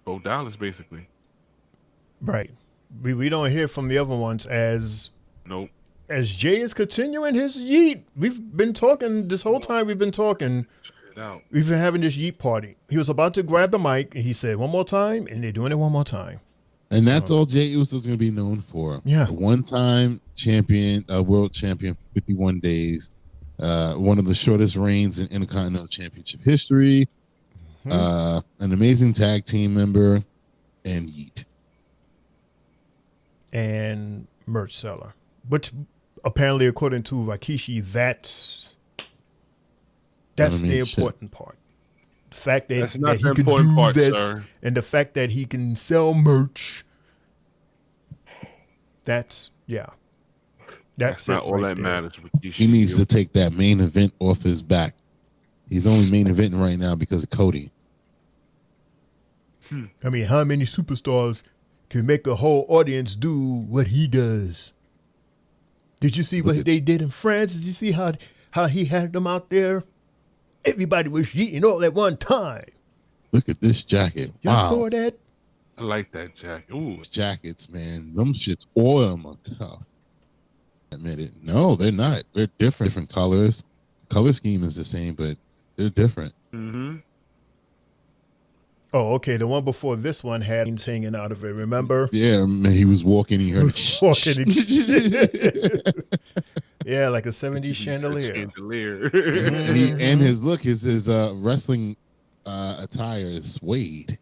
Bo Dallas, basically. Right. We don't hear from the other ones as... Nope. As Jay is continuing his yeet. We've been talking this whole time. We've been talking. We've been having this yeet party. He was about to grab the mic, and he said, one more time, and they're doing it one more time. And that's all Jey Uso is going to be known for. Yeah. A one-time champion, world champion, 51 days. One of the shortest reigns in Intercontinental Championship history. An amazing tag team member, and yeet. And merch seller. But apparently, according to Rikishi, that's the important part. The fact that, That's not he the can important do part, this, sir. and the fact that he can sell merch. That's not all that matters. He needs to take that main event off his back. He's only main eventing right now because of Cody. I mean, how many superstars can make a whole audience do what he does? Did you see what they did in France? Did you see how he had them out there? Everybody was yeeting all at one time. Look at this jacket. Y'all Wow. saw that? I like that jacket. Ooh. Jackets, man. Them shits oil my cuff. Admit it. No, they're not. They're different colors. The color scheme is the same, but they're different. Mm-hmm. Oh, okay. The one before this one had things hanging out of it. Remember? Yeah, man, he was walking. He heard walking. Yeah, like a 70s chandelier. Chandelier. and his look, his wrestling attire is suede.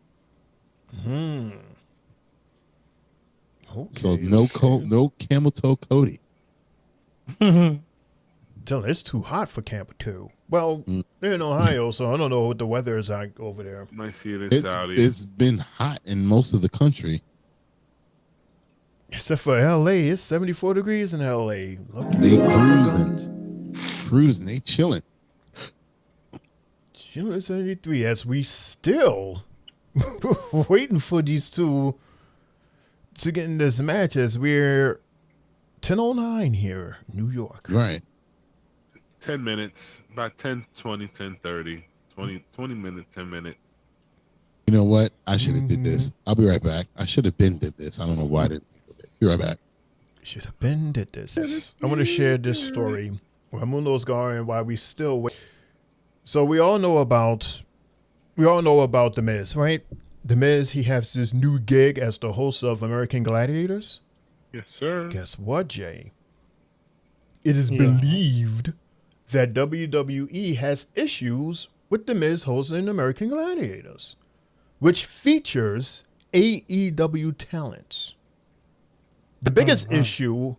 Okay, So no camel toe Cody. Tell it's too hot for camp too. Well, they're in Ohio, so I don't know what the weather is like over there. Might see it in It's Saudi. it's been hot in most of the country. Except for LA, it's 74 degrees in LA. They cruising, they chilling. Chilling at 73 as we still waiting for these two to get in this match as we're 10:09 here, New York. Right. 10 minutes, about 10, 20, 10, 30, 20 minutes, 10 minutes. You know what? I should have did this. I'll be right back. I should have been did this. I don't know why I didn't. Be right back. Should have been did this. I want to share this story. Raimundo's Gar and why we still wait. So we all know about The Miz, right? The Miz, he has this new gig as the host of American Gladiators. Yes, sir. Guess what, Jay? It is believed that WWE has issues with The Miz hosting American Gladiators, which features AEW talents. The biggest issue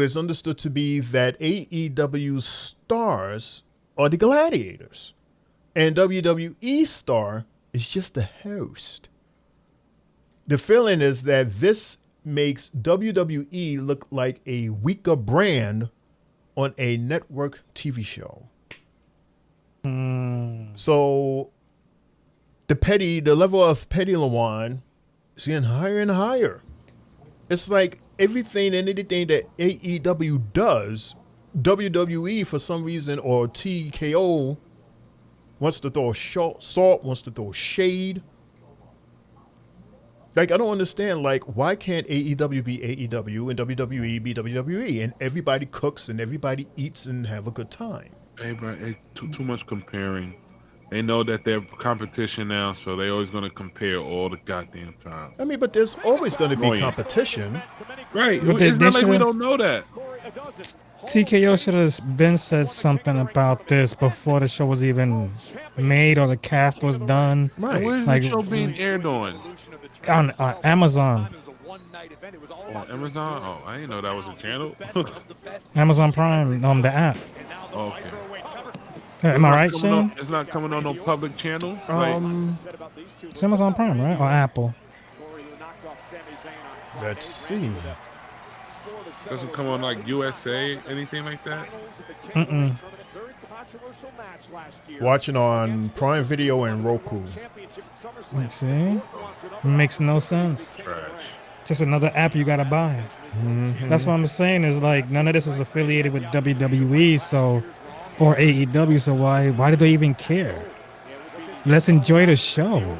is understood to be that AEW stars are the gladiators, and WWE star is just the host. The feeling is that this makes WWE look like a weaker brand on a network TV show. So the level of petty Lawan is getting higher and higher. It's like everything and anything that AEW does, WWE for some reason or TKO wants to throw salt, wants to throw shade. Like, I don't understand, like, why can't AEW be AEW and WWE be WWE and everybody cooks and everybody eats and have a good time? Hey, bro, too much comparing. They know that they're competition now, so they're always going to compare all the goddamn time. I mean, but there's always going to be competition. Right. But It's not like we don't know that. TKO should have been said something about this before the show was even made or the cast was done. Right. Where's the show being aired on? On Amazon. On Amazon? Oh, I didn't know that was a channel. Amazon Prime, the app. Okay. Am I right, Shane? It's not coming on no public channels? It's Amazon Prime, right? Or Apple? Let's see. Doesn't come on like USA, anything like that? Mm-mm. Watching on Prime Video and Roku. Let's see. Makes no sense. Trash. Just another app you gotta buy. That's what I'm saying is like none of this is affiliated with WWE, so or AEW, so why do they even care? Let's enjoy the show.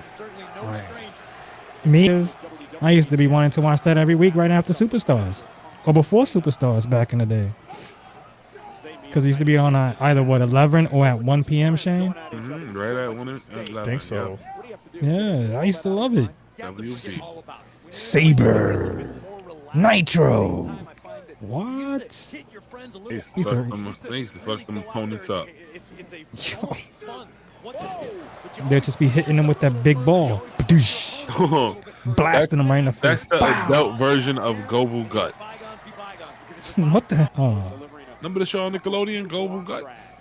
Right. I used to be wanting to watch that every week right after Superstars. Or before Superstars back in the day. Because it used to be on either 11 or at 1 p.m. Shane? Right at 11. I think so. Yeah, I used to love it. WB. Saber. Nitro. What? They used to fuck them opponents up. They'd just be hitting them with that big ball. Blasting them right in the face. That's the adult version of Global Guts. What the? Oh. Remember the show on Nickelodeon, Global Guts?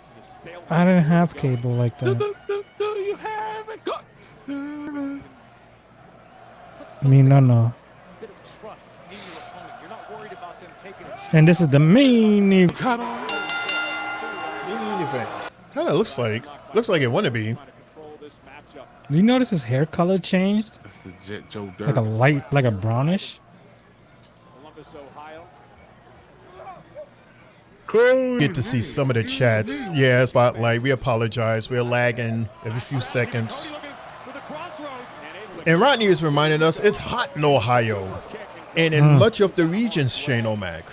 I didn't have cable like that. Do you have a guts? Me, no. And this is the main event. Kind of looks like it wanna be. Do you notice his hair color changed? That's the Jet Joe Dirt. Like a light, like a brownish. get to see some of the chats. Yeah, Spotlight, we apologize. We're lagging every few seconds. And Rodney is reminding us it's hot in Ohio and in much of the region, Shane O'Mac.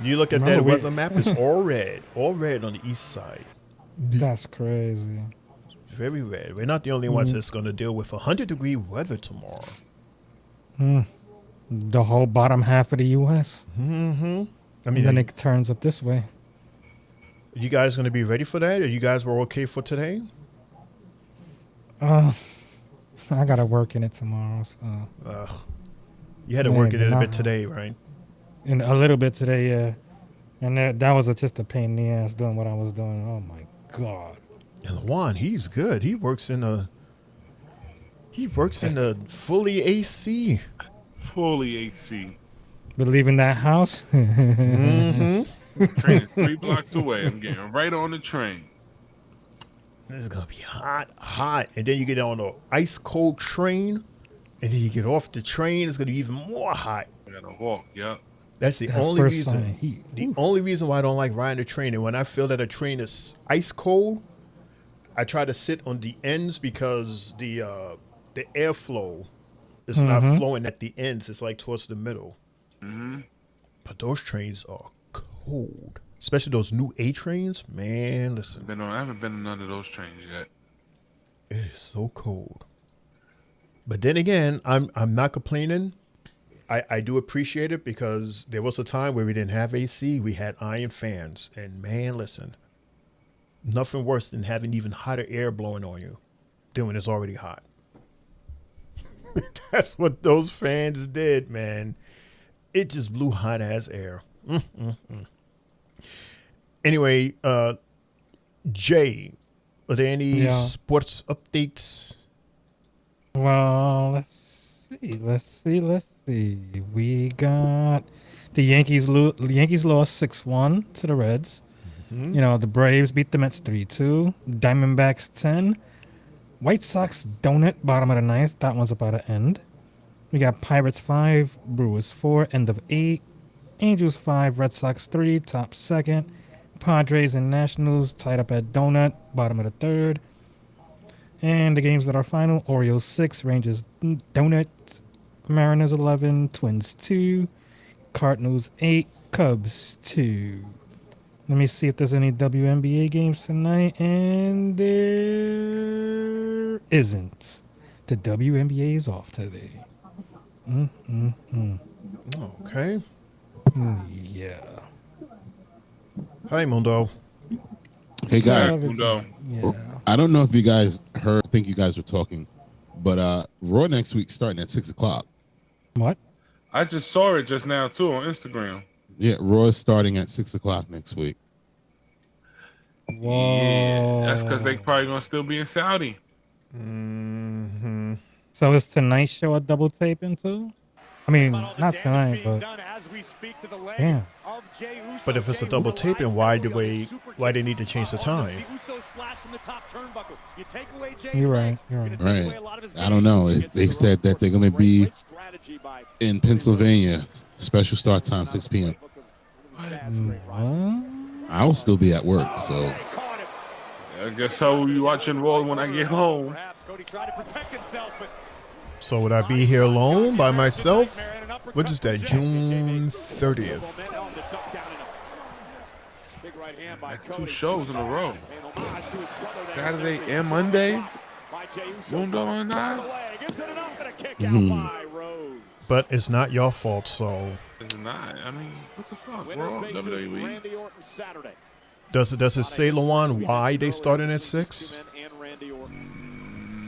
You look at that weather map, it's all red on the east side. That's crazy. Very red. We're not the only ones that's going to deal with 100-degree weather tomorrow. The whole bottom half of the U.S. I mean, then it turns up this way. You guys going to be ready for that? Or you guys were okay for today? I got to work in it tomorrow. So. You had to work in it a bit today, right? And a little bit today, yeah. And that was just a pain in the ass doing what I was doing. Oh, my God. And Lawan, he's good. He works in a fully AC. Fully AC. But leaving that house? Train is 3 blocks away. I'm getting right on the train. It's going to be hot. And then you get on an ice cold train. And then you get off the train. It's going to be even more hot. I got to walk, yeah. That's the only reason. The only reason why I don't like riding the train. And when I feel that a train is ice cold, I try to sit on the ends because the airflow is not flowing at the ends. It's like towards the middle. But those trains are cold, especially those new A trains. Man, listen. I haven't been on none of those trains yet. It is so cold. But then again, I'm not complaining. I do appreciate it because there was a time where we didn't have AC. We had iron fans. And man, listen. Nothing worse than having even hotter air blowing on you than when it's already hot. That's what those fans did, man. It just blew hot ass air. Anyway, Jay, are there any sports updates? Well, let's see. We got the Yankees. Yankees lost 6-1 to the Reds. You know, the Braves beat the Mets 3-2. Diamondbacks 10. White Sox donut, bottom of the ninth. That one's about to end. We got Pirates 5, Brewers 4, end of 8. Angels 5, Red Sox 3, top second. Padres and Nationals tied up at donut, bottom of the third. And the games that are final, Orioles 6, Rangers donut, Mariners 11, Twins 2, Cardinals 8, Cubs 2. Let me see if there's any WNBA games tonight, and there isn't. The WNBA is off today. Okay. Yeah. Hi, Mundo. Hey, guys. Mundo. Yeah. I don't know if you guys heard, I think you guys were talking, but Raw next week starting at 6 o'clock. What? I just saw it just now, too, on Instagram. Yeah, Raw is starting at 6 o'clock next week. Whoa. Yeah, that's because they probably going to still be in Saudi. So is tonight's show a double taping too? I mean, not tonight, but yeah. But if it's a double taping, why they need to change the time? You're right. Right. I don't know. They said that they're going to be in Pennsylvania. Special start time, 6 p.m. I'll still be at work, so. I guess I will be watching Raw when I get home. So would I be here alone by myself? What is that, June 30th? That's 2 shows in a row. Saturday and Monday. Mundo and I. But it's not your fault, so. It's not. I mean, what the fuck, bro? WWE. Does it say, Lawan, why they started at 6?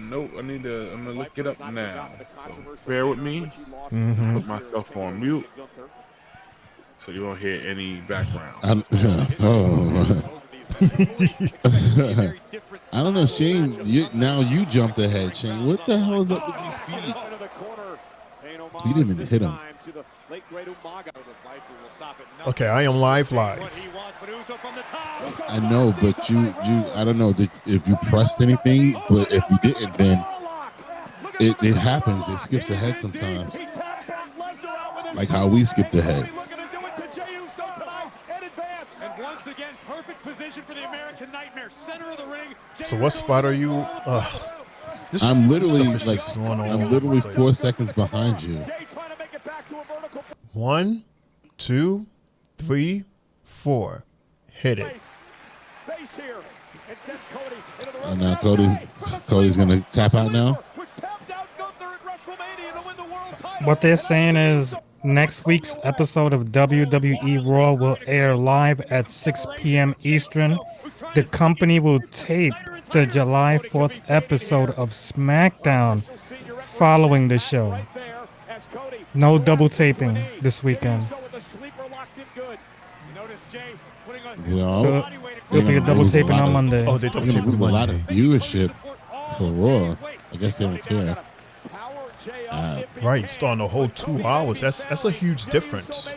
Nope. I'm gonna look it up now. So bear with me. Put myself on mute, so you won't hear any background. I don't know, Shane. Now you jumped ahead, Shane. What the hell is up with these speeds? You didn't even hit him. Okay, I am live. I know, but you I don't know if you pressed anything, but if you didn't, then it happens. It skips ahead sometimes. Like how we skipped ahead. So what spot are you? I'm literally stuff is just going all I'm over literally the place. 4 seconds behind you. 1, 2, 3, 4. Hit it. And now Cody's gonna tap out now. What they're saying is next week's episode of WWE Raw will air live at 6 p.m. Eastern. The company will tape the July 4th episode of SmackDown following the show. No double taping this weekend. Well, So there'll be a double taping on Monday. Oh, they double They're taping gonna lose a lot of Monday. viewership for Raw. I guess they don't care. Right, starting the whole 2 hours. That's a huge difference.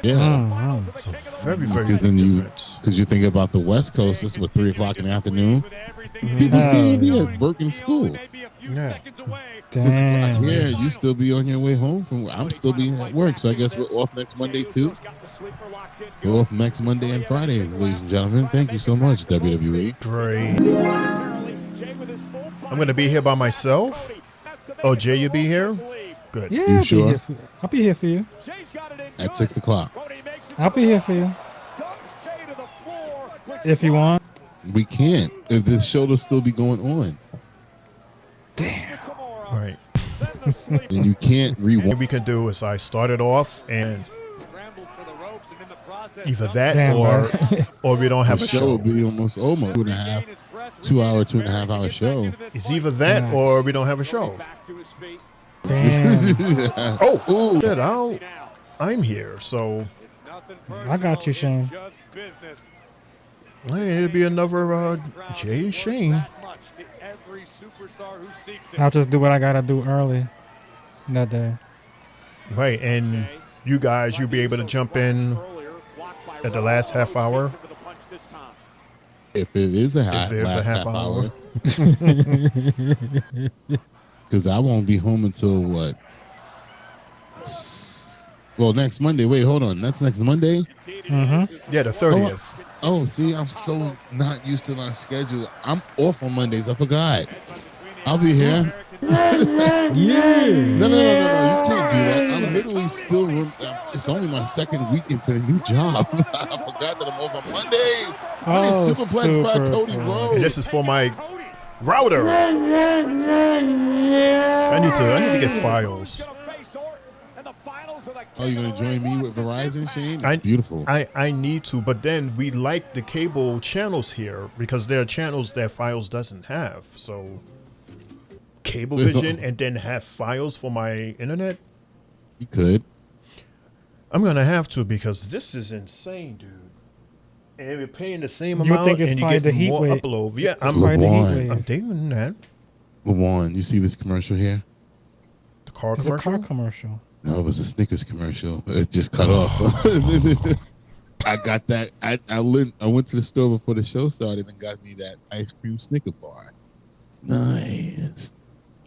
Yeah. It's a very, very Because big then difference. because you think about the West Coast, this is what 3 o'clock in the afternoon. People still be at work and school. Yeah. 6 o'clock here, you still be on your way home from. I'm still being at work, so I guess we're off next Monday too. We're off next Monday and Friday, ladies and gentlemen. Thank you so much, WWE. Great. I'm gonna be here by myself. Oh, Jay, you be here? Good. Yeah, You sure? I'll be here for you. At 6 o'clock. I'll be here for you. If you want. We can't. If this show will still be going on. All right. And you can't What rewind. we can do is I start it off and either that Damn, or we don't have The a show show. will be almost 2.5-hour show. It's either that or we don't have a show. Damn. Oh, shit, I'm here, so I got you, Shane. hey, it'll be another Jay Shane. I'll just do what I gotta do early that day. Right, and you guys, you'll be able to jump in at the last half hour. If it is a If there's last a half hour. Because I won't be home until what? Well, next Monday. Wait, hold on. That's next Monday? Mm-hmm. Yeah, the 30th. Oh, see, I'm so not used to my schedule. I'm off on Mondays. I forgot. I'll be here. Yeah. No. You can't do that. I'm literally still. It's only my second week into the new job. I forgot that I'm off on Mondays. Nice Oh, superplex by super Cody cool. Rhodes. And this is for my router. I need to get files. Oh, you're gonna join me with Verizon, Shane? It's beautiful. I need to, but then we like the cable channels here because there are channels that Files doesn't have. So Cablevision and then have Files for my internet. You could. I'm gonna have to because this is insane, dude. And we're paying the same You amount, think it's and you probably get the heat more wave. upload. Yeah, It's I'm probably the heat wave. I'm thinking that Juan, you see this commercial here? the car It's a commercial. car commercial. No, it was a Snickers commercial. It just cut off. I got that. I went to the store before the show started and got me that ice cream Snicker bar. Nice.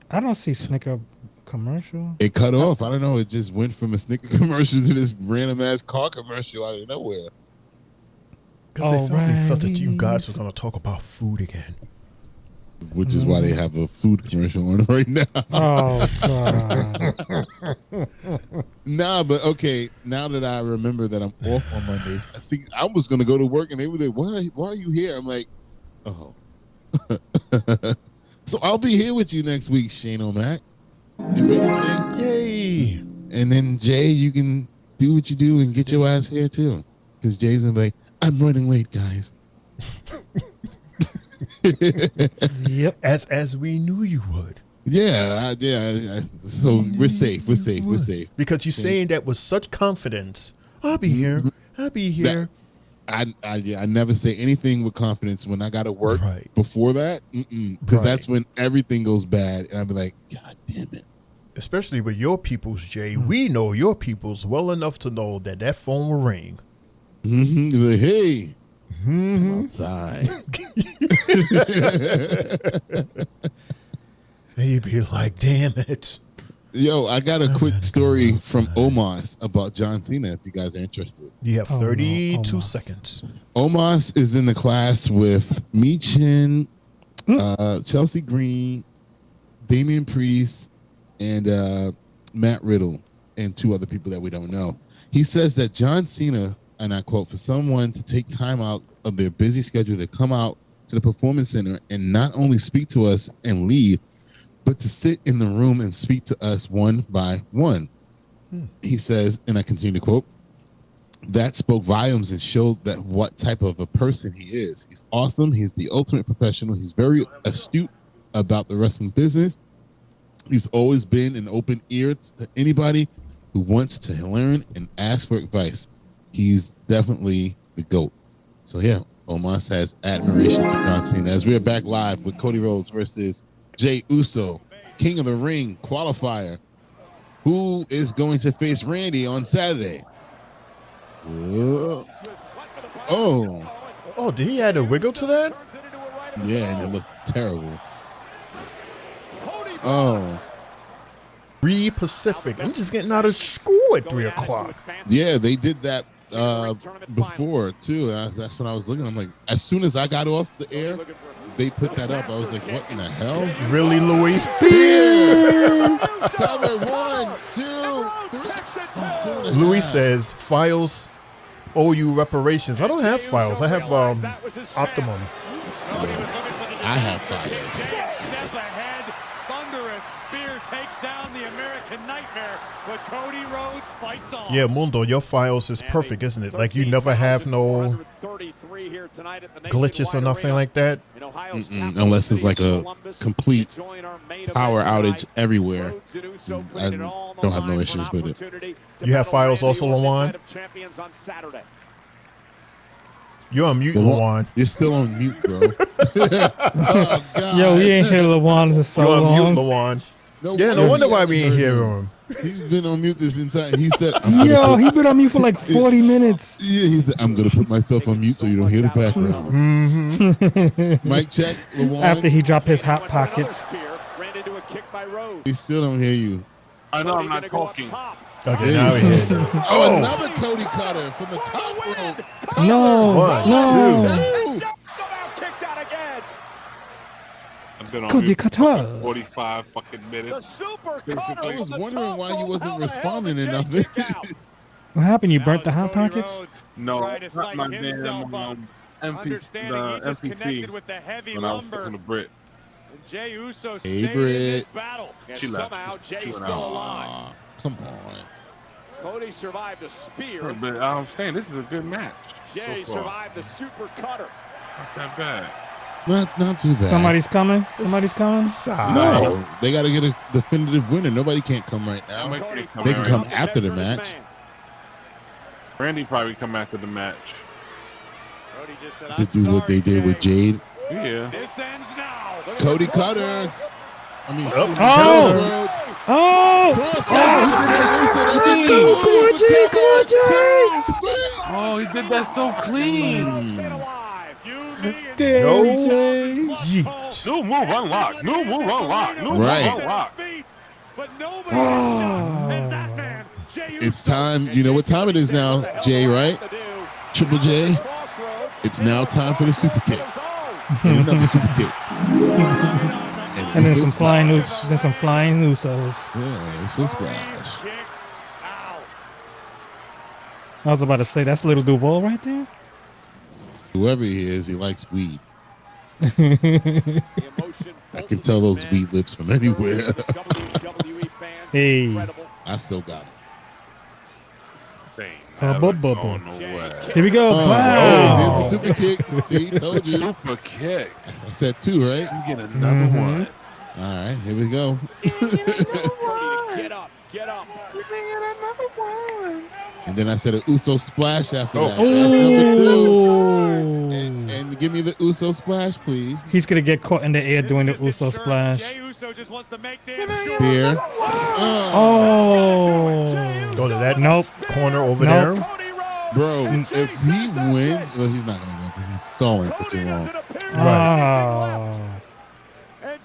I don't see Snicker commercial. It cut off. I don't know. It just went from a Snicker commercial to this random ass car commercial out of nowhere. Because they felt that you guys were gonna talk about food again. Which is why they have a food commercial on right now. Oh, God. Nah, but okay. Now that I remember that I'm off on Mondays, I was gonna go to work and they were like, "Why are you here?" I'm like, "Oh." So I'll be here with you next week, Shane O'Mac. Yay! And then Jay, you can do what you do and get your ass here too, because Jay's gonna be like, "I'm running late, guys." Yep. As we knew you would. Yeah. So we're safe. We're safe. We're safe. Because you're saying that with such confidence. I'll be here. I'll be here. I never say anything with confidence when I got to work before that, because that's when everything goes bad, and I'll be like, God damn it. Especially with your peoples, Jay. We know your peoples well enough to know that phone will ring. Mm-hmm. Like, hey, come outside. You'd be like, damn it. Yo, I got a quick story from Omos about John Cena, if you guys are interested. You have 32 seconds. Omos is in the class with Michin, Chelsea Green, Damian Priest, and Matt Riddle, and 2 other people that we don't know. He says that John Cena, and I quote, for someone to take time out of their busy schedule to come out to the Performance Center and not only speak to us and leave, but to sit in the room and speak to us one by one. He says, and I continue to quote, that spoke volumes and showed that what type of a person he is. He's awesome. He's the ultimate professional. He's very astute about the wrestling business. He's always been an open ear to anybody who wants to learn and ask for advice. He's definitely the GOAT. So yeah, Omos has admiration for John Cena. As we are back live with Cody Rhodes versus Jey Uso, King of the Ring qualifier, who is going to face Randy on Saturday. Oh, did he add a wiggle to that? Yeah, and it looked terrible. Oh. 3 Pacific. I'm just getting out of school at 3 o'clock. Yeah, they did that before, too. That's when I was looking. I'm like, as soon as I got off the air, they put that up. I was like, what in the hell? Really, Louis? Spear! Cover 1, 2, 3. Louis says, files owe you reparations. I don't have files. I have Optimum. I have files. Step ahead, thunderous spear takes down the American Nightmare, but Cody Rhodes fights on. Yeah, Mundo, your files is perfect, isn't it? Like you never have no glitches or nothing like that? Unless it's like a complete power outage everywhere. I don't have no issues with it. You have files also, Lawan? You're on mute, Lawan. You're still on mute, bro. Oh, God. Yo, we ain't hear Lawan for so long. You're on mute, Lawan. No wonder why we ain't hear him. He's been on mute this entire. He said, "Yo, he been on mute for like 40 minutes." Yeah, he said, "I'm gonna put myself on mute so you don't hear the background." Mic check. Lawan. After he dropped his hot pockets, we still don't hear you. I know I'm not talking. Okay, now we hear you. Oh, another Cody cutter from the top rope. No, One, two. I've been on Cody mute for cutter. 45 fucking minutes. I was wondering why you wasn't responding to nothing. what happened? You burnt the hot pockets? No, not my damn MPT when I was talking to Britt. Jey Uso Hey, stayed in Britt. this battle. And She left. somehow Jey's She went still out. alive. Come on. Cody survived a spear. But I'm saying this is a good match. Jey so far. survived the super cutter. Not that bad. Not too bad. Somebody's coming. Somebody's coming. No, they got to get a definitive winner. Nobody can't come right now. They can come after the match. Randy probably come after the match. To do what they did with Jade. Yeah. This ends now. Cody Cutter. I mean, excuse me, Oh! Oh! Oh, he did that so clean. Damn, No. Jay. New move unlocked. New move unlocked. New Right. move unlocked. It's time. You know what time it is now, Jay, right? Triple J. It's now time for the super kick. And another super kick. And then some flying Usos. Yeah, Uso splash. I was about to say that's Little Duval right there. Whoever he is, he likes weed. I can tell those weed lips from anywhere. Hey. I still got it. Here we go. Oh, Wow. there's a super kick. See, told you. Super kick. I said 2, right? You get another one. All right, here we go. Get up. Get up. And then I said an Uso splash after that. That's number 2. And give me the Uso splash, please. He's gonna get caught in the air doing the Uso splash. Spear. Oh. Go to that corner over Nope. there. Bro, if he wins, well, he's not going to win because he's stalling for too long. Right.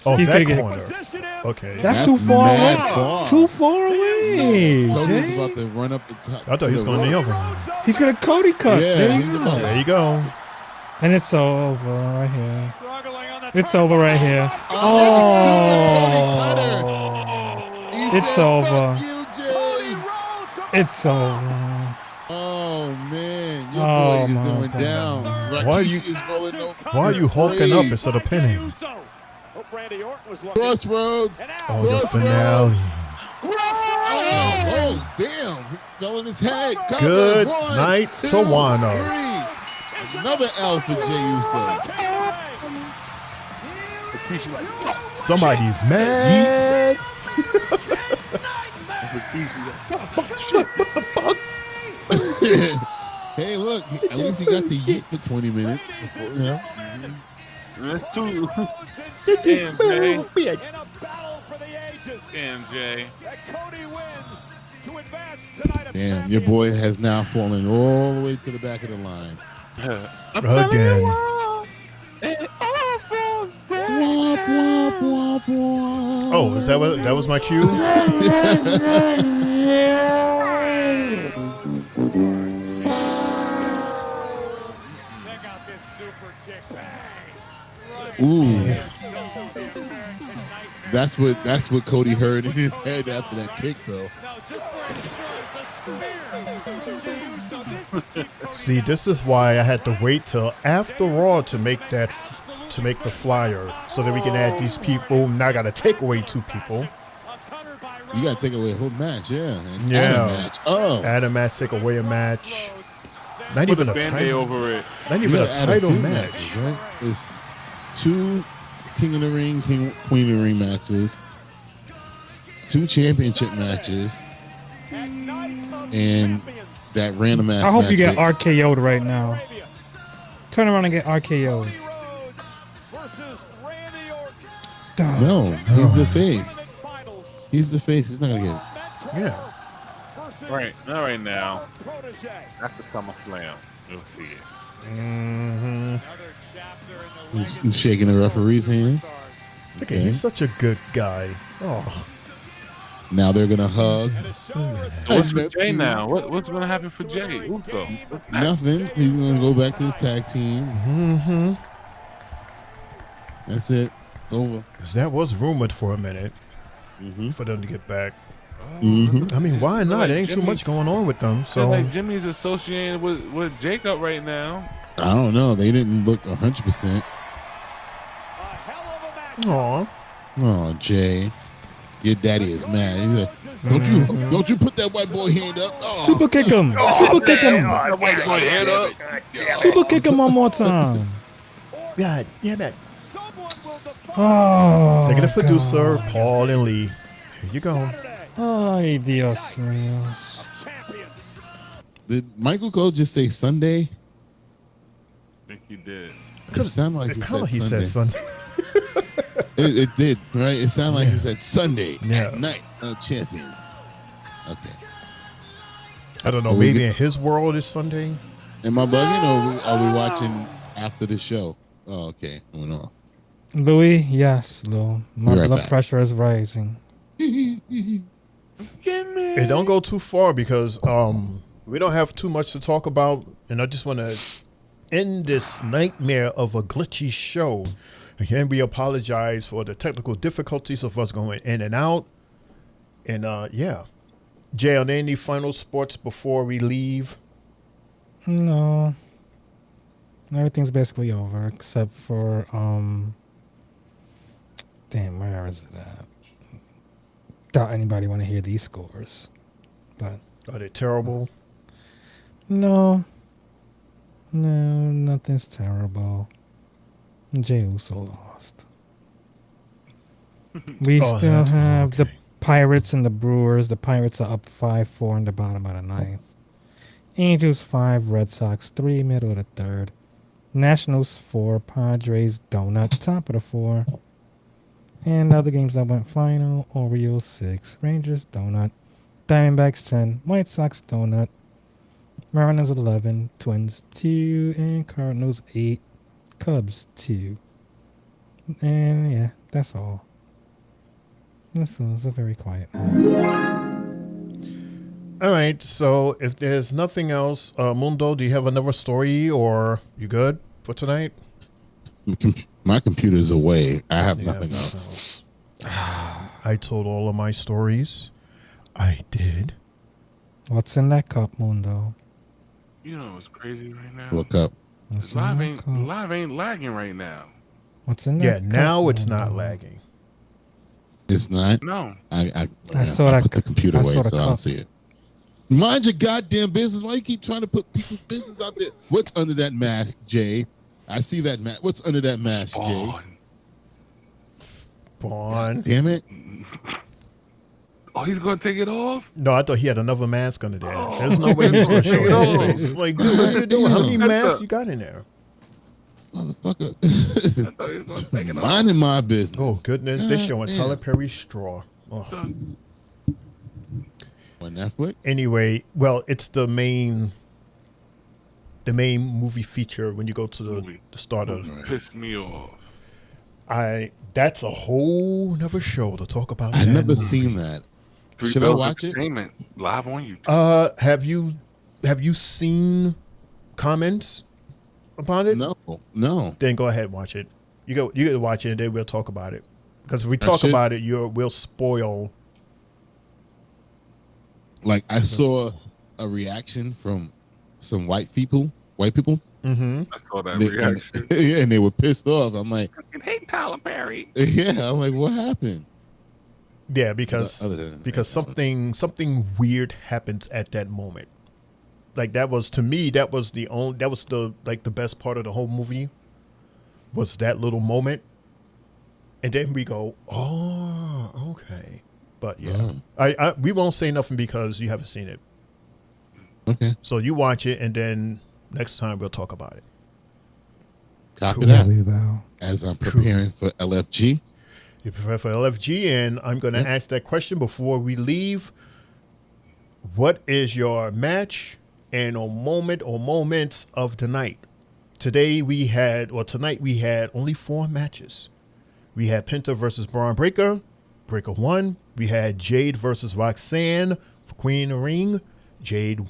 Oh, He's that gonna get- corner. Okay. That's too far mad away. far. Too far away. Cody's Jay. about to run up the top. I thought he was going to the other one. He's gonna Cody cut. Yeah, there, he's you about go. There you go. And it's over right here. It's over right here. It's over. It's over. Oh man, your boy is going down. Rikishi is rolling over. Why are you hulking up instead of pinning? Crossroads. Oh, the finale. Oh, damn. He fell in his head. Cover. Good 1, night, 2, Tawana. 3. Another L for Jey Uso. Somebody's mad. Hey, look. At least he got to yeet for 20 minutes before, you know. That's two. Damn, Jay. Damn, Jay. Damn, your boy has now fallen all the way to the back of the line. Again. Oh, is that what that was my cue? Ooh. That's what Cody heard in his head after that kick, though. See, this is why I had to wait till after Raw to make the flyer so that we can add these people. Now I gotta take away 2 people. You gotta take away a whole match, yeah. And Yeah. add a match. Oh. Add a match, take away a match. Not Put even a a Band-Aid title. over it. Not even a title few match. matches, right? It's 2 King of the Ring, Queen of the Ring matches, 2 championship matches, and that random ass I hope match you get with- RKO'd right now. Turn around and get RKO'd. No, he's the face. He's the face. He's not gonna get it. Yeah. Right, not right now. After SummerSlam, you'll see it. Mm-hmm. He's shaking the referee's hand. Look at he's such a good guy. Oh. Now they're gonna hug. So what's with Jay now? What's gonna happen for Jey Uso? What's next? Nothing. He's gonna go back to his tag team. Mm-hmm. That's it. It's over. Because that was rumored for a minute for them to get back. Mm-hmm. I mean, why not? Like There ain't too much going on with them. So like Jimmy's associated with Jacob right now. I don't know. They didn't look 100%. Aw. Oh, Jay, your daddy is mad. He's like, don't you put that white boy hand up? Oh. Super kick him. Super kick him. White boy hand up. Super kick him one more time. God damn it. Oh, Executive producer, Paul and Lee. Here you go. Ay, Dios míos. Did Michael Cole just say Sunday? I think he did. It sounded like he said said Sunday. Sunday. It did, right? It sounded like he said Sunday Yeah. at night of champions. Okay. I don't know. Are we Maybe get- in his world it's Sunday. Am I bugging or are we watching after the show? Oh, okay. Moving on. Louis, yes, Lou. My Be right blood back. pressure is rising. It don't go too far because we don't have too much to talk about, and I just want to end this nightmare of a glitchy show. Again, we apologize for the technical difficulties of us going in and out. And yeah, Jay, are there any final sports before we leave? No. Everything's basically over except for damn, where is it at? Doubt anybody want to hear these scores. But Are they terrible? no. No, nothing's terrible. Jey Uso lost. We Oh, still that's- have the Pirates and the Brewers. The Pirates are up 5-4 in the bottom of the ninth. Angels 5, Red Sox 3, middle of the third. Nationals 4, Padres Donut top of the 4. And the other games that went final: Orioles 6, Rangers Donut, Diamondbacks 10, White Sox Donut, Mariners 11, Twins 2, and Cardinals 8, Cubs 2. And yeah, that's all. It's a very quiet night. All right, so if there's nothing else, Mundo, do you have another story or you good for tonight? My computer's away. I have nothing else. I told all of my stories. I did. What's in that cup, Mundo? You know what's crazy right now? What cup? Live ain't lagging right now. What's in that? Yeah, cup, now it's not Mundo? lagging. It's not? No. I saw that put the computer I away, saw the so I don't cup. see it. Mind your goddamn business. Why you keep trying to put people's business out there? What's under that mask, Jay? I see that mask. What's under that mask, Jay? Spawn. Damn it. Oh, he's going to take it off? No, I thought he had another mask under there. There's no way he's going to show his face. Like, dude, what are you doing? How many masks you got in there? Motherfucker. I thought he was going to take it off. Minding my business. Oh, goodness. They're showing damn. Tyler Perry's straw. Oh. On Netflix? Anyway, well, it's the main movie feature when you go to the start of. Pissed me off. That's a whole nother show to talk about. I've that never movie. seen that. Three Should I Bells watch it? Entertainment live on YouTube. Have you seen comments upon it? No. Then go ahead and watch it. You get to watch it, and then we'll talk about it. Because if we talk should- about it, we'll spoil. Like, I saw a reaction from some white people. Mm-hmm. I saw that reaction. Yeah, and they were pissed off. I'm like, I hate Tyler Perry. yeah. I'm like, what happened? Yeah, because Other than- something weird happens at that moment. Like that was the best part of the whole movie was that little moment. And then we go, oh, okay. But yeah. We won't say nothing because you haven't seen it. Okay. So you watch it and then next time we'll talk about it. Copy Cool. that. Yeah, we will. As I'm preparing for LFG. You prepare for LFG, and I'm going to ask that question before we leave. What is your match and a moment or moments of the night? Tonight we had only 4 matches. We had Penta versus Bron Breakker. Breakker won. We had Jade versus Roxanne for Queen of the Ring. Jade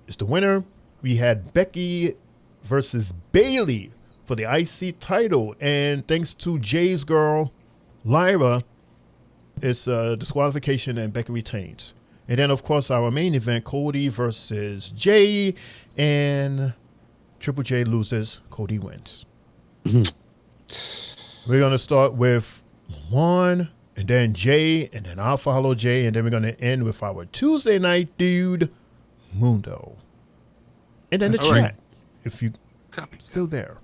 is the winner. We had Becky versus Bayley for the IC title. And thanks to Jay's girl, Lyra, it's disqualification and Becky retains. And then, of course, our main event, Cody versus Jey, and Triple J loses, Cody wins. We're going to start with Juan, and then Jey, and then I'll follow Jey, and then we're going to end with our Tuesday night dude, Mundo. And then the All chat, right. if you still there.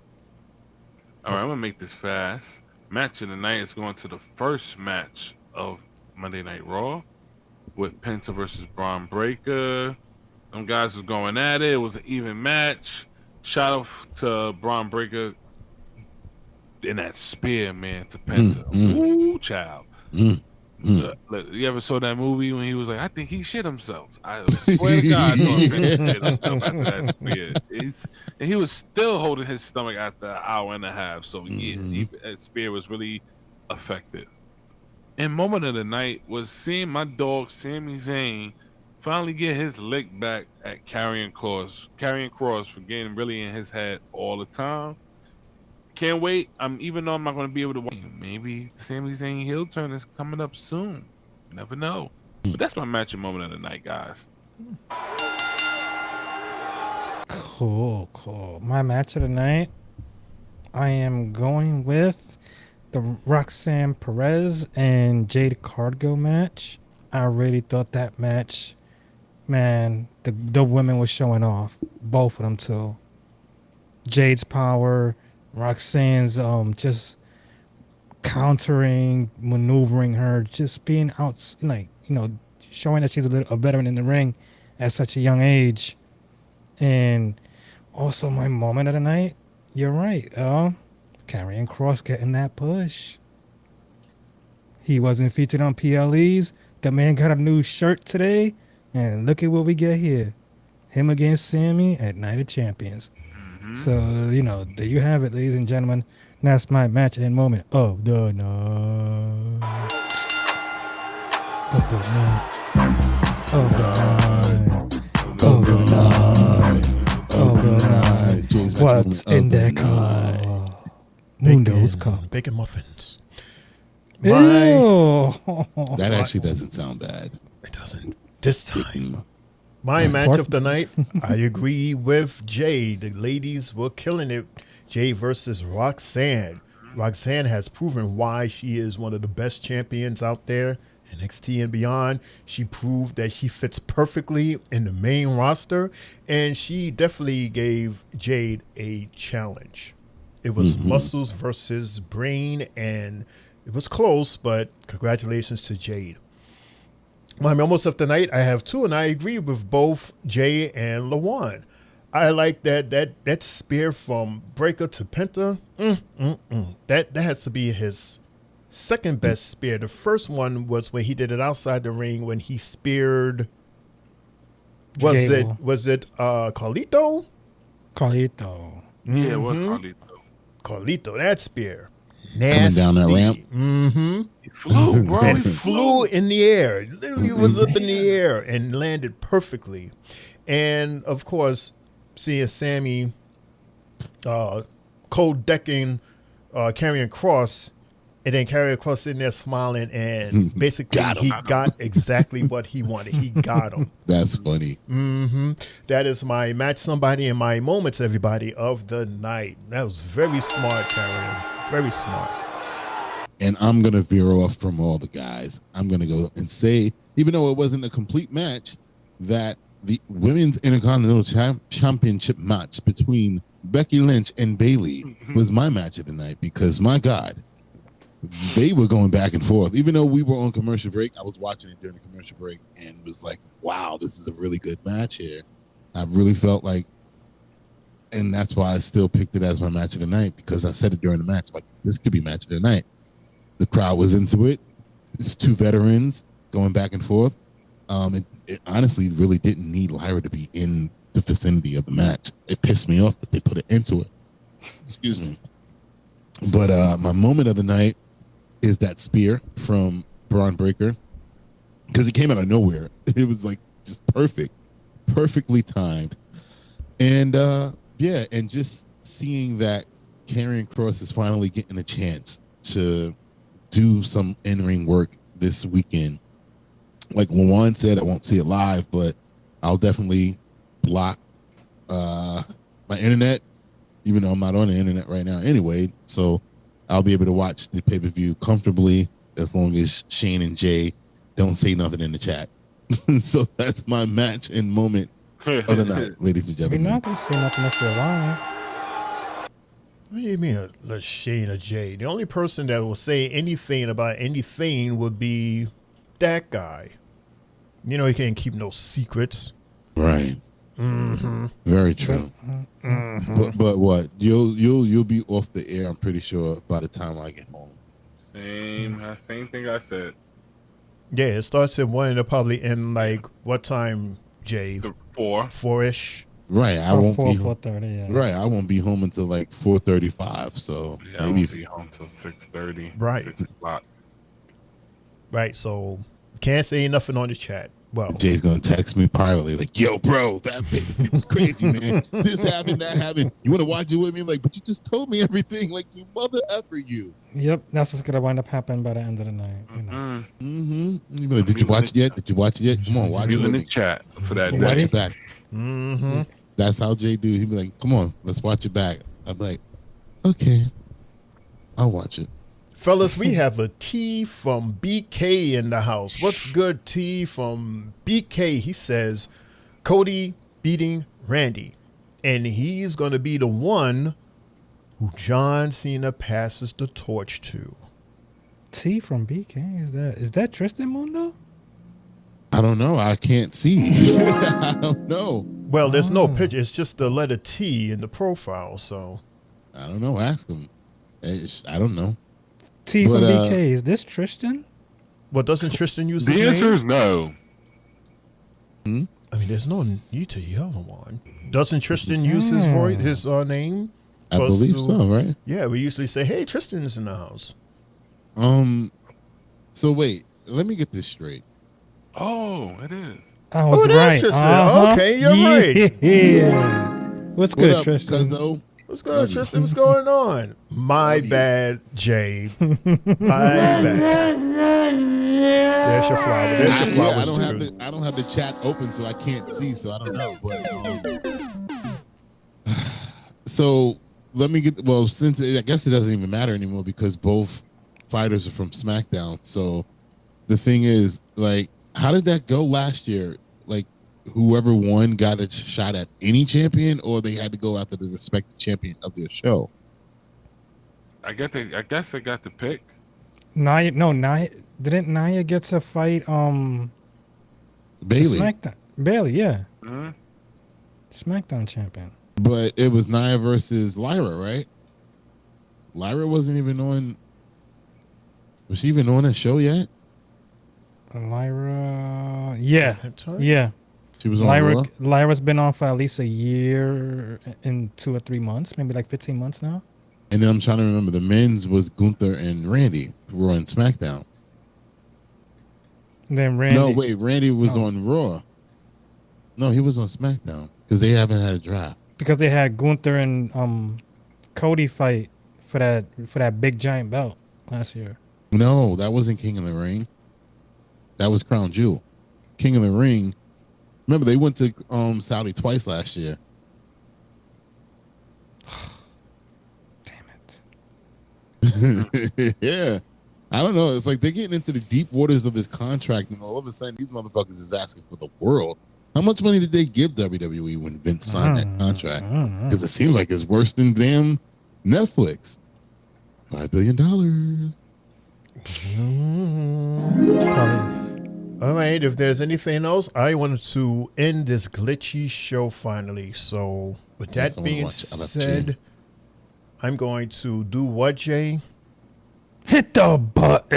All right, I'm going to make this fast. Match of the night is going to the first match of Monday Night Raw with Penta versus Bron Breakker. Them guys was going at it. It was an even match. Shout out to Bron Breakker in that spear, man, to Penta. Ooh, child. You ever saw that movie when he was like, I think he shit himself? I swear to God, I thought Penta shit himself after that spear. And he was still holding his stomach after an hour and a half. So, yeah, that spear was really effective. And moment of the night was seeing my dog, Sami Zayn, finally get his lick back at Karrion Kross for getting really in his head all the time. Can't wait. Even though I'm not going to be able to watch, maybe Sami Zayn heel turn is coming up soon. You never know. But that's my match and moment of the night, guys. Cool. My match of the night, I am going with the Roxanne Perez and Jade Cargill match. I really thought that match, man, the women were showing off. Both of them too. Jade's power, Roxanne's just countering, maneuvering her, just being out, showing that she's a veteran in the ring at such a young age. And also my moment of the night, you're right, Karrion Kross getting that push. He wasn't featured on PLEs. The man got a new shirt today, and look at what we get here. Him against Sammy at Night of Champions. So, there you have it, ladies and gentlemen. That's my match and moment of the night. Of the night. Of the night. Of the night. Of the night. What's in that car? Mundo's Cup. Bacon muffins. Ew. That actually doesn't sound bad. It doesn't. This time. My match of the night, I agree with Jay. The ladies were killing it. Jay versus Roxanne. Roxanne has proven why she is one of the best champions out there. NXT and beyond. She proved that she fits perfectly in the main roster, and she definitely gave Jade a challenge. It was muscles versus brain, and it was close, but congratulations to Jade. My moments of the night, I have two, and I agree with both Jay and Lawan. I like that spear from Breakker to Penta. That has to be his second best spear. The first one was when he did it outside the ring when he speared. Was it Carlito? Carlito. Yeah, it was Carlito. Carlito, that spear. Nasty. Coming down that ramp. He flew, bro. And flew in the air. Literally was up in the air and landed perfectly. And of course, seeing Sammy cold decking carrying Cross, and then carrying Cross in there smiling, and basically he got exactly what he wanted. He got him. That's funny. That is my match somebody and my moments, everybody, of the night. That was very smart, Carrion. Very smart. And I'm going to veer off from all the guys. I'm going to go and say, even though it wasn't a complete match, that the Women's Intercontinental Championship match between Becky Lynch and Bayley was my match of the night, because, my God, they were going back and forth. Even though we were on commercial break, I was watching it during the commercial break and was like, wow, this is a really good match here. I really felt like, and that's why I still picked it as my match of the night, because I said it during the match, like, this could be match of the night. The crowd was into it. It's two veterans going back and forth. It honestly really didn't need Lyra to be in the vicinity of the match. It pissed me off that they put it into it. Excuse me. But my moment of the night is that spear from Bron Breakker, because it came out of nowhere. It was like just perfectly timed. And and just seeing that Karrion Kross is finally getting a chance to do some in-ring work this weekend. Like Lawan said, I won't see it live, but I'll definitely block my internet, even though I'm not on the internet right now anyway. So I'll be able to watch the pay-per-view comfortably as long as Shane and Jay don't say nothing in the chat. So that's my match and moment of the night, ladies and gentlemen. You're not going to say nothing if you're live. What do you mean, Shane or Jay? The only person that will say anything about anything would be that guy. You know, he can't keep no secrets. Right. Very true. But what? You'll be off the air, I'm pretty sure, by the time I get home. Same thing I said. Yeah, it starts at 1 and it'll probably end like what time, Jay? 4-ish. Right, I won't be 4:30. Yeah. Right, I won't be home until like 4:35. So yeah, maybe I won't be home till 6:30. Right, 6 o'clock. Right, so can't say nothing on the chat. Well, Jay's gonna text me privately like, "Yo, bro, that was crazy, man. This happened, that happened. You want to watch it with me?" Like, but you just told me everything. Like, you mother effer, you. Yep, that's what's gonna wind up happening by the end of the night. You know. You be like, did you watch it yet? Did you watch it yet? Come on, watch it You with in the me. chat for that. Watch it back. Mm-hmm. That's how Jay do. He'd be like, "Come on, let's watch it back." I'm like, "Okay, I'll watch it." Fellas, we have a T from BK in the house. What's good, T from BK? He says, Cody beating Randy. And he's going to be the one who John Cena passes the torch to. T from BK? Is that Tristan Mundo? I don't know. I can't see. I don't know. Well, there's no picture. It's just the letter T in the profile, so. I don't know. Ask him. I don't know. T from BK. Is this Tristan? Well, doesn't Tristan use his The name? answer is no. I mean, there's no need to yell one. Doesn't Tristan use his voice, his name? I believe so, right? Yeah, we usually say, "Hey, Tristan's in the house." So wait, let me get this straight. Oh, it is. I was right. Tristan. Okay, you're right. Yeah. What's good, up, Tristan? Cuzzo? What's going on, Tristan? What's going on? My bad, Jade. My bad. There's your flower. There's your flowers, I don't have the chat open, so I can't see. So I don't know. But so let me get. Well, since I guess it doesn't even matter anymore because both fighters are from SmackDown. So the thing is, like, how did that go last year? Like, whoever won got a shot at any champion, or they had to go after the respective champion of their show? I guess they got to pick. Nia didn't Nia get to fight Bailey? SmackDown Bailey, yeah. Mm-hmm. SmackDown champion. But it was Nia versus Lyra, right? Lyra wasn't even on. Was she even on that show yet? Lyra, yeah. She was on Raw? Lyra's been on for at least a year and 2 or 3 months, maybe like 15 months now. And then I'm trying to remember, the men's was Gunther and Randy who were on SmackDown. Then Randy. No, wait, Randy was on Raw. No, he was on SmackDown because they haven't had a draft. Because they had Gunther and Cody fight for that big giant belt last year. No, that wasn't King of the Ring. That was Crown Jewel. King of the Ring. Remember, they went to Saudi twice last year. Yeah. I don't know. It's like they're getting into the deep waters of this contract, and all of a sudden, these motherfuckers is asking for the world. How much money did they give WWE when Vince signed that contract? Because it seems like it's worse than damn Netflix. $5 billion. All right, if there's anything else, I wanted to end this glitchy show finally. So with that being said, I'm going to do what, Jay? Hit the button.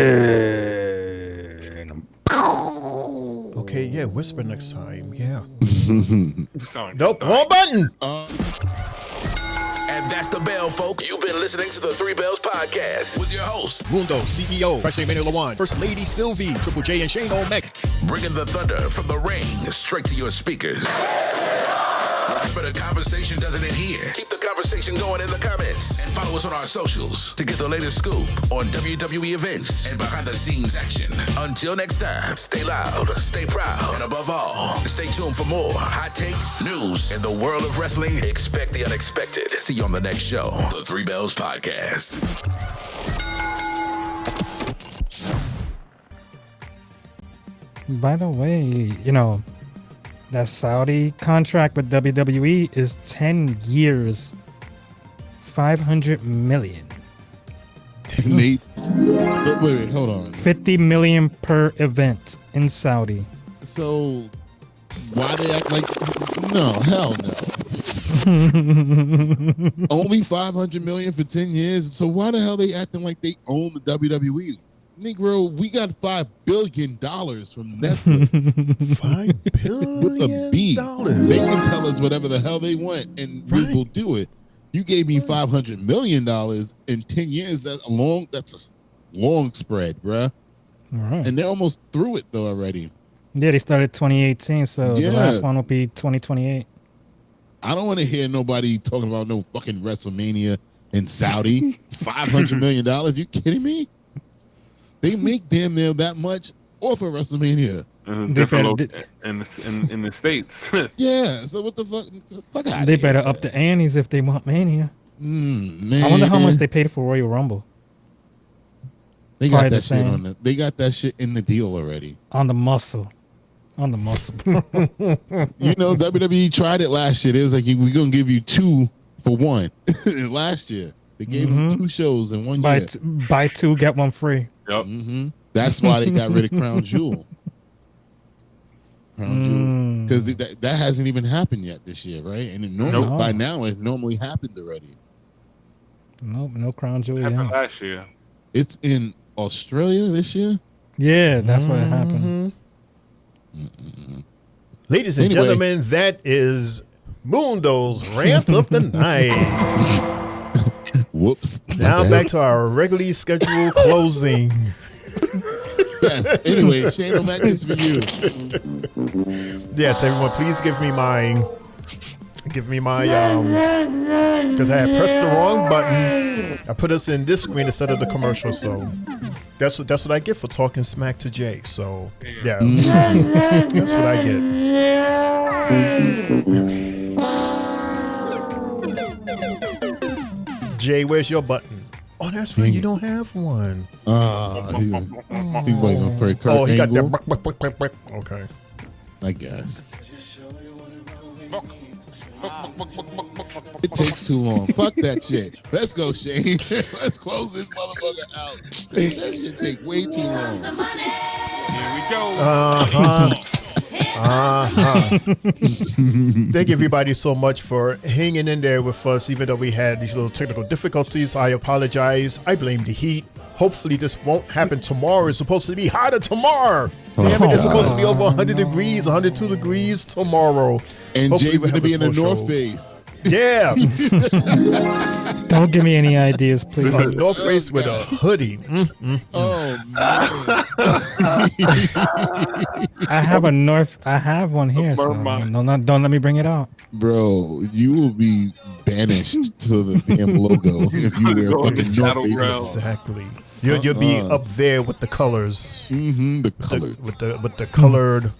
Okay, yeah, whisper next time. Yeah. Nope, wrong button. And that's the bell, folks. You've been listening to the Three Bells Podcast with your hosts, Mundo, CEO, President Manuel Lawan, First Lady Sylvie, Triple J, and Shane O'Mac. Bringing the thunder from the ring straight to your speakers. But the conversation doesn't end here. Keep the conversation going in the comments. And follow us on our socials to get the latest scoop on WWE events and behind-the-scenes action. Until next time, stay loud, stay proud, and above all, stay tuned for more hot takes, news, and the world of wrestling. Expect the unexpected. See you on the next show, the Three Bells Podcast. By the way, that Saudi contract with WWE is 10 years, $500 million. Wait, hold on. $50 million per event in Saudi. So why they act like no, hell no. Only $500 million for 10 years. So why the hell they acting like they own the WWE? Negro, we got $5 billion from Netflix. $5 billion with a B. They can tell us whatever the hell they want, and we will do it. You gave me $500 million in 10 years. That's a long spread, bruh. All right. And they're almost through it though already. Yeah, they started 2018, so the last one will be 2028. I don't want to hear nobody talking about no fucking WrestleMania in Saudi. $500 million? You kidding me? They make damn near that much off of WrestleMania. In the States. Yeah, so what the fuck out They better up the antes if they want Mania. Man. I wonder how much they paid for Royal Rumble. They got that shit on they got that shit in the deal already. On the muscle. WWE tried it last year. It was like, we're going to give you 2 for 1. Last year. They gave them 2 shows in 1 year. Buy 2, get 1 free. Yep. That's why they got rid of Crown Jewel. Because that hasn't even happened yet this year, right? And by now it normally happened already. Nope, no Crown Jewel. Happened last year. It's in Australia this year? Yeah, that's what happened. Ladies and gentlemen, that is Mundo's Rant of the Night. Whoops. Now back to our regularly scheduled closing. Yes. Anyway, Shane O'Mac is for you. Yes, everyone, please give me my Give me my because I had pressed the wrong button. I put us in this screen instead of the commercial, so that's what I get for talking smack to Jay. So yeah, that's what I get. Jay, where's your button? Oh, that's right. You don't have one. He waiting on Kurt Oh, he angle. got that. Okay. I guess. It takes too long. Fuck that shit. Let's go, Shane. Let's close this motherfucker out. That shit take way too long. Here we go. Thank you, everybody, so much for hanging in there with us, even though we had these little technical difficulties. I apologize. I blame the heat. Hopefully, this won't happen tomorrow. It's supposed to be hotter tomorrow. Damn it, it's supposed to be over 100 degrees, 102 degrees tomorrow. And Hopefully Jay's we'll going to have be a in the small North show. Face. Yeah. Don't give me any ideas, please. A North Face with a hoodie. Oh, I have one here, so don't let me bring it out. Bro, you will be banished to the damn logo if you wear fucking North Face. Exactly. You'll be up there with the colors. The colors. With the colored,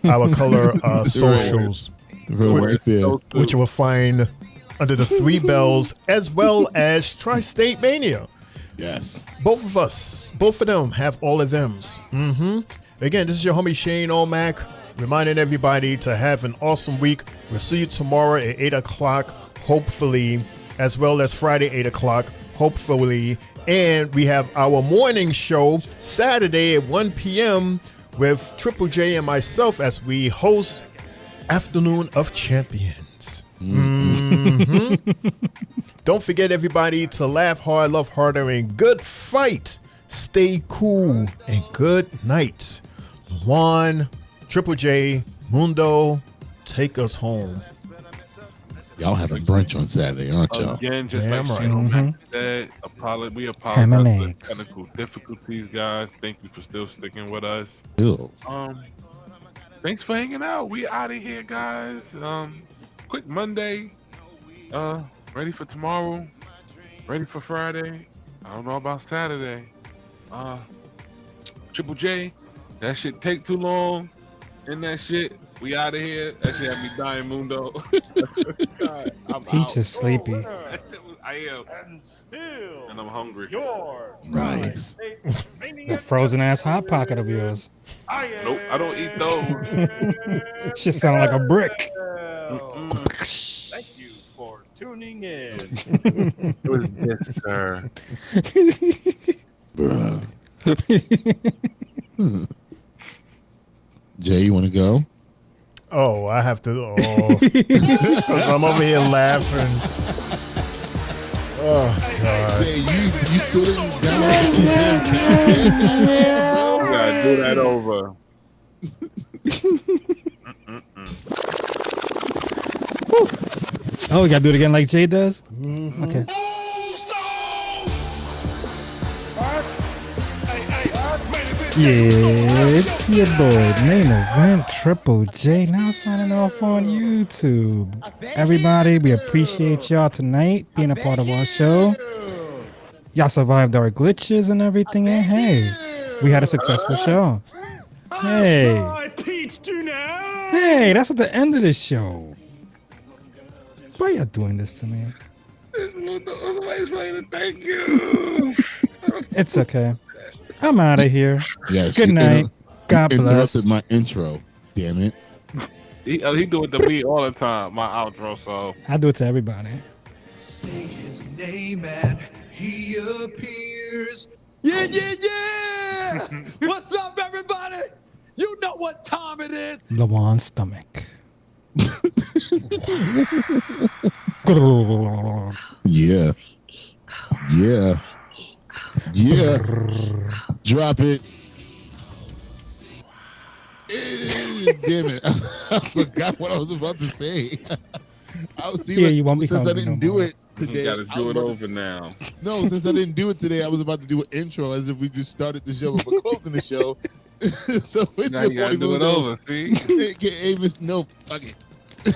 our color socials. Right there. Which you will find under the 3 Bells as well as Tri-State Mania. Yes. Both of us, both of them have all of thems. Again, this is your homie Shane O'Mac, reminding everybody to have an awesome week. We'll see you tomorrow at 8 o'clock, hopefully, as well as Friday, 8 o'clock, hopefully. And we have our morning show Saturday at 1 p.m. with Triple J and myself as we host Afternoon of Champions. Don't forget, everybody, to laugh hard, love harder, and good fight. Stay cool and good night. Juan, Triple J, Mundo, take us home. Y'all having brunch on Saturday, aren't y'all? Again, just Damn like right. Shane O'Mac said, we apologize Ham and for the eggs. technical difficulties, guys. Thank you for still sticking with us. Ew. Thanks for hanging out. We out of here, guys. Quick Monday. Ready for tomorrow. Ready for Friday. I don't know about Saturday. Triple J. That shit take too long. And that shit. We out of here. That shit had me dying, Mundo. God, I'm He's out. just sleepy. I am. And still, And I'm hungry. your Nice. That frozen ass hot pocket of yours. Nope, I don't eat those. Shit sounded like a brick. Thank you for tuning in. It was this, sir. Bruh. Jay, you want to go? Oh, I have to. Because I'm over here laughing. Oh, God. Jay, you still didn't download We gotta do that over. Oh, we gotta do it again like Jay does? Okay. Yeah, it's your boy, main event Triple J, now signing off on YouTube. Everybody, we appreciate y'all tonight being a part of our show. Y'all survived our glitches and everything, and hey, we had a successful show. Hey, hey, that's at the end of the show. Why y'all doing this to me? Thank you. It's okay. I'm out of here. Yes, Good you night. God bless. interrupted my intro. Damn it. He do it to me all the time, my outro, so. I do it to everybody. Say his name and he appears. Yeah, yeah, yeah! What's up, everybody? You know what time it is. Lawan's stomach. Yeah. Yeah. Yeah. Drop it. Damn it. I forgot what I was about to say. I was Yeah, you won't be since I hungry didn't no do more. it today. You gotta I do was it about to- over now. No, since I didn't do it today, I was about to do an intro as if we just started the show, but we're closing the show. So it's Now your you gotta boy do it Mundo, over, see? aka Miss No, fuck it.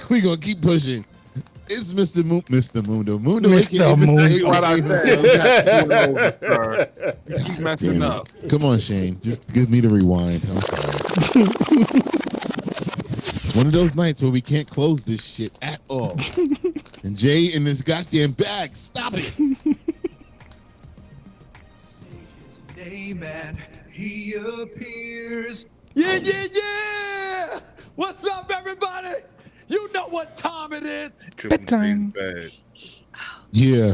We gonna keep pushing. It's Mr. Mundo, Mundo, Mr. Mundo. What I said, you keep messing Damn up. it. Come on, Shane. Just give me the rewind. I'm sorry. It's one of those nights where we can't close this shit at all. And Jay in this goddamn bag. Stop it. Name and he appears. Yeah! What's up, everybody? You know what time it is. Bedtime. Yeah.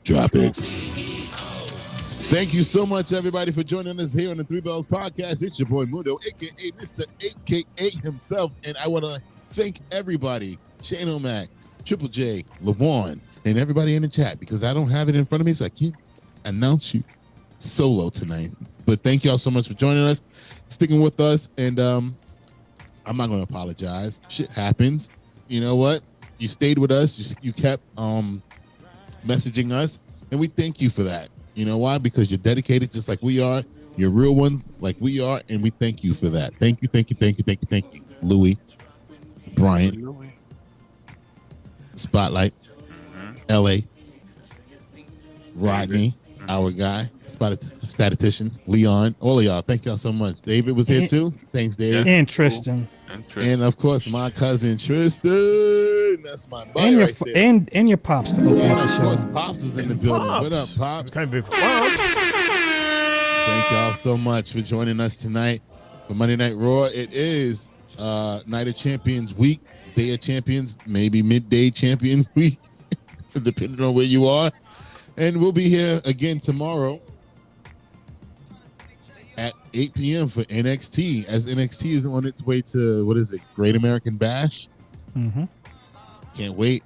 Drop it. Thank you so much, everybody, for joining us here on the Three Bells Podcast. It's your boy Mundo, a.k.a. Mr. A.K.A. himself. And I want to thank everybody, Shane O'Mac, Triple J, LaJuan, and everybody in the chat, because I don't have it in front of me, so I can't announce you solo tonight. But thank y'all so much for joining us, sticking with us, and I'm not going to apologize. Shit happens. You know what? You stayed with us. You kept messaging us, and we thank you for that. You know why? Because you're dedicated just like we are. You're real ones like we are, and we thank you for that. Thank you. Louis, Bryant, Spotlight, LA, Rodney, our guy, statistician, Leon, all of y'all. Thank y'all so much. David was here too. Thanks, Dave. And Tristan. And of course, my cousin Tristan. That's my boy And your right there. and your pops to open up the Of show. course, Pops was in the building. What up, Pops? Kind of big Pops. Thank y'all so much for joining us tonight for Monday Night Raw. It is Night of Champions week, Day of Champions, maybe midday Champions week, depending on where you are. And we'll be here again tomorrow at 8 p.m. for NXT, as NXT is on its way to, what is it, Great American Bash? Mm-hmm. Can't wait.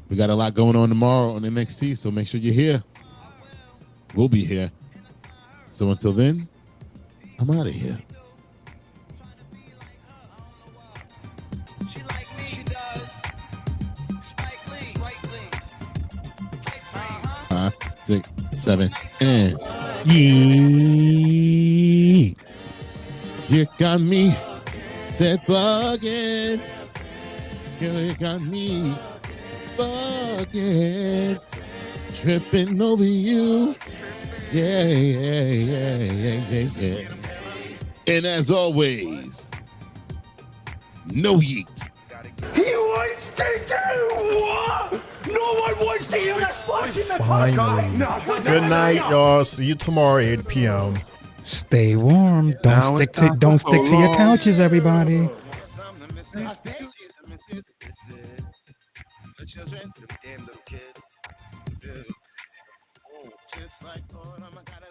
We got a lot going on tomorrow on NXT, so make sure you're here. We'll be here. So until then, I'm out of here. Five, 6, 7, and Yee. you got me said bugging. You got me bugging, tripping over you. Yeah. And as always, no yeet. He wants to do what? No one wants to hear that splash in the Finally. Good night, y'all. See you tomorrow, 8 p.m. Stay warm. Don't stick to your couches, everybody. Just like, oh, I gotta